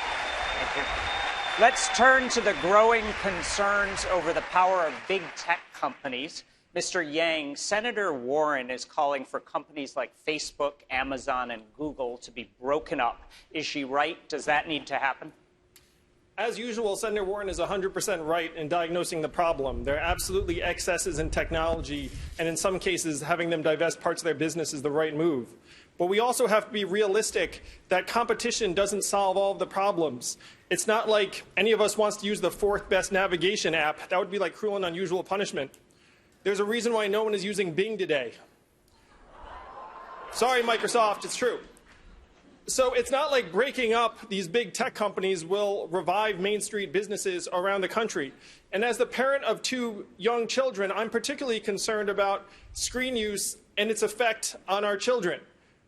Thank you. Let's turn to the growing concerns over the power of big tech companies. Mr. Yang, Senator Warren is calling for companies like Facebook, Amazon, and Google to be broken up. Is she right? Does that need to happen? As usual, Senator Warren is 100% right in diagnosing the problem. There are absolutely excesses in technology, and in some cases, having them divest parts of their business is the right move. But we also have to be realistic that competition doesn't solve all of the problems. It's not like any of us wants to use the fourth best navigation app. That would be like cruel and unusual punishment. There's a reason why no one is using Bing today. Sorry, Microsoft, it's true. So it's not like breaking up these big tech companies will revive Main Street businesses around the country. And as the parent of 2 young children, I'm particularly concerned about screen use and its effect on our children.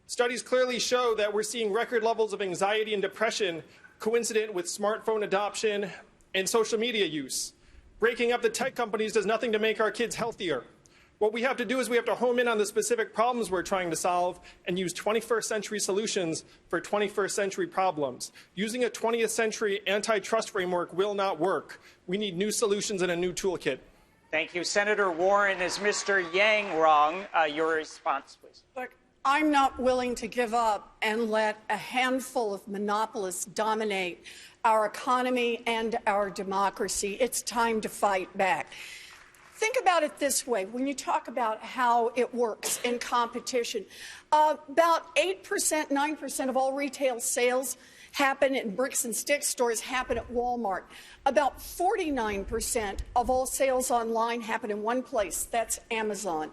Studies clearly show that we're seeing record levels of anxiety and depression coincident with smartphone adoption and social media use. Breaking up the tech companies does nothing to make our kids healthier. What we have to do is we have to home in on the specific problems we're trying to solve and use 21st century solutions for 21st century problems. Using a 20th century antitrust framework will not work. We need new solutions and a new toolkit. Thank you. Senator Warren, is Mr. Yang wrong? Your response, please. Look, I'm not willing to give up and let a handful of monopolists dominate our economy and our democracy. It's time to fight back. Think about it this way. When you talk about how it works in competition, about 8%, 9% of all retail sales happen in bricks and sticks stores, happen at Walmart. About 49% of all sales online happen in one place. That's Amazon.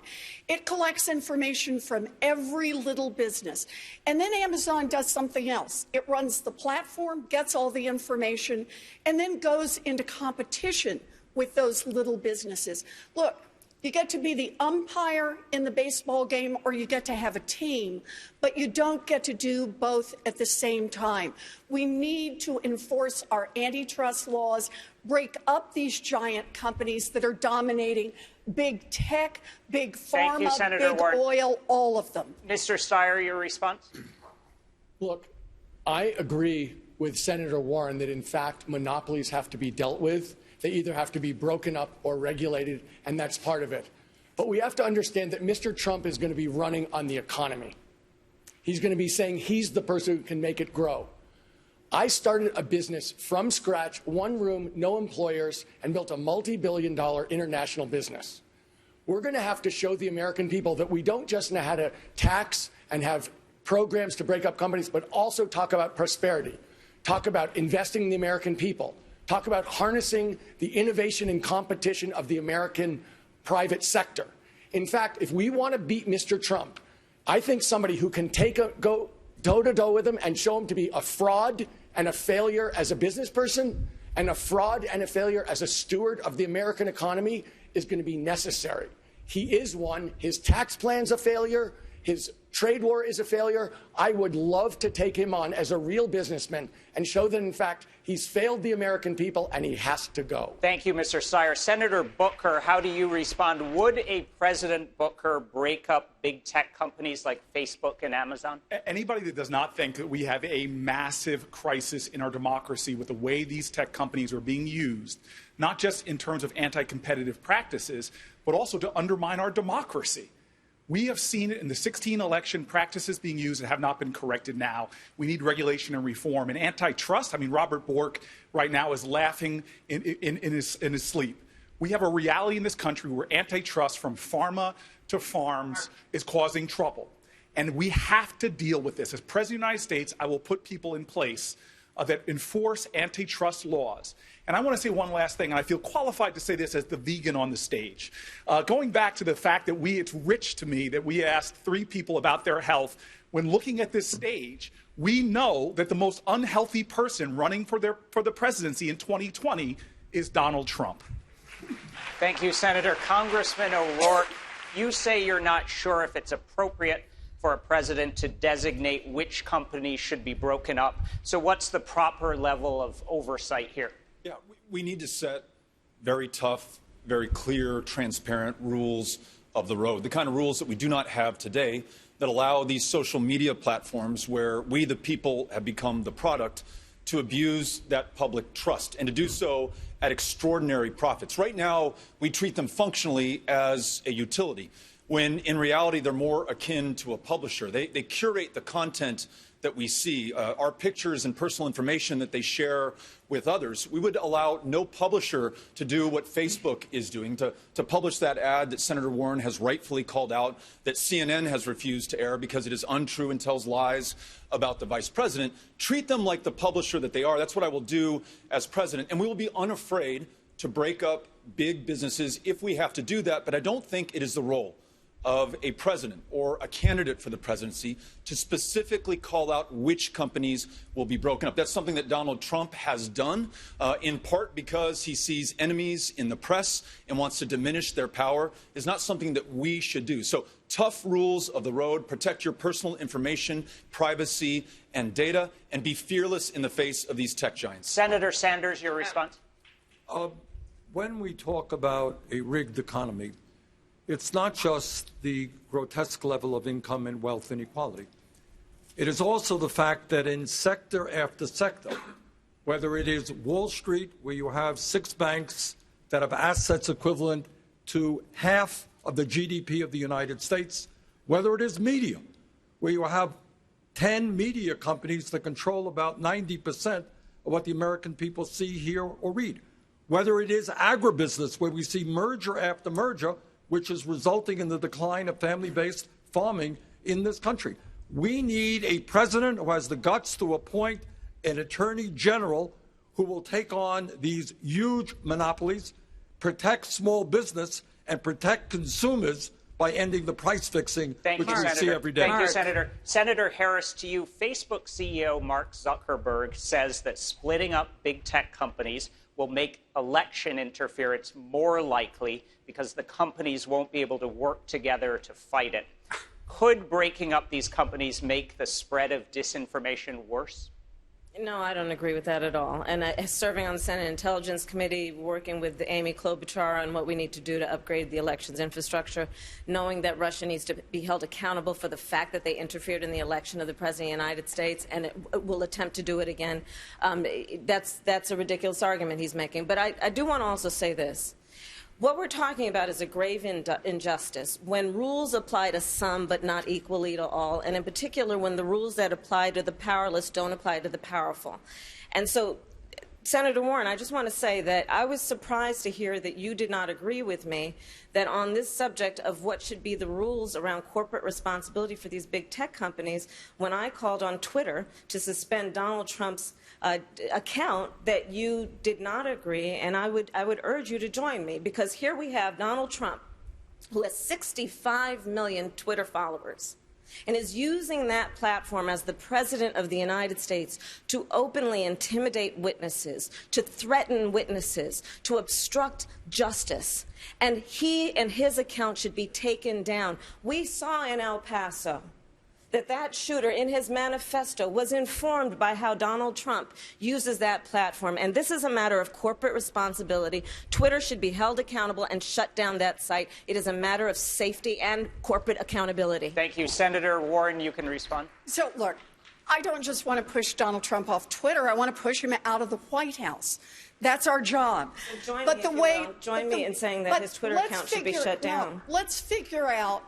It collects information from every little business. And then Amazon does something else. It runs the platform, gets all the information, and then goes into competition with those little businesses. Look, you get to be the umpire in the baseball game, or you get to have a team, but you don't get to do both at the same time. We need to enforce our antitrust laws, break up these giant companies that are dominating big tech, big pharma, big oil, all of them. Mr. Steyer, your response? Look, I agree with Senator Warren that, in fact, monopolies have to be dealt with. They either have to be broken up or regulated, and that's part of it. But we have to understand that Mr. Trump is going to be running on the economy. He's going to be saying he's the person who can make it grow. I started a business from scratch, one room, no employers, and built a multi-billion-dollar international business. We're going to have to show the American people that we don't just know how to tax and have programs to break up companies, but also talk about prosperity, talk about investing in the American people, talk about harnessing the innovation and competition of the American private sector. In fact, if we want to beat Mr. Trump, I think somebody who can go toe-to-toe with him and show him to be a fraud and a failure as a business person and a fraud and a failure as a steward of the American economy is going to be necessary. He is one. His tax plan's a failure. His trade war is a failure. I would love to take him on as a real businessman and show that, in fact, he's failed the American people and he has to go. Thank you, Mr. Steyer. Senator Booker, how do you respond? Would a President Booker break up big tech companies like Facebook and Amazon? Anybody that does not think that we have a massive crisis in our democracy with the way these tech companies are being used, not just in terms of anti-competitive practices, but also to undermine our democracy. We have seen it in the 2016 election, practices being used that have not been corrected now. We need regulation and reform. And antitrust, I mean, Robert Bork right now is laughing in his sleep. We have a reality in this country where antitrust from pharma to farms is causing trouble. And we have to deal with this. As President of the United States, I will put people in place that enforce antitrust laws. And I want to say one last thing, and I feel qualified to say this as the vegan on the stage. Going back to the fact that it's rich to me that we asked 3 people about their health. When looking at this stage, we know that the most unhealthy person running for the presidency in 2020 is Donald Trump. Thank you, Senator. Congressman O'Rourke, you say you're not sure if it's appropriate for a president to designate which companies should be broken up. So what's the proper level of oversight here? Yeah, we need to set very tough, very clear, transparent rules of the road, the kind of rules that we do not have today that allow these social media platforms where we, the people, have become the product to abuse that public trust and to do so at extraordinary profits. Right now, we treat them functionally as a utility, when in reality they're more akin to a publisher. They curate the content that we see, our pictures and personal information that they share with others. We would allow no publisher to do what Facebook is doing, to publish that ad that Senator Warren has rightfully called out, that CNN has refused to air because it is untrue and tells lies about the vice president. Treat them like the publisher that they are. That's what I will do as president. And we will be unafraid to break up big businesses if we have to do that. But I don't think it is the role of a president or a candidate for the presidency to specifically call out which companies will be broken up. That's something that Donald Trump has done, in part because he sees enemies in the press and wants to diminish their power. Is not something that we should do. So tough rules of the road, protect your personal information, privacy, and data, and be fearless in the face of these tech giants. Senator Sanders, your response? When we talk about a rigged economy, it's not just the grotesque level of income and wealth inequality. It is also the fact that in sector after sector, whether it is Wall Street, where you have 6 banks that have assets equivalent to half of the GDP of the United States, whether it is media, where you have 10 media companies that control about 90% of what the American people see, hear, or read, whether it is agribusiness, where we see merger after merger, which is resulting in the decline of family-based farming in this country. We need a president who has the guts to appoint an attorney general who will take on these huge monopolies, protect small business, and protect consumers by ending the price fixing, which we see every day. Thank you, Senator. Senator Harris, to you, Facebook CEO Mark Zuckerberg says that splitting up big tech companies will make election interference more likely because the companies won't be able to work together to fight it. Could breaking up these companies make the spread of disinformation worse? No, I don't agree with that at all. And serving on the Senate Intelligence Committee, working with Amy Klobuchar on what we need to do to upgrade the elections infrastructure, knowing that Russia needs to be held accountable for the fact that they interfered in the election of the President of the United States and it will attempt to do it again, that's a ridiculous argument he's making. But I do want to also say this. What we're talking about is a grave injustice when rules apply to some but not equally to all, and in particular when the rules that apply to the powerless don't apply to the powerful. And so, Senator Warren, I just want to say that I was surprised to hear that you did not agree with me that on this subject of what should be the rules around corporate responsibility for these big tech companies, when I called on Twitter to suspend Donald Trump's account, that you did not agree, and I would urge you to join me, because here we have Donald Trump, who has 65 million Twitter followers, and is using that platform as the President of the United States to openly intimidate witnesses, to threaten witnesses, to obstruct justice. And he and his account should be taken down. We saw in El Paso that shooter in his manifesto was informed by how Donald Trump uses that platform. And this is a matter of corporate responsibility. Twitter should be held accountable and shut down that site. It is a matter of safety and corporate accountability. Thank you. Senator Warren, you can respond. So, look, I don't just want to push Donald Trump off Twitter. I want to push him out of the White House. That's our job. Join me in saying that his Twitter account should be shut down. No, let's figure out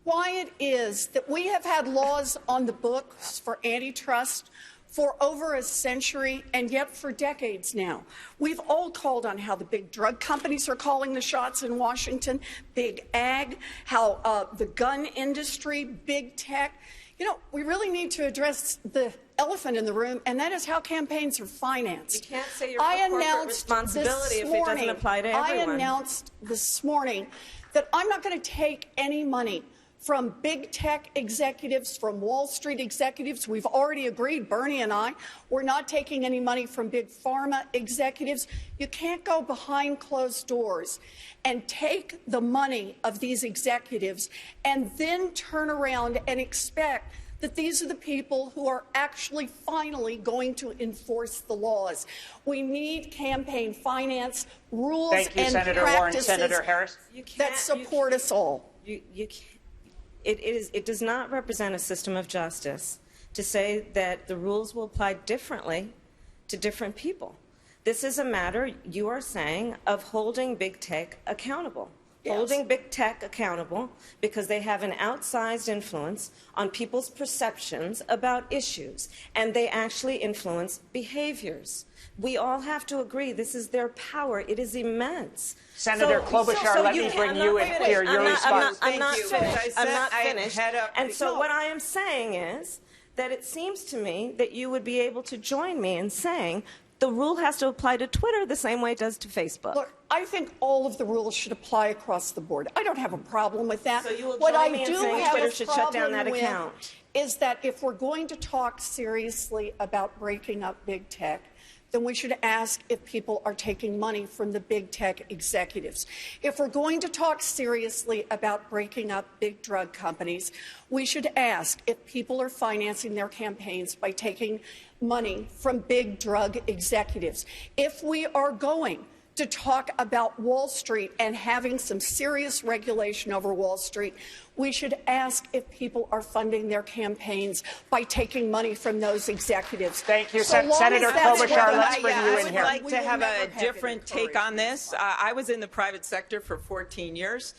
why it is that we have had laws on the books for antitrust for over a century, and yet for decades now. We've all called on how the big drug companies are calling the shots in Washington, big ag, how the gun industry, big tech. You know, we really need to address the elephant in the room, and that is how campaigns are financed. You can't say you're for corporate responsibility if it doesn't apply to everyone. I announced this morning that I'm not going to take any money from big tech executives, from Wall Street executives. We've already agreed, Bernie and I, we're not taking any money from big pharma executives. You can't go behind closed doors and take the money of these executives and then turn around and expect that these are the people who are actually finally going to enforce the laws. We need campaign finance rules and Senator practices Warren. Senator Harris? that support us all. You can't. it does not represent a system of justice to say that the rules will apply differently to different people. This is a matter, you are saying, of holding big tech accountable. Yes. Holding big tech accountable because they have an outsized influence on people's perceptions about issues, and they actually influence behaviors. We all have to agree this is their power. It is immense. Senator Klobuchar, let me bring you in here. Your response. I'm not finished. And so what I am saying is that it seems to me that you would be able to join me in saying the rule has to apply to Twitter the same way it does to Facebook. Look, I think all of the rules should apply across the board. I don't have a problem with that. So you will what join I me in do saying have Twitter a should shut down that problem account? with is that if we're going to talk seriously about breaking up big tech, then we should ask if people are taking money from the big tech executives. If we're going to talk seriously about breaking up big drug companies, we should ask if people are financing their campaigns by taking money from big drug executives. If we are going to talk about Wall Street and having some serious regulation over Wall Street, we should ask if people are funding their campaigns by taking money from those executives. Thank you, Senator Klobuchar. Let's bring you in here. I would like to have a different take on this. I was in the private sector for 14 years,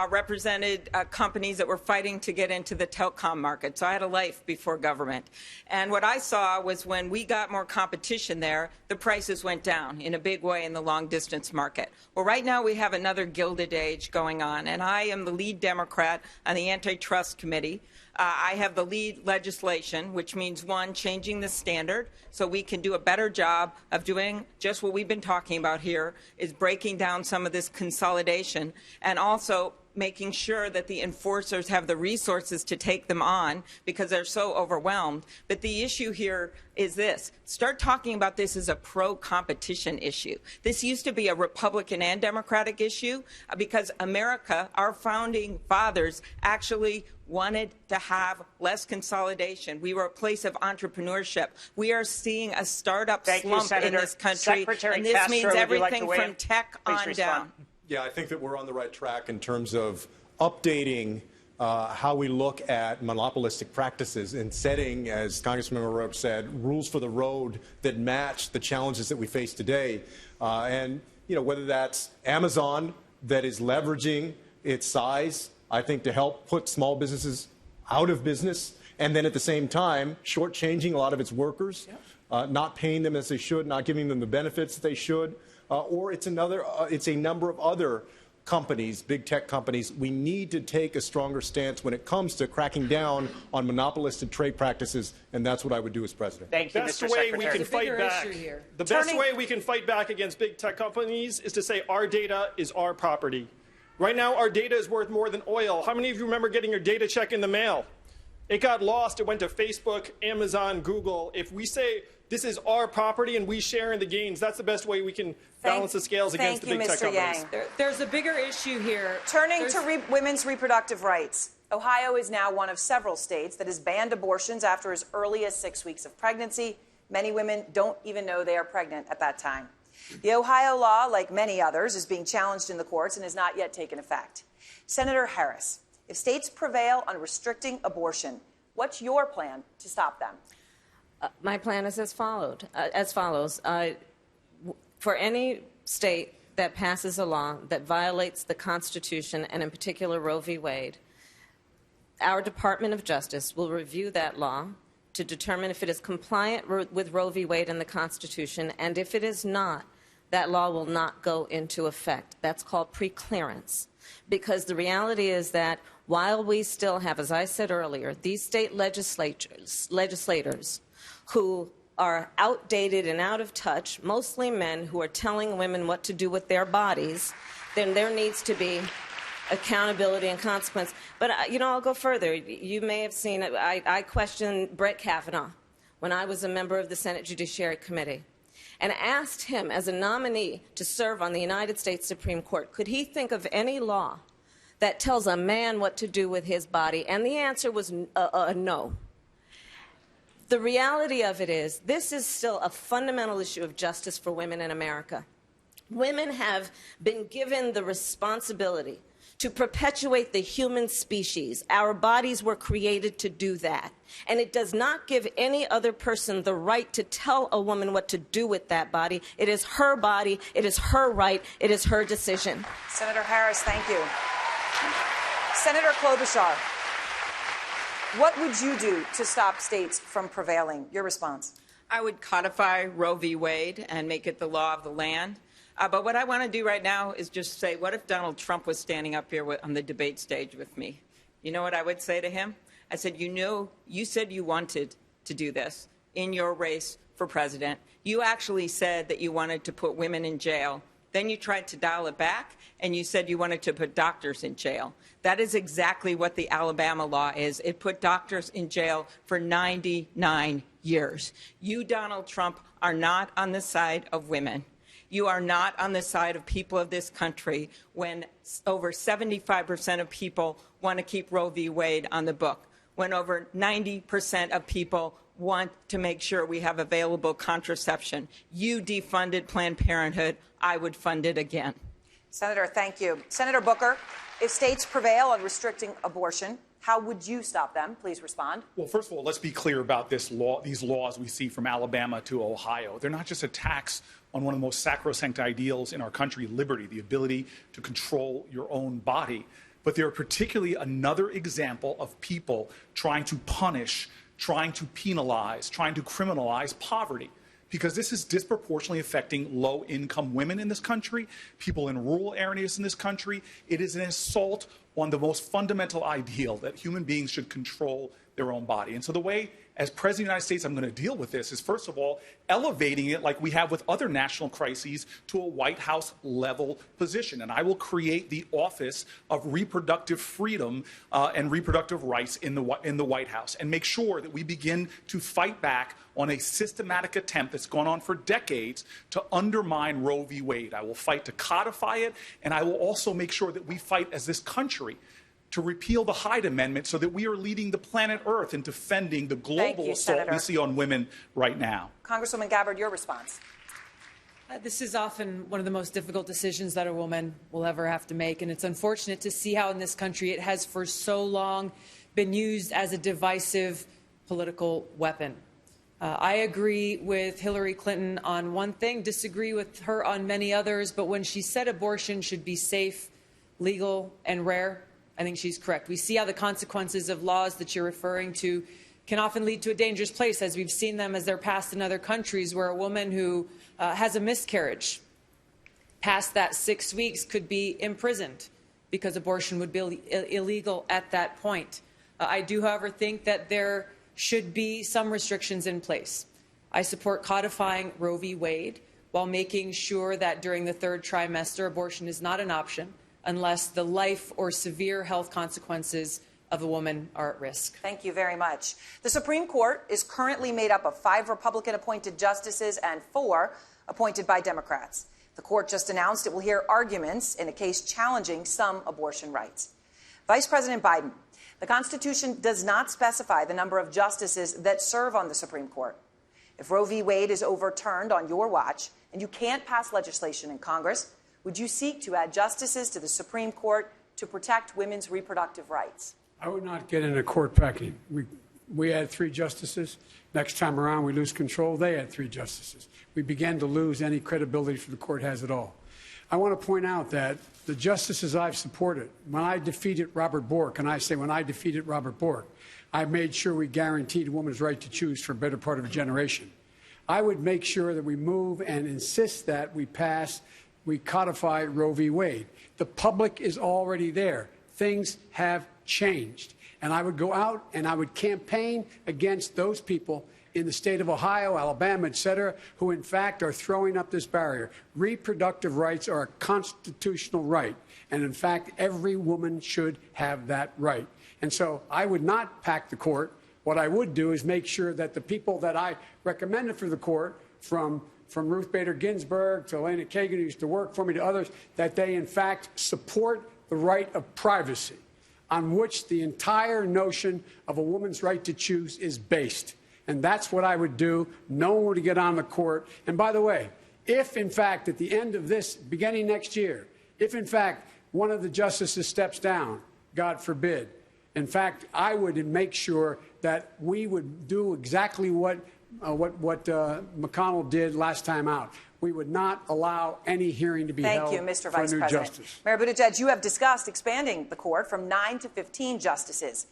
represented companies that were fighting to get into the telecom market. So I had a life before government. And what I saw was when we got more competition there, the prices went down in a big way in the long-distance market. Well, right now we have another Gilded Age going on, and I am the lead Democrat on the Antitrust Committee. I have the lead legislation, which means, one, changing the standard so we can do a better job of doing just what we've been talking about here, is breaking down some of this consolidation, and also making sure that the enforcers have the resources to take them on because they're so overwhelmed. But the issue here is this. Start talking about this as a pro-competition issue. This used to be a Republican and Democratic issue because America, our founding fathers, actually wanted to have less consolidation. We were a place of entrepreneurship. We are seeing a startup slump in this country, and this means everything from tech on down. Yeah, I think that we're on the right track in terms of updating how we look at monopolistic practices and setting, as Congressman Rope said, rules for the road that match the challenges that we face today. And, you know, whether that's Amazon that is leveraging its size, I think, to help put small businesses out of business, and then at the same time shortchanging a lot of its workers, not paying them as they should, not giving them the benefits that they should. Or it's a number of other companies, big tech companies. We need to take a stronger stance when it comes to cracking down on monopolistic trade practices, and that's what I would do as president. Thank you, Mr. Secretary. We can fight back. The best way we can fight back against big tech companies is to say our data is our property. Right now, our data is worth more than oil. How many of you remember getting your data check in the mail? It got lost. It went to Facebook, Amazon, Google. If we say this is our property and we share in the gains, that's the best way we can balance the scales against the big tech companies. There's a bigger issue here. Turning to women's reproductive rights. Ohio is now one of several states that has banned abortions after as early as 6 weeks of pregnancy. Many women don't even know they are pregnant at that time. The Ohio law, like many others, is being challenged in the courts and has not yet taken effect. Senator Harris, if states prevail on restricting abortion, what's your plan to stop them? My plan is as follows. For any state that passes a law that violates the Constitution, and in particular Roe v. Wade, our Department of Justice will review that law to determine if it is compliant with Roe v. Wade and the Constitution, and if it is not, that law will not go into effect. That's called preclearance. Because the reality is that while we still have, as I said earlier, these state legislators who are outdated and out of touch, mostly men who are telling women what to do with their bodies, then there needs to be accountability and consequence. But, you know, I'll go further. You may have seen, I questioned Brett Kavanaugh when I was a member of the Senate Judiciary Committee and asked him, as a nominee to serve on the United States Supreme Court, could he think of any law that tells a man what to do with his body? And the answer was no. The reality of it is, this is still a fundamental issue of justice for women in America. Women have been given the responsibility to perpetuate the human species. Our bodies were created to do that. And it does not give any other person the right to tell a woman what to do with that body. It is her body. It is her right. It is her decision. Senator Harris, thank you. Senator Klobuchar, what would you do to stop states from prevailing? Your response. I would codify Roe v. Wade and make it the law of the land. But what I want to do right now is just say, what if Donald Trump was standing up here on the debate stage with me? You know what I would say to him? I said, you said you wanted to do this in your race for president. You actually said that you wanted to put women in jail. Then you tried to dial it back, and you said you wanted to put doctors in jail. That is exactly what the Alabama law is. It put doctors in jail for 99 years. You, Donald Trump, are not on the side of women. You are not on the side of people of this country when over 75% of people want to keep Roe v. Wade on the book, when over 90% of people want to make sure we have available contraception. You defunded Planned Parenthood. I would fund it again. Senator, thank you. Senator Booker, if states prevail on restricting abortion, how would you stop them? Please respond. Well, first of all, let's be clear about these laws we see from Alabama to Ohio. They're not just attacks on one of the most sacrosanct ideals in our country, liberty, the ability to control your own body. But they're particularly another example of people trying to punish, trying to penalize, trying to criminalize poverty. Because this is disproportionately affecting low-income women in this country, people in rural areas in this country. It is an assault on the most fundamental ideal that human beings should control their own body. And so the way, as President of the United States, I'm going to deal with this is, first of all, elevating it like we have with other national crises to a White House level position. And I will create the Office of Reproductive Freedom and Reproductive Rights in the White House and make sure that we begin to fight back on a systematic attempt that's gone on for decades to undermine Roe v. Wade. I will fight to codify it, and I will also make sure that we fight as this country to repeal the Hyde Amendment so that we are leading the planet Earth in defending the global assault we see on women right now. Congresswoman Gabbard, your response. This is often one of the most difficult decisions that a woman will ever have to make, and it's unfortunate to see how in this country it has for so long been used as a divisive political weapon. I agree with Hillary Clinton on one thing, disagree with her on many others, but when she said abortion should be safe, legal, and rare, I think she's correct. We see how the consequences of laws that you're referring to can often lead to a dangerous place, as we've seen them as they're passed in other countries, where a woman who has a miscarriage past that 6 weeks could be imprisoned because abortion would be illegal at that point. I do, however, think that there should be some restrictions in place. I support codifying Roe v. Wade while making sure that during the third trimester, abortion is not an option unless the life or severe health consequences of a woman are at risk. Thank you very much. The Supreme Court is currently made up of 5 Republican-appointed justices and 4 appointed by Democrats. The court just announced it will hear arguments in a case challenging some abortion rights. Vice President Biden, the Constitution does not specify the number of justices that serve on the Supreme Court. If Roe v. Wade is overturned on your watch and you can't pass legislation in Congress, would you seek to add justices to the Supreme Court to protect women's reproductive rights? I would not get into court packing. We had 3 justices. Next time around, we lose control. They had 3 justices. We began to lose any credibility for the court has at all. I want to point out that the justices I've supported, when I defeated Robert Bork, and I say when I defeated Robert Bork, I made sure we guaranteed a woman's right to choose for a better part of a generation. I would make sure that we move and insist that we codify Roe v. Wade. The public is already there. Things have changed. And I would go out and I would campaign against those people in the state of Ohio, Alabama, et cetera, who in fact are throwing up this barrier. Reproductive rights are a constitutional right. And in fact, every woman should have that right. And so I would not pack the court. What I would do is make sure that the people that I recommended for the court, from Ruth Bader Ginsburg to Elena Kagan, who used to work for me, to others, that they in fact support the right of privacy, on which the entire notion of a woman's right to choose is based. And that's what I would do. No one would get on the court. And by the way, if in fact at the end of this, beginning next year, if in fact one of the justices steps down, God forbid. In fact, I would make sure that we would do exactly what McConnell did last time out. We would not allow any hearing to be held Thank you, Mr. for Vice a new President. justice. Mayor Buttigieg, you have discussed expanding the court from 9 to 15 justices.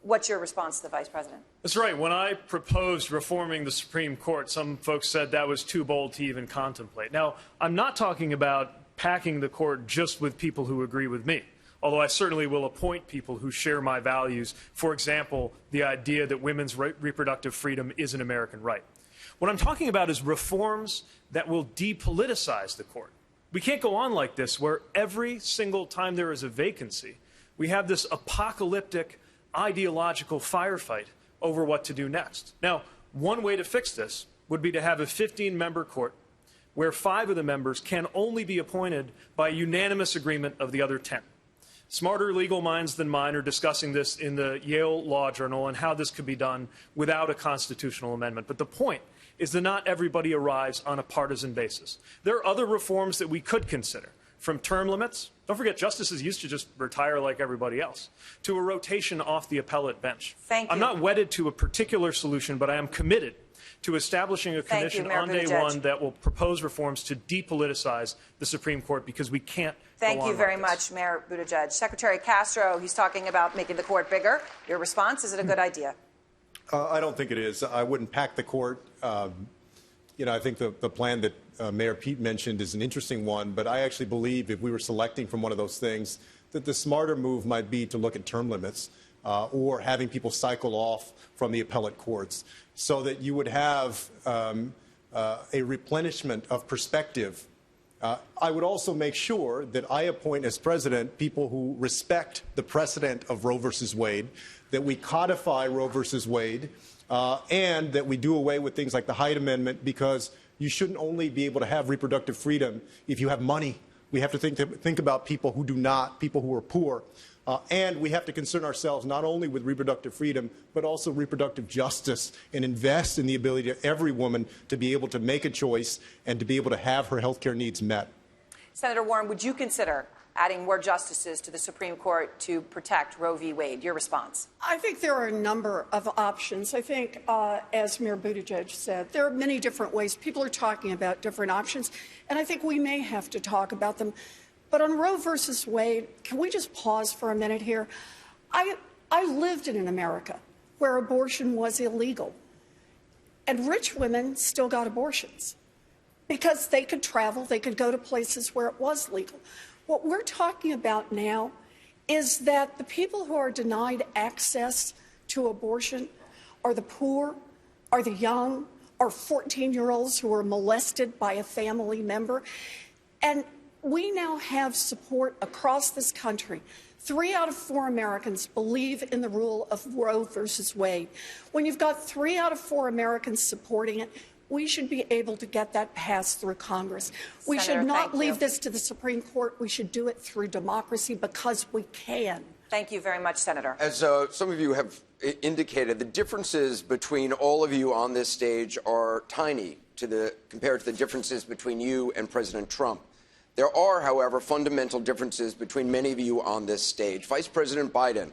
What's your response to the Vice President? That's right. When I proposed reforming the Supreme Court, some folks said that was too bold to even contemplate. Now, I'm not talking about packing the court just with people who agree with me, although I certainly will appoint people who share my values. For example, the idea that women's reproductive freedom is an American right. What I'm talking about is reforms that will depoliticize the court. We can't go on like this, where every single time there is a vacancy, we have this apocalyptic ideological firefight over what to do next. Now, one way to fix this would be to have a 15-member court where 5 of the members can only be appointed by unanimous agreement of the other 10. Smarter legal minds than mine are discussing this in the Yale Law Journal and how this could be done without a constitutional amendment. But the point is that not everybody arrives on a partisan basis. There are other reforms that we could consider, from term limits. Don't forget, justices used to just retire like everybody else, to a rotation off the appellate bench. Thank you. I'm not wedded to a particular solution, but I am committed to establishing a commission on day one that will propose reforms to depoliticize the Supreme Court, because we can't Thank go on you very like this. much, Mayor Buttigieg. Secretary Castro, he's talking about making the court bigger. Your response, is it a good idea? I don't think it is. I wouldn't pack the court. I think the plan that Mayor Pete mentioned is an interesting one, but I actually believe if we were selecting from one of those things, that the smarter move might be to look at term limits or having people cycle off from the appellate courts, so that you would have a replenishment of perspective. I would also make sure that I appoint as president people who respect the precedent of Roe versus Wade, that we codify Roe versus Wade, and that we do away with things like the Hyde Amendment, because you shouldn't only be able to have reproductive freedom if you have money. We have to think about people who do not, people who are poor. And we have to concern ourselves not only with reproductive freedom, but also reproductive justice, and invest in the ability of every woman to be able to make a choice and to be able to have her health care needs met. Senator Warren, would you consider adding more justices to the Supreme Court to protect Roe v. Wade? Your response? I think there are a number of options. I think, as Mayor Buttigieg said, there are many different ways. People are talking about different options, and I think we may have to talk about them. But on Roe versus Wade, can we just pause for a minute here? I lived in an America where abortion was illegal, and rich women still got abortions because they could travel, they could go to places where it was legal. What we're talking about now is that the people who are denied access to abortion are the poor, are the young, are 14-year-olds who are molested by a family member. And we now have support across this country. 3 out of 4 Americans believe in the rule of Roe versus Wade. When you've got 3 out of 4 Americans supporting it, we should be able to get that passed through Congress. We should not leave this to the Supreme Court. We should do it through democracy, because we can. Thank you very much, Senator. As some of you have indicated, the differences between all of you on this stage are tiny compared to the differences between you and President Trump. There are, however, fundamental differences between many of you on this stage. Vice President Biden,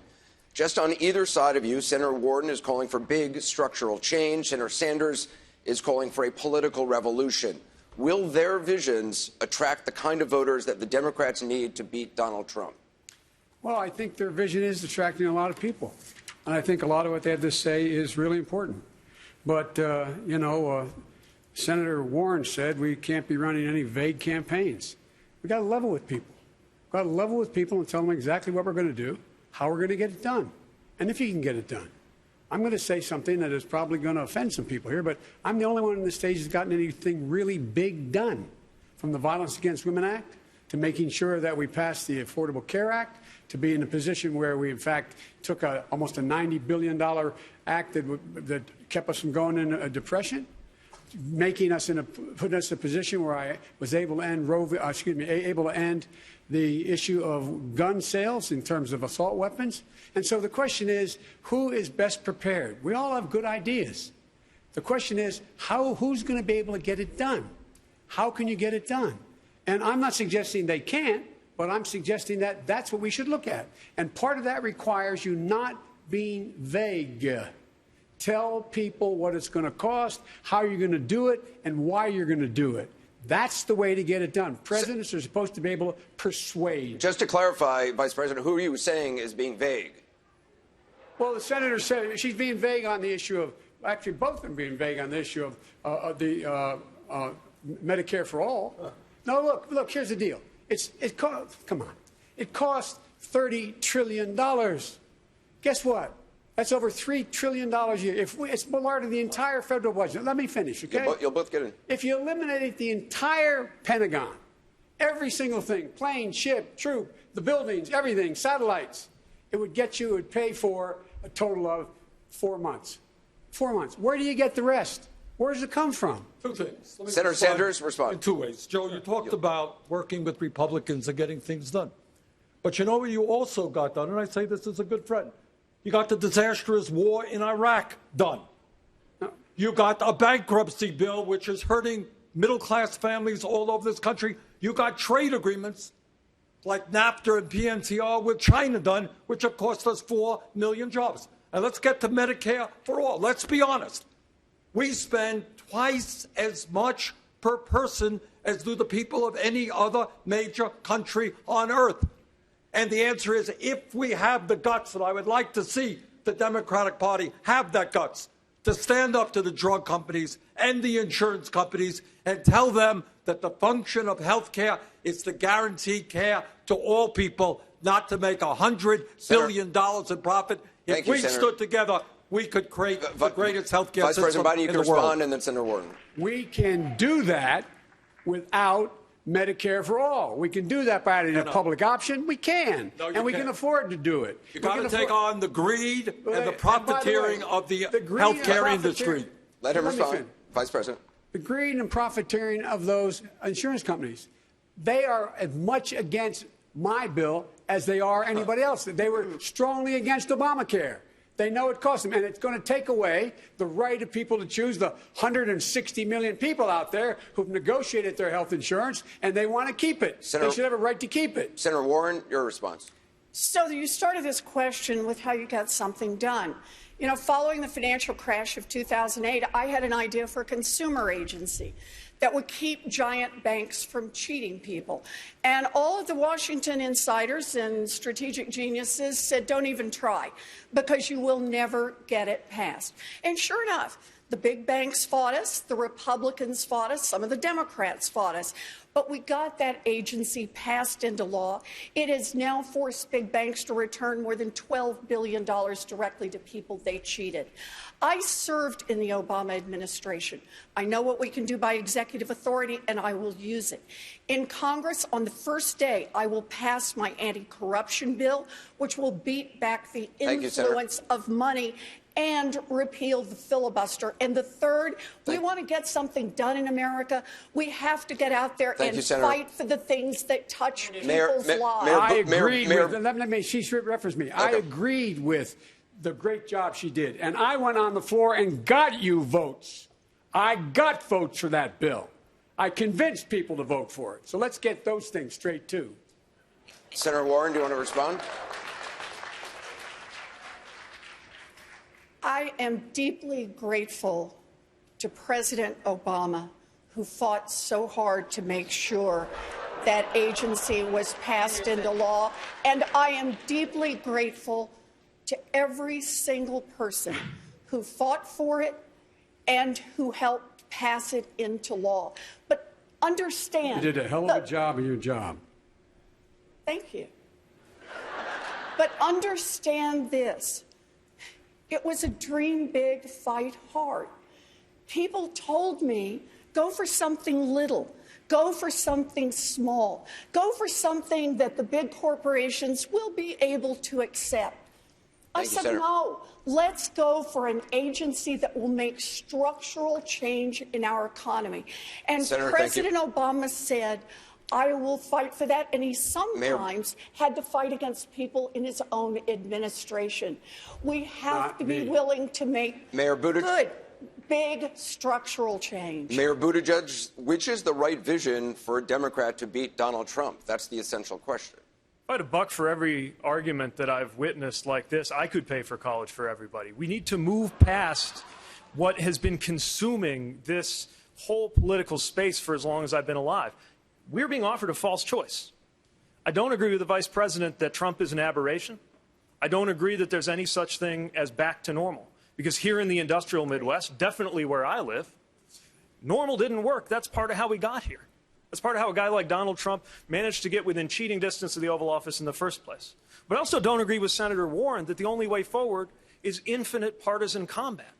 just on either side of you, Senator Warren is calling for big structural change. Senator Sanders is calling for a political revolution. Will their visions attract the kind of voters that the Democrats need to beat Donald Trump? Well, I think their vision is attracting a lot of people. And I think a lot of what they have to say is really important. But, Senator Warren said we can't be running any vague campaigns. We've got to level with people. We've got to level with people and tell them exactly what we're going to do, how we're going to get it done, and if you can get it done. I'm going to say something that is probably going to offend some people here, but I'm the only one on the stage who's gotten anything really big done, from the Violence Against Women Act to making sure that we passed the Affordable Care Act, to be in a position where we, in fact, took almost a $90 billion act that kept us from going into a depression, putting us in a position where I was able to end able to end the issue of gun sales in terms of assault weapons. And so the question is, who is best prepared? We all have good ideas. The question is, who's going to be able to get it done? How can you get it done? And I'm not suggesting they can't, but I'm suggesting that that's what we should look at. And part of that requires you not being vague. Tell people what it's going to cost, how you're going to do it, and why you're going to do it. That's the way to get it done. Presidents are supposed to be able to persuade. Just to clarify, Vice President, who are you saying is being vague? Well, the senator said she's being vague on the issue of, actually both of them being vague on the issue of Medicare for all. No, look, here's the deal. Come on. It costs $30 trillion. Guess what? That's over $3 trillion a year. It's more than the entire federal budget. Let me finish, okay? You'll both get in. If you eliminated the entire Pentagon, every single thing, plane, ship, troop, the buildings, everything, satellites, it would pay for a total of 4 months. 4 months. Where do you get the rest? Where does it come from? Two things. Senator Sanders, respond. In two ways. Joe, you talked about working with Republicans and getting things done. But you know what you also got done, and I say this as a good friend. You got the disastrous war in Iraq done. You got a bankruptcy bill, which is hurting middle-class families all over this country. You got trade agreements like NAFTA and PNTR with China done, which have cost us 4 million jobs. And let's get to Medicare for all. Let's be honest. We spend twice as much per person as do the people of any other major country on earth. And the answer is, if we have the guts, and I would like to see the Democratic Party have that guts, to stand up to the drug companies and the insurance companies and tell them that the function of health care is to guarantee care to all people, not to make $100 billion in profit. If we stood together, we could create the greatest health care system in the world. Vice President Biden, you can respond, and then Senator Warren. We can do that without Medicare for all. We can do that by adding a public option. We can. No, and we can afford to do it. You've got to take on the greed and the profiteering of the healthcare industry. Let him respond, Vice President. The greed and profiteering of those insurance companies. They are as much against my bill as they are anybody else. They were strongly against Obamacare. They know it costs them, and it's going to take away the right of people to choose, the 160 million people out there who've negotiated their health insurance, and they want to keep it. They should have a right to keep it. Senator Warren, your response. So you started this question with how you got something done. You know, following the financial crash of 2008, I had an idea for a consumer agency that would keep giant banks from cheating people. And all of the Washington insiders and strategic geniuses said, don't even try, because you will never get it passed. And sure enough, the big banks fought us, the Republicans fought us, some of the Democrats fought us. But we got that agency passed into law. It has now forced big banks to return more than $12 billion directly to people they cheated. I served in the Obama administration. I know what we can do by executive authority, and I will use it. In Congress, on the first day, I will pass my anti-corruption bill, which will beat back the influence of money and repeal the filibuster. And the third, we want to get something done in America. We have to get out there and fight for the things that touch people's lives. I agreed with, let me, she referenced me. I agreed with the great job she did. And I went on the floor and got you votes. I got votes for that bill. I convinced people to vote for it. So let's get those things straight, too. Senator Warren, do you want to respond? I am deeply grateful to President Obama, who fought so hard to make sure that agency was passed into law. And I am deeply grateful to every single person who fought for it and who helped pass it into law. But understand— You did a hell of a job of your job. Thank you. But understand this. It was a dream big, fight hard. People told me, go for something little. Go for something small. Go for something that the big corporations will be able to accept. I said, no, let's go for an agency that will make structural change in our economy. And President Obama said, I will fight for that. And he sometimes had to fight against people in his own administration. We have to be willing to make good big structural change. Mayor Buttigieg, which is the right vision for a Democrat to beat Donald Trump? That's the essential question. If I had $1 for every argument that I've witnessed like this, I could pay for college for everybody. We need to move past what has been consuming this whole political space for as long as I've been alive. We're being offered a false choice. I don't agree with the vice president that Trump is an aberration. I don't agree that there's any such thing as back to normal. Because here in the industrial Midwest, definitely where I live, normal didn't work. That's part of how we got here. That's part of how a guy like Donald Trump managed to get within cheating distance of the Oval Office in the first place. But I also don't agree with Senator Warren that the only way forward is infinite partisan combat.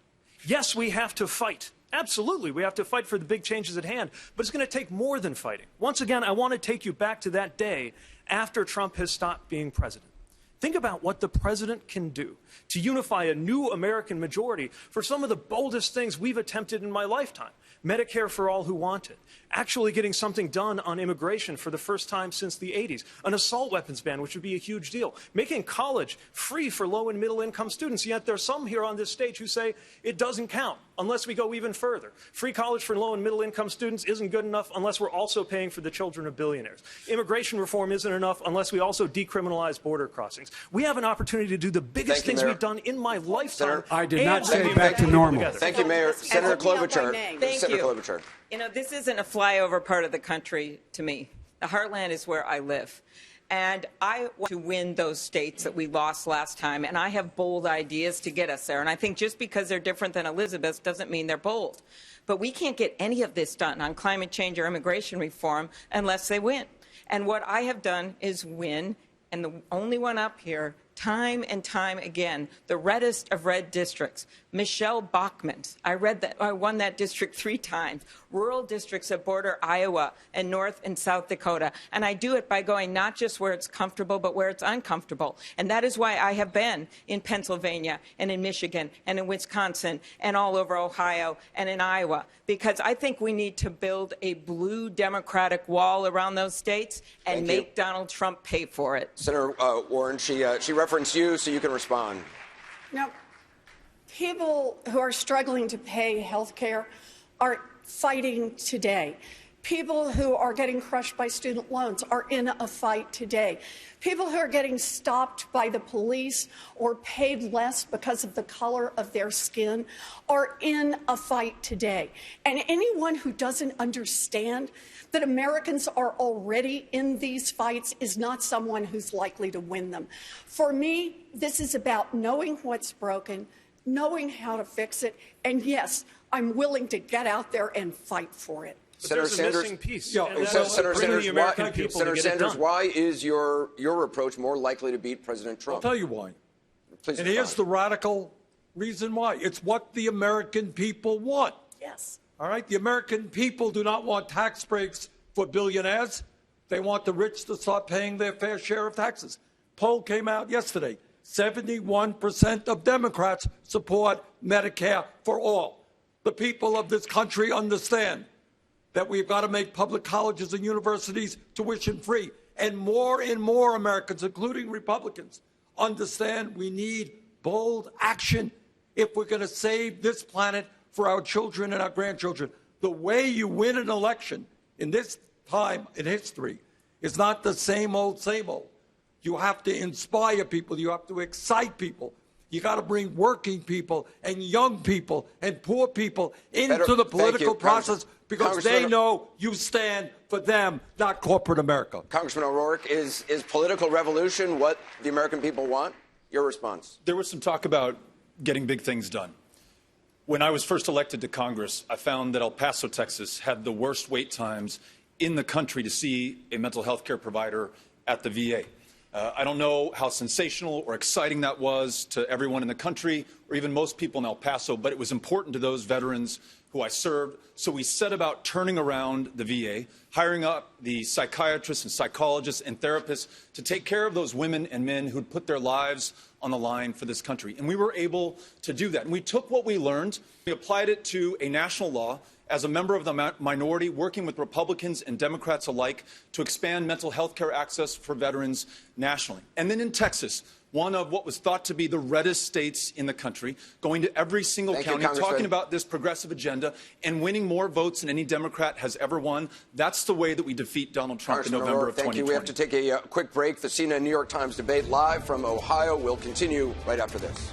Yes, we have to fight. Absolutely, we have to fight for the big changes at hand, but it's going to take more than fighting. Once again, I want to take you back to that day after Trump has stopped being president. Think about what the president can do to unify a new American majority for some of the boldest things we've attempted in my lifetime. Medicare for all who want it, actually getting something done on immigration for the first time since the 80s, an assault weapons ban, which would be a huge deal, making college free for low and middle income students. Yet there's some here on this stage who say it doesn't count unless we go even further. Free college for low and middle income students isn't good enough unless we're also paying for the children of billionaires. Immigration reform isn't enough unless we also decriminalize border crossings. We have an opportunity to do the biggest things we've done in my lifetime. I did not say back to normal. Thank you, Mayor. Senator Klobuchar. Thank you. You know, this isn't a flyover part of the country to me. The heartland is where I live. And I want to win those states that we lost last time. And I have bold ideas to get us there. And I think just because they're different than Elizabeth's doesn't mean they're bold. But we can't get any of this done on climate change or immigration reform unless they win. And what I have done is win. And the only one up here, time and time again, the reddest of red districts. Michelle Bachmann, I won that district 3 times. Rural districts that border Iowa and North and South Dakota. And I do it by going not just where it's comfortable, but where it's uncomfortable. And that is why I have been in Pennsylvania and in Michigan and in Wisconsin and all over Ohio and in Iowa. Because I think we need to build a blue Democratic wall around those states and make Donald Trump pay for it. Senator Warren, she referenced you, so you can respond. Now, people who are struggling to pay health care are fighting today. People who are getting crushed by student loans are in a fight today. People who are getting stopped by the police or paid less because of the color of their skin are in a fight today. And anyone who doesn't understand that Americans are already in these fights is not someone who's likely to win them. For me, this is about knowing what's broken, knowing how to fix it, and yes, I'm willing to get out there and fight for it. Senator Sanders, Senator Sanders, why is your approach more likely to beat President Trump? I'll tell you why. Please and here's the radical reason why. It's what the American people want. Yes. All right? The American people do not want tax breaks for billionaires. They want the rich to start paying their fair share of taxes. Poll came out yesterday. 71% of Democrats support Medicare for all. The people of this country understand that we've got to make public colleges and universities tuition-free. And more Americans, including Republicans, understand we need bold action if we're going to save this planet for our children and our grandchildren. The way you win an election in this time in history is not the same old, same old. You have to inspire people. You have to excite people. You got to bring working people and young people and poor people into the political process because they know you stand for them, not corporate America. Congressman O'Rourke, is political revolution what the American people want? Your response. There was some talk about getting big things done. When I was first elected to Congress, I found that El Paso, Texas, had the worst wait times in the country to see a mental health care provider at the VA. I don't know how sensational or exciting that was to everyone in the country or even most people in El Paso, but it was important to those veterans who I served. So we set about turning around the VA, hiring up the psychiatrists and psychologists and therapists to take care of those women and men who'd put their lives on the line for this country. And we were able to do that. And we took what we learned, we applied it to a national law, as a member of the minority, working with Republicans and Democrats alike to expand mental health care access for veterans nationally. And then in Texas, one of what was thought to be the reddest states in the country, going to every single county, talking about this progressive agenda and winning more votes than any Democrat has ever won. That's the way that we defeat Donald Trump in November of 2020. Thank you. We have to take a quick break. The CNN New York Times debate live from Ohio will continue right after this.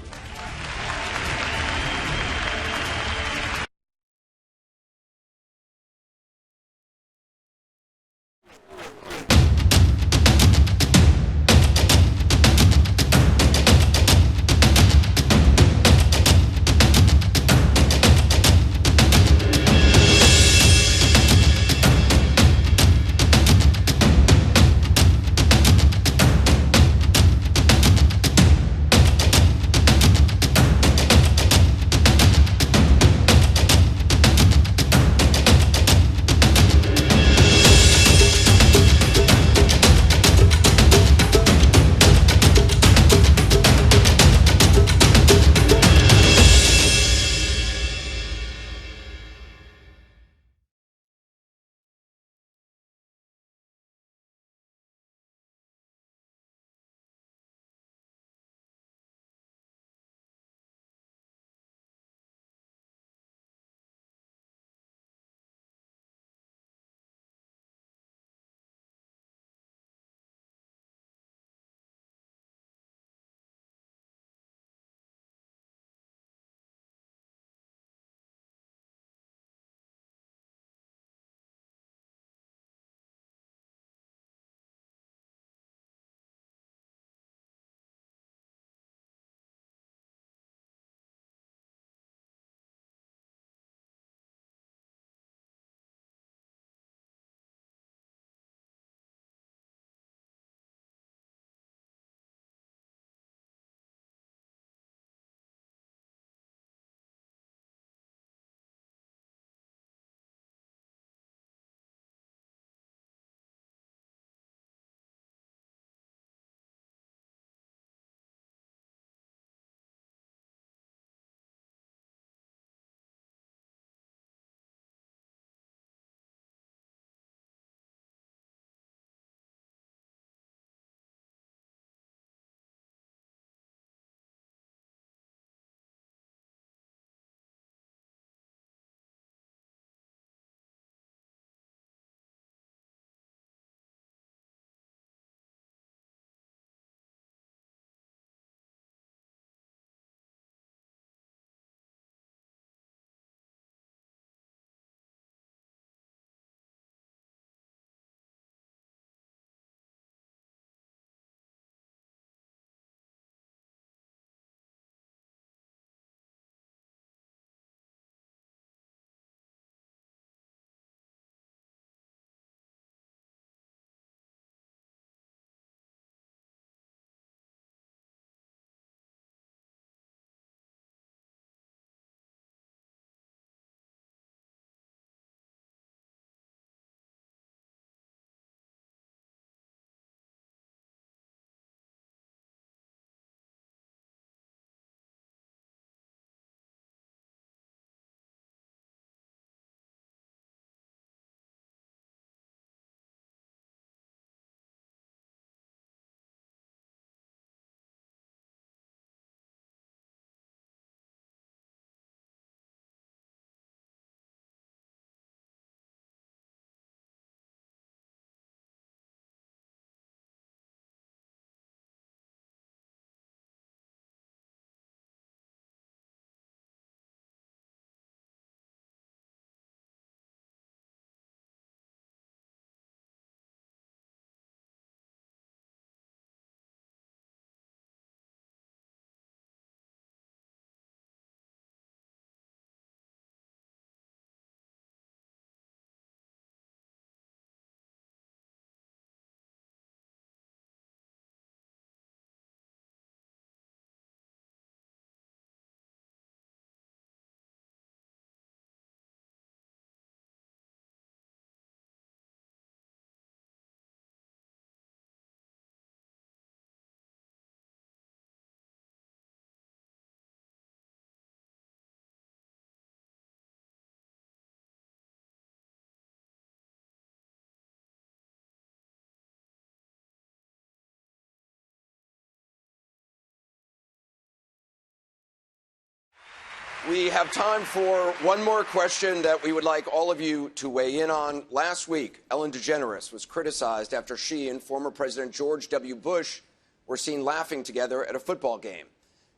We have time for one more question that we would like all of you to weigh in on. Last week, Ellen DeGeneres was criticized after she and former President George W. Bush were seen laughing together at a football game.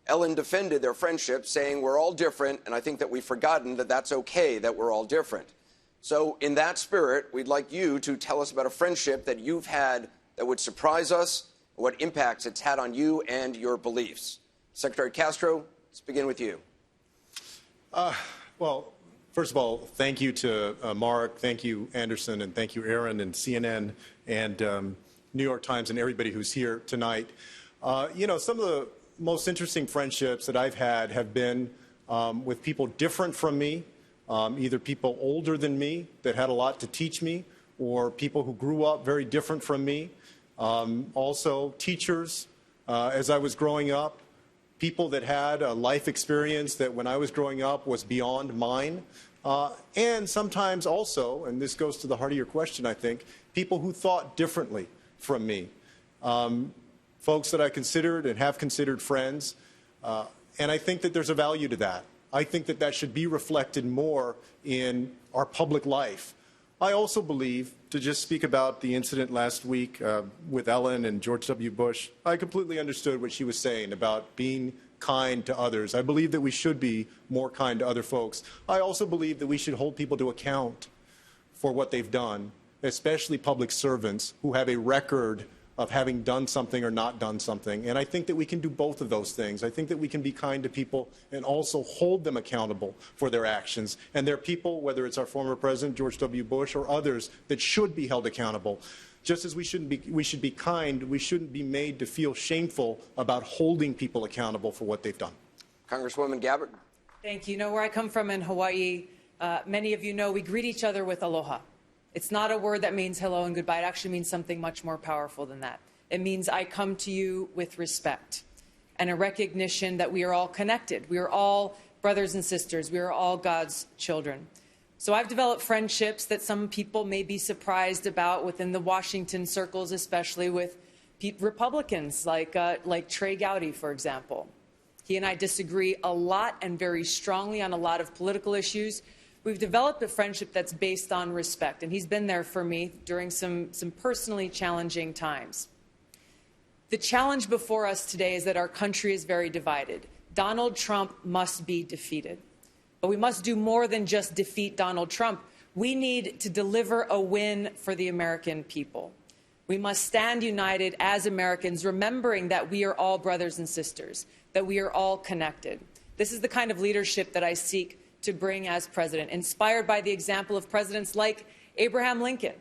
Ellen defended their friendship, saying we're all different, and I think that we've forgotten that that's okay, that we're all different. So in that spirit, we'd like you to tell us about a friendship that you've had that would surprise us, what impacts it's had on you and your beliefs. Secretary Castro, let's begin with you. Well, first of all, thank you to Mark, thank you, Anderson, and thank you, Aaron, and CNN, and New York Times, and everybody who's here tonight. You know, some of the most interesting friendships that I've had have been with people different from me, either people older than me that had a lot to teach me, or people who grew up very different from me. Also, teachers as I was growing up. People that had a life experience that when I was growing up was beyond mine. And sometimes also, and this goes to the heart of your question, I think, people who thought differently from me. Folks that I considered and have considered friends. And I think that there's a value to that. I think that that should be reflected more in our public life. I also believe, to just speak about the incident last week with Ellen and George W. Bush, I completely understood what she was saying about being kind to others. I believe that we should be more kind to other folks. I also believe that we should hold people to account for what they've done, especially public servants who have a record of having done something or not done something. And I think that we can do both of those things. I think that we can be kind to people and also hold them accountable for their actions. And there are people, whether it's our former president, George W. Bush, or others, that should be held accountable. Just as we should be kind, we shouldn't be made to feel shameful about holding people accountable for what they've done. Congresswoman Gabbard. Thank you. You know, where I come from in Hawaii, many of you know we greet each other with aloha. It's not a word that means hello and goodbye. It actually means something much more powerful than that. It means I come to you with respect and a recognition that we are all connected. We are all brothers and sisters. We are all God's children. So I've developed friendships that some people may be surprised about within the Washington circles, especially with Republicans like Trey Gowdy, for example. He and I disagree a lot and very strongly on a lot of political issues. We've developed a friendship that's based on respect, and he's been there for me during some personally challenging times. The challenge before us today is that our country is very divided. Donald Trump must be defeated. But we must do more than just defeat Donald Trump. We need to deliver a win for the American people. We must stand united as Americans, remembering that we are all brothers and sisters, that we are all connected. This is the kind of leadership that I seek to bring as president, inspired by the example of presidents like Abraham Lincoln,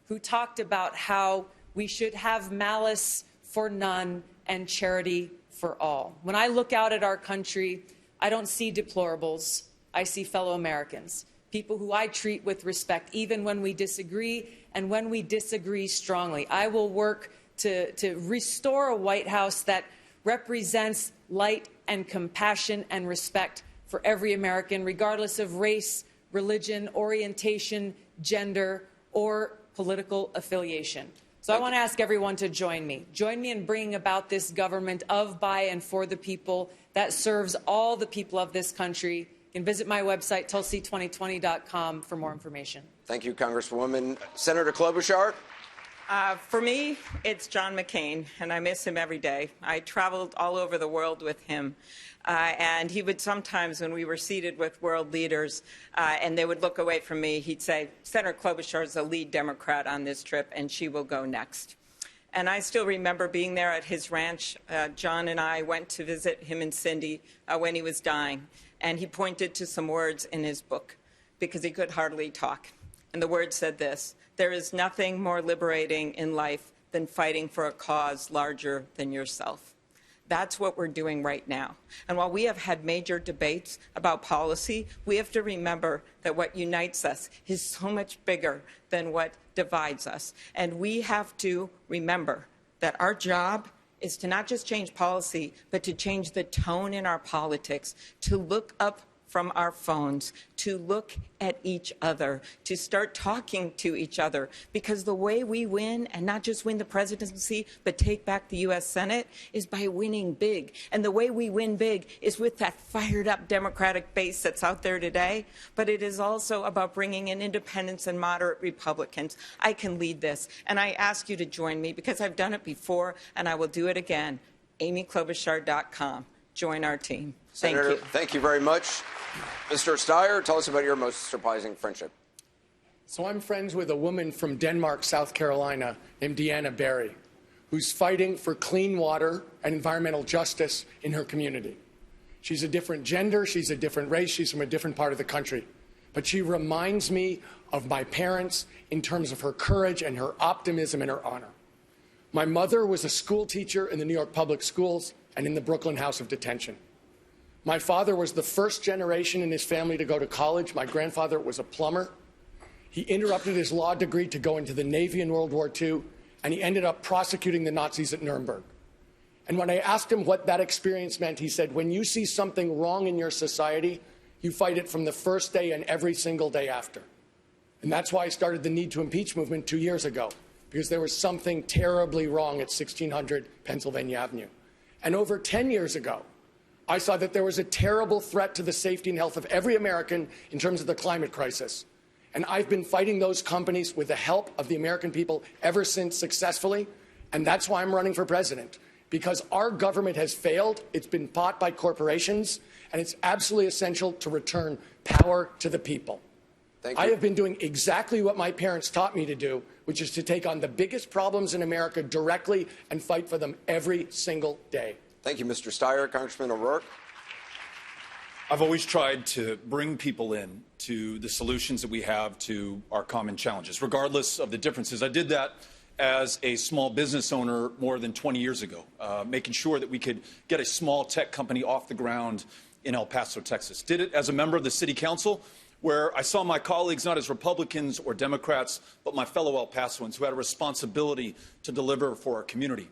who talked about how we should have malice for none and charity for all. When I look out at our country, I don't see deplorables. I see fellow Americans, people who I treat with respect, even when we disagree and when we disagree strongly. I will work to restore a White House that represents light and compassion and respect for every American, regardless of race, religion, orientation, gender, or political affiliation. So I want to ask everyone to join me. Join me in bringing about this government of, by, and for the people that serves all the people of this country. You can visit my website, tulsi2020.com, for more information. Thank you, Congresswoman. Senator Klobuchar. For me, it's John McCain, and I miss him every day. I traveled all over the world with him. And he would sometimes, when we were seated with world leaders, and they would look away from me, he'd say, Senator Klobuchar is the lead Democrat on this trip, and she will go next. And I still remember being there at his ranch. John and I went to visit him and Cindy when he was dying. And he pointed to some words in his book, because he could hardly talk. And the words said this: there is nothing more liberating in life than fighting for a cause larger than yourself. That's what we're doing right now. And while we have had major debates about policy, we have to remember that what unites us is so much bigger than what divides us. And we have to remember that our job is to not just change policy, but to change the tone in our politics, to look up from our phones, to look at each other, to start talking to each other, because the way we win, and not just win the presidency, but take back the U.S. Senate, is by winning big. And the way we win big is with that fired-up Democratic base that's out there today, but it is also about bringing in independents and moderate Republicans. I can lead this, and I ask you to join me, because I've done it before, and I will do it again. AmyKlobuchar.com. Join our team. Senator, thank you very much. Mr. Steyer, tell us about your most surprising friendship. So I'm friends with a woman from Denmark, South Carolina, named Deanna Barry, who's fighting for clean water and environmental justice in her community. She's a different gender, she's a different race, she's from a different part of the country. But she reminds me of my parents in terms of her courage and her optimism and her honor. My mother was a school teacher in the New York public schools and in the Brooklyn House of Detention. My father was the first generation in his family to go to college. My grandfather was a plumber. He interrupted his law degree to go into the Navy in World War II, and he ended up prosecuting the Nazis at Nuremberg. And when I asked him what that experience meant, he said, when you see something wrong in your society, you fight it from the first day and every single day after. And that's why I started the Need to Impeach movement 2 years ago, because there was something terribly wrong at 1600 Pennsylvania Avenue. And over 10 years ago, I saw that there was a terrible threat to the safety and health of every American in terms of the climate crisis. And I've been fighting those companies with the help of the American people ever since successfully. And that's why I'm running for president, because our government has failed. It's been bought by corporations, and it's absolutely essential to return power to the people. Thank you. I have been doing exactly what my parents taught me to do, which is to take on the biggest problems in America directly and fight for them every single day. Thank you, Mr. Steyer. Congressman O'Rourke. I've always tried to bring people in to the solutions that we have to our common challenges, regardless of the differences. I did that as a small business owner more than 20 years ago, making sure that we could get a small tech company off the ground in El Paso, Texas. Did it as a member of the city council, where I saw my colleagues not as Republicans or Democrats, but my fellow El Pasoans who had a responsibility to deliver for our community.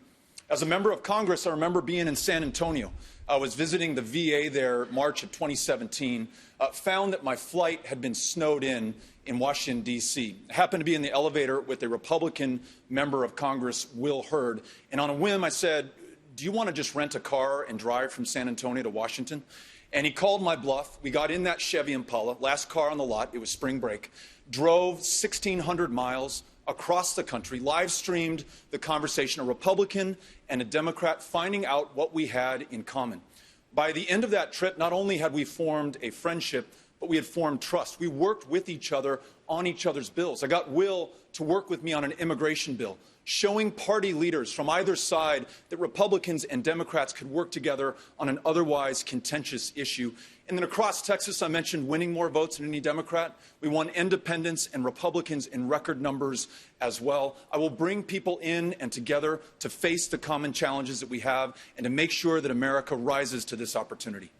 As a member of Congress, I remember being in San Antonio. I was visiting the VA there March of 2017, found that my flight had been snowed in Washington, D.C. I happened to be in the elevator with a Republican member of Congress, Will Hurd, and on a whim I said, do you want to just rent a car and drive from San Antonio to Washington? And he called my bluff. We got in that Chevy Impala, last car on the lot, it was spring break, drove 1,600 miles across the country, live streamed the conversation, a Republican and a Democrat finding out what we had in common. By the end of that trip, not only had we formed a friendship, but we had formed trust. We worked with each other on each other's bills. I got Will to work with me on an immigration bill, showing party leaders from either side that Republicans and Democrats could work together on an otherwise contentious issue. And then across Texas, I mentioned winning more votes than any Democrat. We won independents and Republicans in record numbers as well. I will bring people in and together to face the common challenges that we have and to make sure that America rises to this opportunity.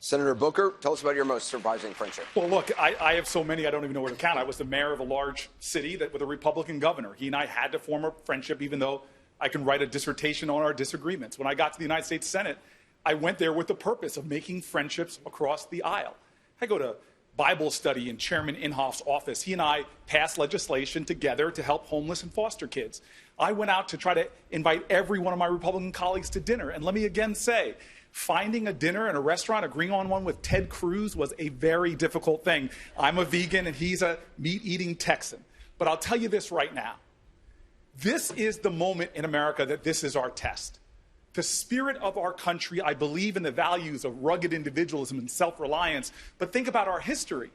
Senator Booker, tell us about your most surprising friendship. Well, look, I have so many I don't even know where to count. I was the mayor of a large city with a Republican governor. He and I had to form a friendship, even though I can write a dissertation on our disagreements. When I got to the United States Senate, I went there with the purpose of making friendships across the aisle. I go to Bible study in Chairman Inhofe's office. He and I passed legislation together to help homeless and foster kids. I went out to try to invite every one of my Republican colleagues to dinner. And let me again say, finding a dinner in a restaurant, agreeing on one with Ted Cruz was a very difficult thing. I'm a vegan and he's a meat-eating Texan. But I'll tell you this right now. This is the moment in America that this is our test. The spirit of our country, I believe in the values of rugged individualism and self-reliance, but think about our history.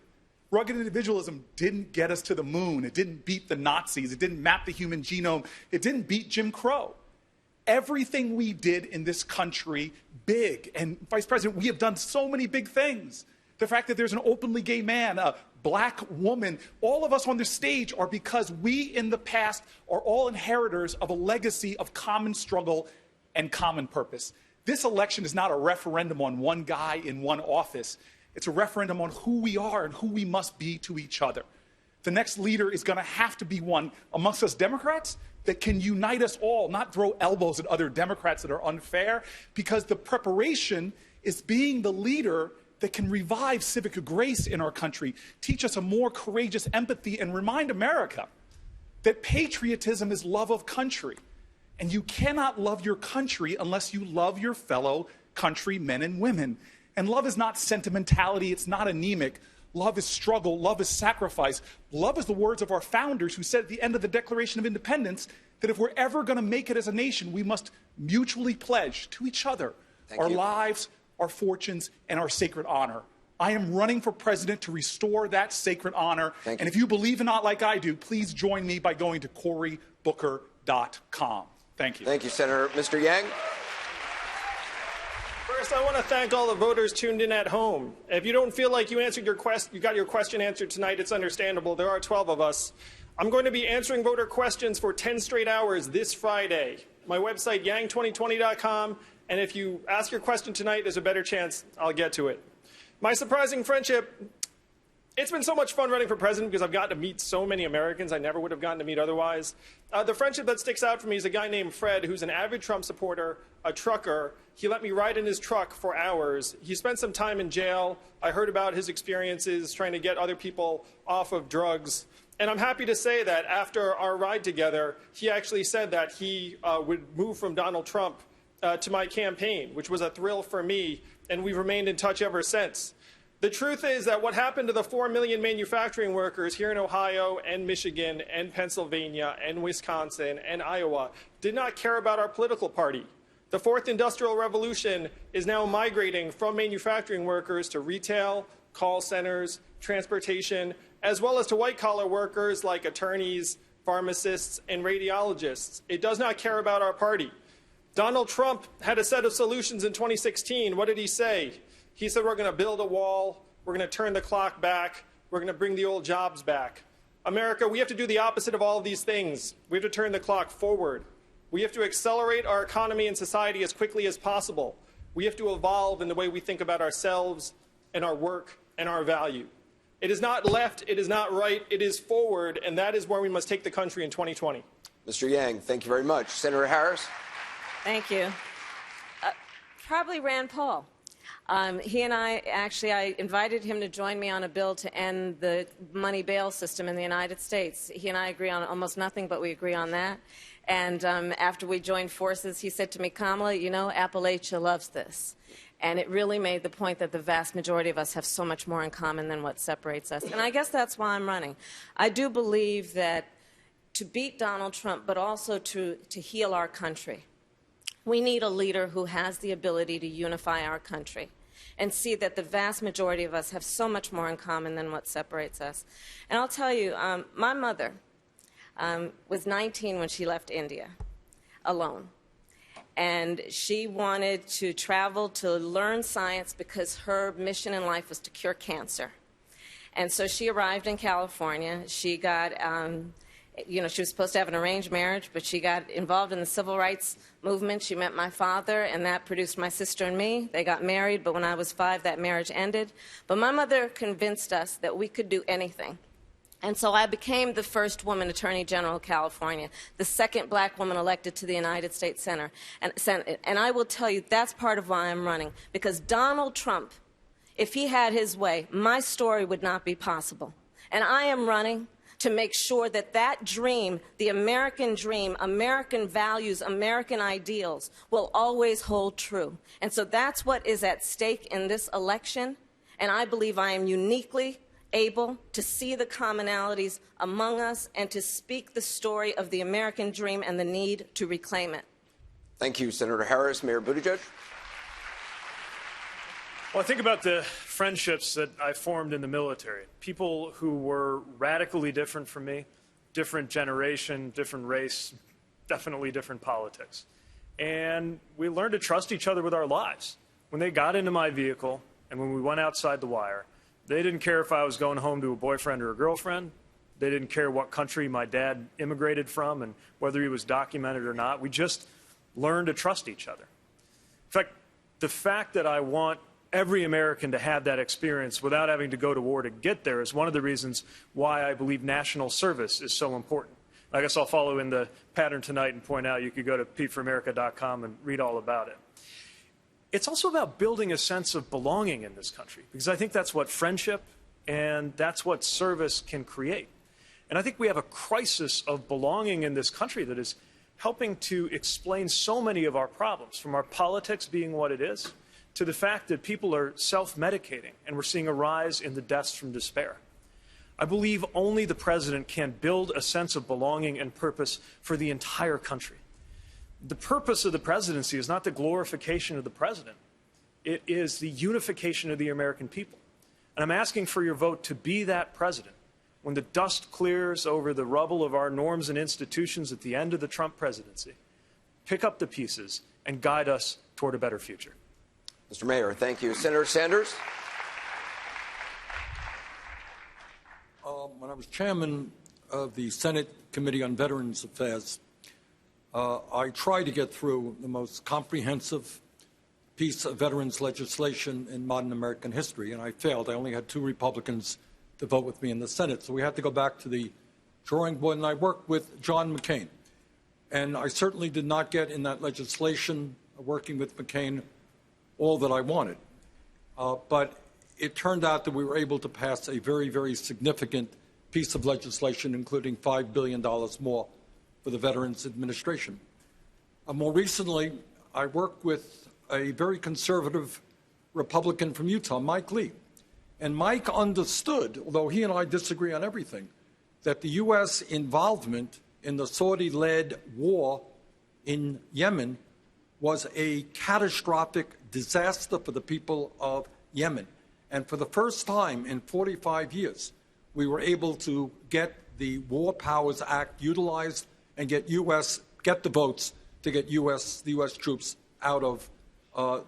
Rugged individualism didn't get us to the moon. It didn't beat the Nazis. It didn't map the human genome. It didn't beat Jim Crow. Everything we did in this country, big. And Vice President, we have done so many big things. The fact that there's an openly gay man, a black woman, all of us on this stage are because we in the past are all inheritors of a legacy of common struggle and common purpose. This election is not a referendum on one guy in one office. It's a referendum on who we are and who we must be to each other. The next leader is going to have to be one amongst us Democrats that can unite us all, not throw elbows at other Democrats that are unfair, because the preparation is being the leader that can revive civic grace in our country, teach us a more courageous empathy, and remind America that patriotism is love of country. And you cannot love your country unless you love your fellow countrymen and women. And love is not sentimentality, it's not anemic. Love is struggle, love is sacrifice. Love is the words of our founders who said at the end of the Declaration of Independence that if we're ever going to make it as a nation, we must mutually pledge to each other our lives, our fortunes, and our sacred honor. I am running for president to restore that sacred honor. And if you believe in it like I do, please join me by going to CoryBooker.com. Thank you. Thank you, Senator. Mr. Yang? First, I want to thank all the voters tuned in at home. If you don't feel like you got your question answered tonight, it's understandable. There are 12 of us. I'm going to be answering voter questions for 10 straight hours this Friday. My website, yang2020.com, and if you ask your question tonight, there's a better chance I'll get to it. My surprising friendship, it's been so much fun running for president because I've gotten to meet so many Americans I never would have gotten to meet otherwise. The friendship that sticks out for me is a guy named Fred, who's an avid Trump supporter, a trucker. He let me ride in his truck for hours. He spent some time in jail. I heard about his experiences trying to get other people off of drugs. And I'm happy to say that after our ride together, he actually said that he would move from Donald Trump to my campaign, which was a thrill for me, and we've remained in touch ever since. The truth is that what happened to the 4 million manufacturing workers here in Ohio and Michigan and Pennsylvania and Wisconsin and Iowa did not care about our political party. The fourth industrial revolution is now migrating from manufacturing workers to retail, call centers, transportation, as well as to white-collar workers like attorneys, pharmacists, and radiologists. It does not care about our party. Donald Trump had a set of solutions in 2016. What did he say? He said, we're going to build a wall, we're going to turn the clock back, we're going to bring the old jobs back. America, we have to do the opposite of all of these things. We have to turn the clock forward. We have to accelerate our economy and society as quickly as possible. We have to evolve in the way we think about ourselves and our work and our value. It is not left, it is not right, it is forward, and that is where we must take the country in 2020. Mr. Yang, thank you very much. Senator Harris? Thank you. Probably Rand Paul. He and I invited him to join me on a bill to end the money bail system in the United States. He and I agree on almost nothing, but we agree on that. And after we joined forces, he said to me, Kamala, you know, Appalachia loves this. And it really made the point that the vast majority of us have so much more in common than what separates us. And I guess that's why I'm running. I do believe that to beat Donald Trump, but also to heal our country, we need a leader who has the ability to unify our country and see that the vast majority of us have so much more in common than what separates us. And I'll tell you, my mother was 19 when she left India alone. And she wanted to travel to learn science because her mission in life was to cure cancer. And so she arrived in California. She got she was supposed to have an arranged marriage, but she got involved in the civil rights movement. She met my father, and that produced my sister and me. They got married, but when I was 5, that marriage ended. But my mother convinced us that we could do anything. And so I became the first woman Attorney General of California, the second black woman elected to the United States Senate. And I will tell you, that's part of why I'm running, because Donald Trump, if he had his way, my story would not be possible. And I am running to make sure that that dream, the American dream, American values, American ideals, will always hold true. And so that's what is at stake in this election. And I believe I am uniquely able to see the commonalities among us and to speak the story of the American dream and the need to reclaim it. Thank you, Senator Harris. Mayor Buttigieg? Well, I think about the friendships that I formed in the military. People who were radically different from me, different generation, different race, definitely different politics. And we learned to trust each other with our lives. When they got into my vehicle and when we went outside the wire, they didn't care if I was going home to a boyfriend or a girlfriend. They didn't care what country my dad immigrated from and whether he was documented or not. We just learned to trust each other. In fact, the fact that I want every American to have that experience without having to go to war to get there is one of the reasons why I believe national service is so important. I guess I'll follow in the pattern tonight and point out you could go to peteforamerica.com and read all about it. it's also about building a sense of belonging in this country, because I think that's what friendship and that's what service can create. And I think we have a crisis of belonging in this country that is helping to explain so many of our problems, from our politics being what it is, to the fact that people are self-medicating, and we're seeing a rise in the deaths from despair. I believe only the president can build a sense of belonging and purpose for the entire country. The purpose of the presidency is not the glorification of the president. It is the unification of the American people. And I'm asking for your vote to be that president when the dust clears over the rubble of our norms and institutions at the end of the Trump presidency. Pick up the pieces and guide us toward a better future. Mr. Mayor, thank you. Senator Sanders? When I was chairman of the Senate Committee on Veterans Affairs, I tried to get through the most comprehensive piece of veterans legislation in modern American history, and I failed. I only had 2 Republicans to vote with me in the Senate, so we had to go back to the drawing board, and I worked with John McCain. And I certainly did not get in that legislation, working with McCain, all that I wanted. But it turned out that we were able to pass a very, very significant piece of legislation, including $5 billion more for the Veterans Administration. More recently, I worked with a very conservative Republican from Utah, Mike Lee. And Mike understood, although he and I disagree on everything, that the U.S. involvement in the Saudi-led war in Yemen was a catastrophic disaster for the people of Yemen. And for the first time in 45 years, we were able to get the War Powers Act utilized and get the votes to get the U.S. troops out of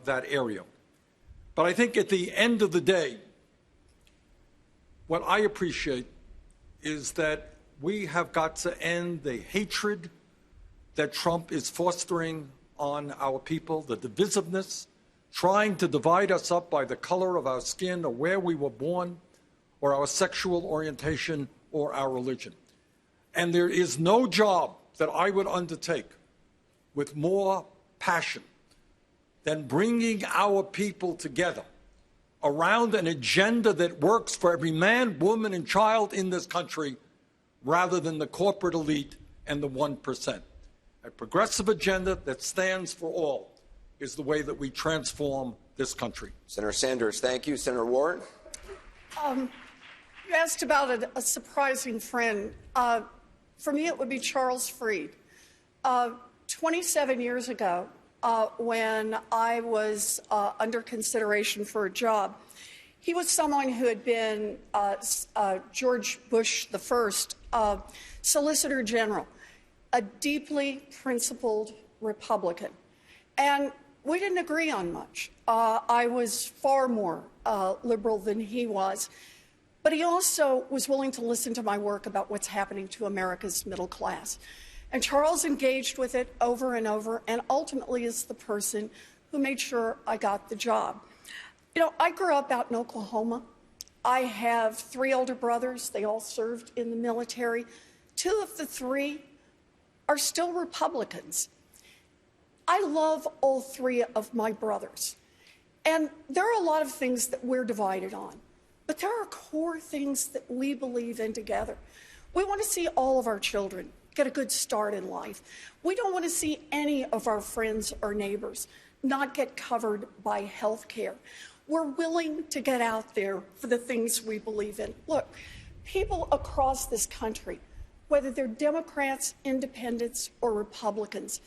that area. But I think at the end of the day, what I appreciate is that we have got to end the hatred that Trump is fostering on our people, the divisiveness, trying to divide us up by the color of our skin or where we were born or our sexual orientation or our religion. And there is no job that I would undertake with more passion than bringing our people together around an agenda that works for every man, woman, and child in this country rather than the corporate elite and the 1%. A progressive agenda that stands for all is the way that we transform this country. Senator Sanders, thank you. Senator Warren? You asked about a surprising friend. For me, it would be Charles Freed. 27 years ago, when I was under consideration for a job, he was someone who had been George Bush I, Solicitor General, a deeply principled Republican. And we didn't agree on much. I was far more liberal than he was. But he also was willing to listen to my work about what's happening to America's middle class. And Charles engaged with it over and over, and ultimately is the person who made sure I got the job. You know, I grew up out in Oklahoma. I have 3 older brothers. They all served in the military. 2 of the 3 are still Republicans. I love all 3 of my brothers. And there are a lot of things that we're divided on, but there are core things that we believe in together. We want to see all of our children get a good start in life. We don't want to see any of our friends or neighbors not get covered by health care. We're willing to get out there for the things we believe in. Look, people across this country, whether they're Democrats, independents, or Republicans,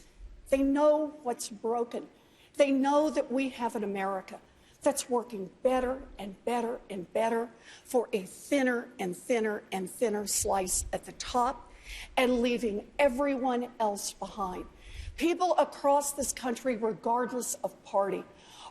they know what's broken. They know that we have an America that's working better and better and better for a thinner and thinner and thinner slice at the top and leaving everyone else behind. People across this country, regardless of party,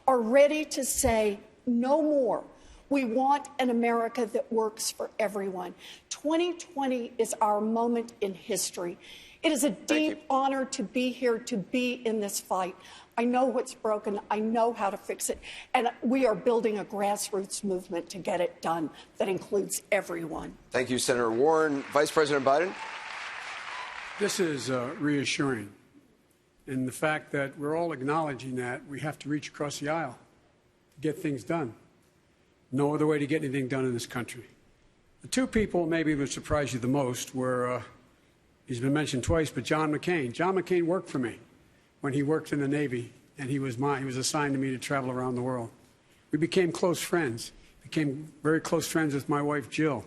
are ready to say no more. We want an America that works for everyone. 2020 is our moment in history. It is a deep honor to be here, to be in this fight. I know what's broken. I know how to fix it. And we are building a grassroots movement to get it done that includes everyone. Thank you, Senator Warren. Vice President Biden? This is reassuring. And the fact that we're all acknowledging that we have to reach across the aisle to get things done. No other way to get anything done in this country. The two people maybe would surprise you the most were, he's been mentioned twice, but John McCain. John McCain worked for me when he worked in the Navy, and he was assigned to me to travel around the world. We became close friends, became very close friends with my wife, Jill,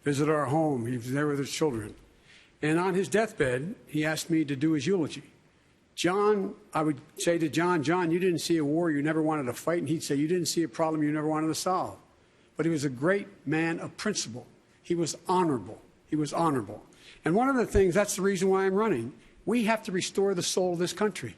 visited our home. He was there with his children. And on his deathbed, he asked me to do his eulogy. John, I would say to John, John, you didn't see a war you never wanted to fight, and he'd say, you didn't see a problem you never wanted to solve. But he was a great man of principle. He was honorable. He was honorable. And one of the things, that's the reason why I'm running, we have to restore the soul of this country.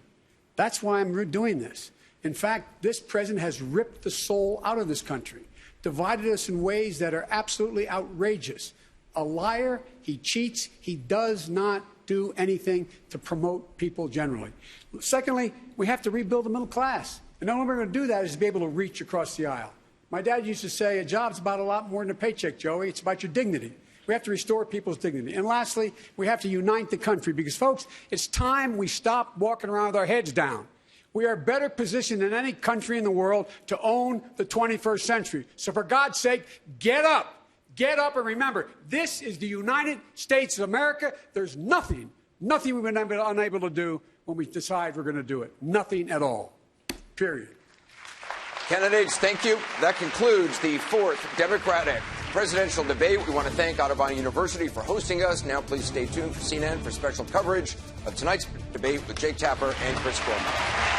That's why I'm doing this. In fact, this president has ripped the soul out of this country, divided us in ways that are absolutely outrageous. A liar, he cheats, he does not do anything to promote people generally. Secondly, we have to rebuild the middle class. And the only way we're going to do that is to be able to reach across the aisle. My dad used to say, a job's about a lot more than a paycheck, Joey. It's about your dignity. We have to restore people's dignity. And lastly, we have to unite the country because, folks, it's time we stop walking around with our heads down. We are better positioned than any country in the world to own the 21st century. So for God's sake, get up. Get up and remember, this is the United States of America. There's nothing we've been unable to do when we decide we're going to do it. Nothing at all. Period. Candidates, thank you. That concludes the fourth Democratic presidential debate. We want to thank Otterbein University for hosting us. Now please stay tuned for CNN for special coverage of tonight's debate with Jake Tapper and Chris Cuomo.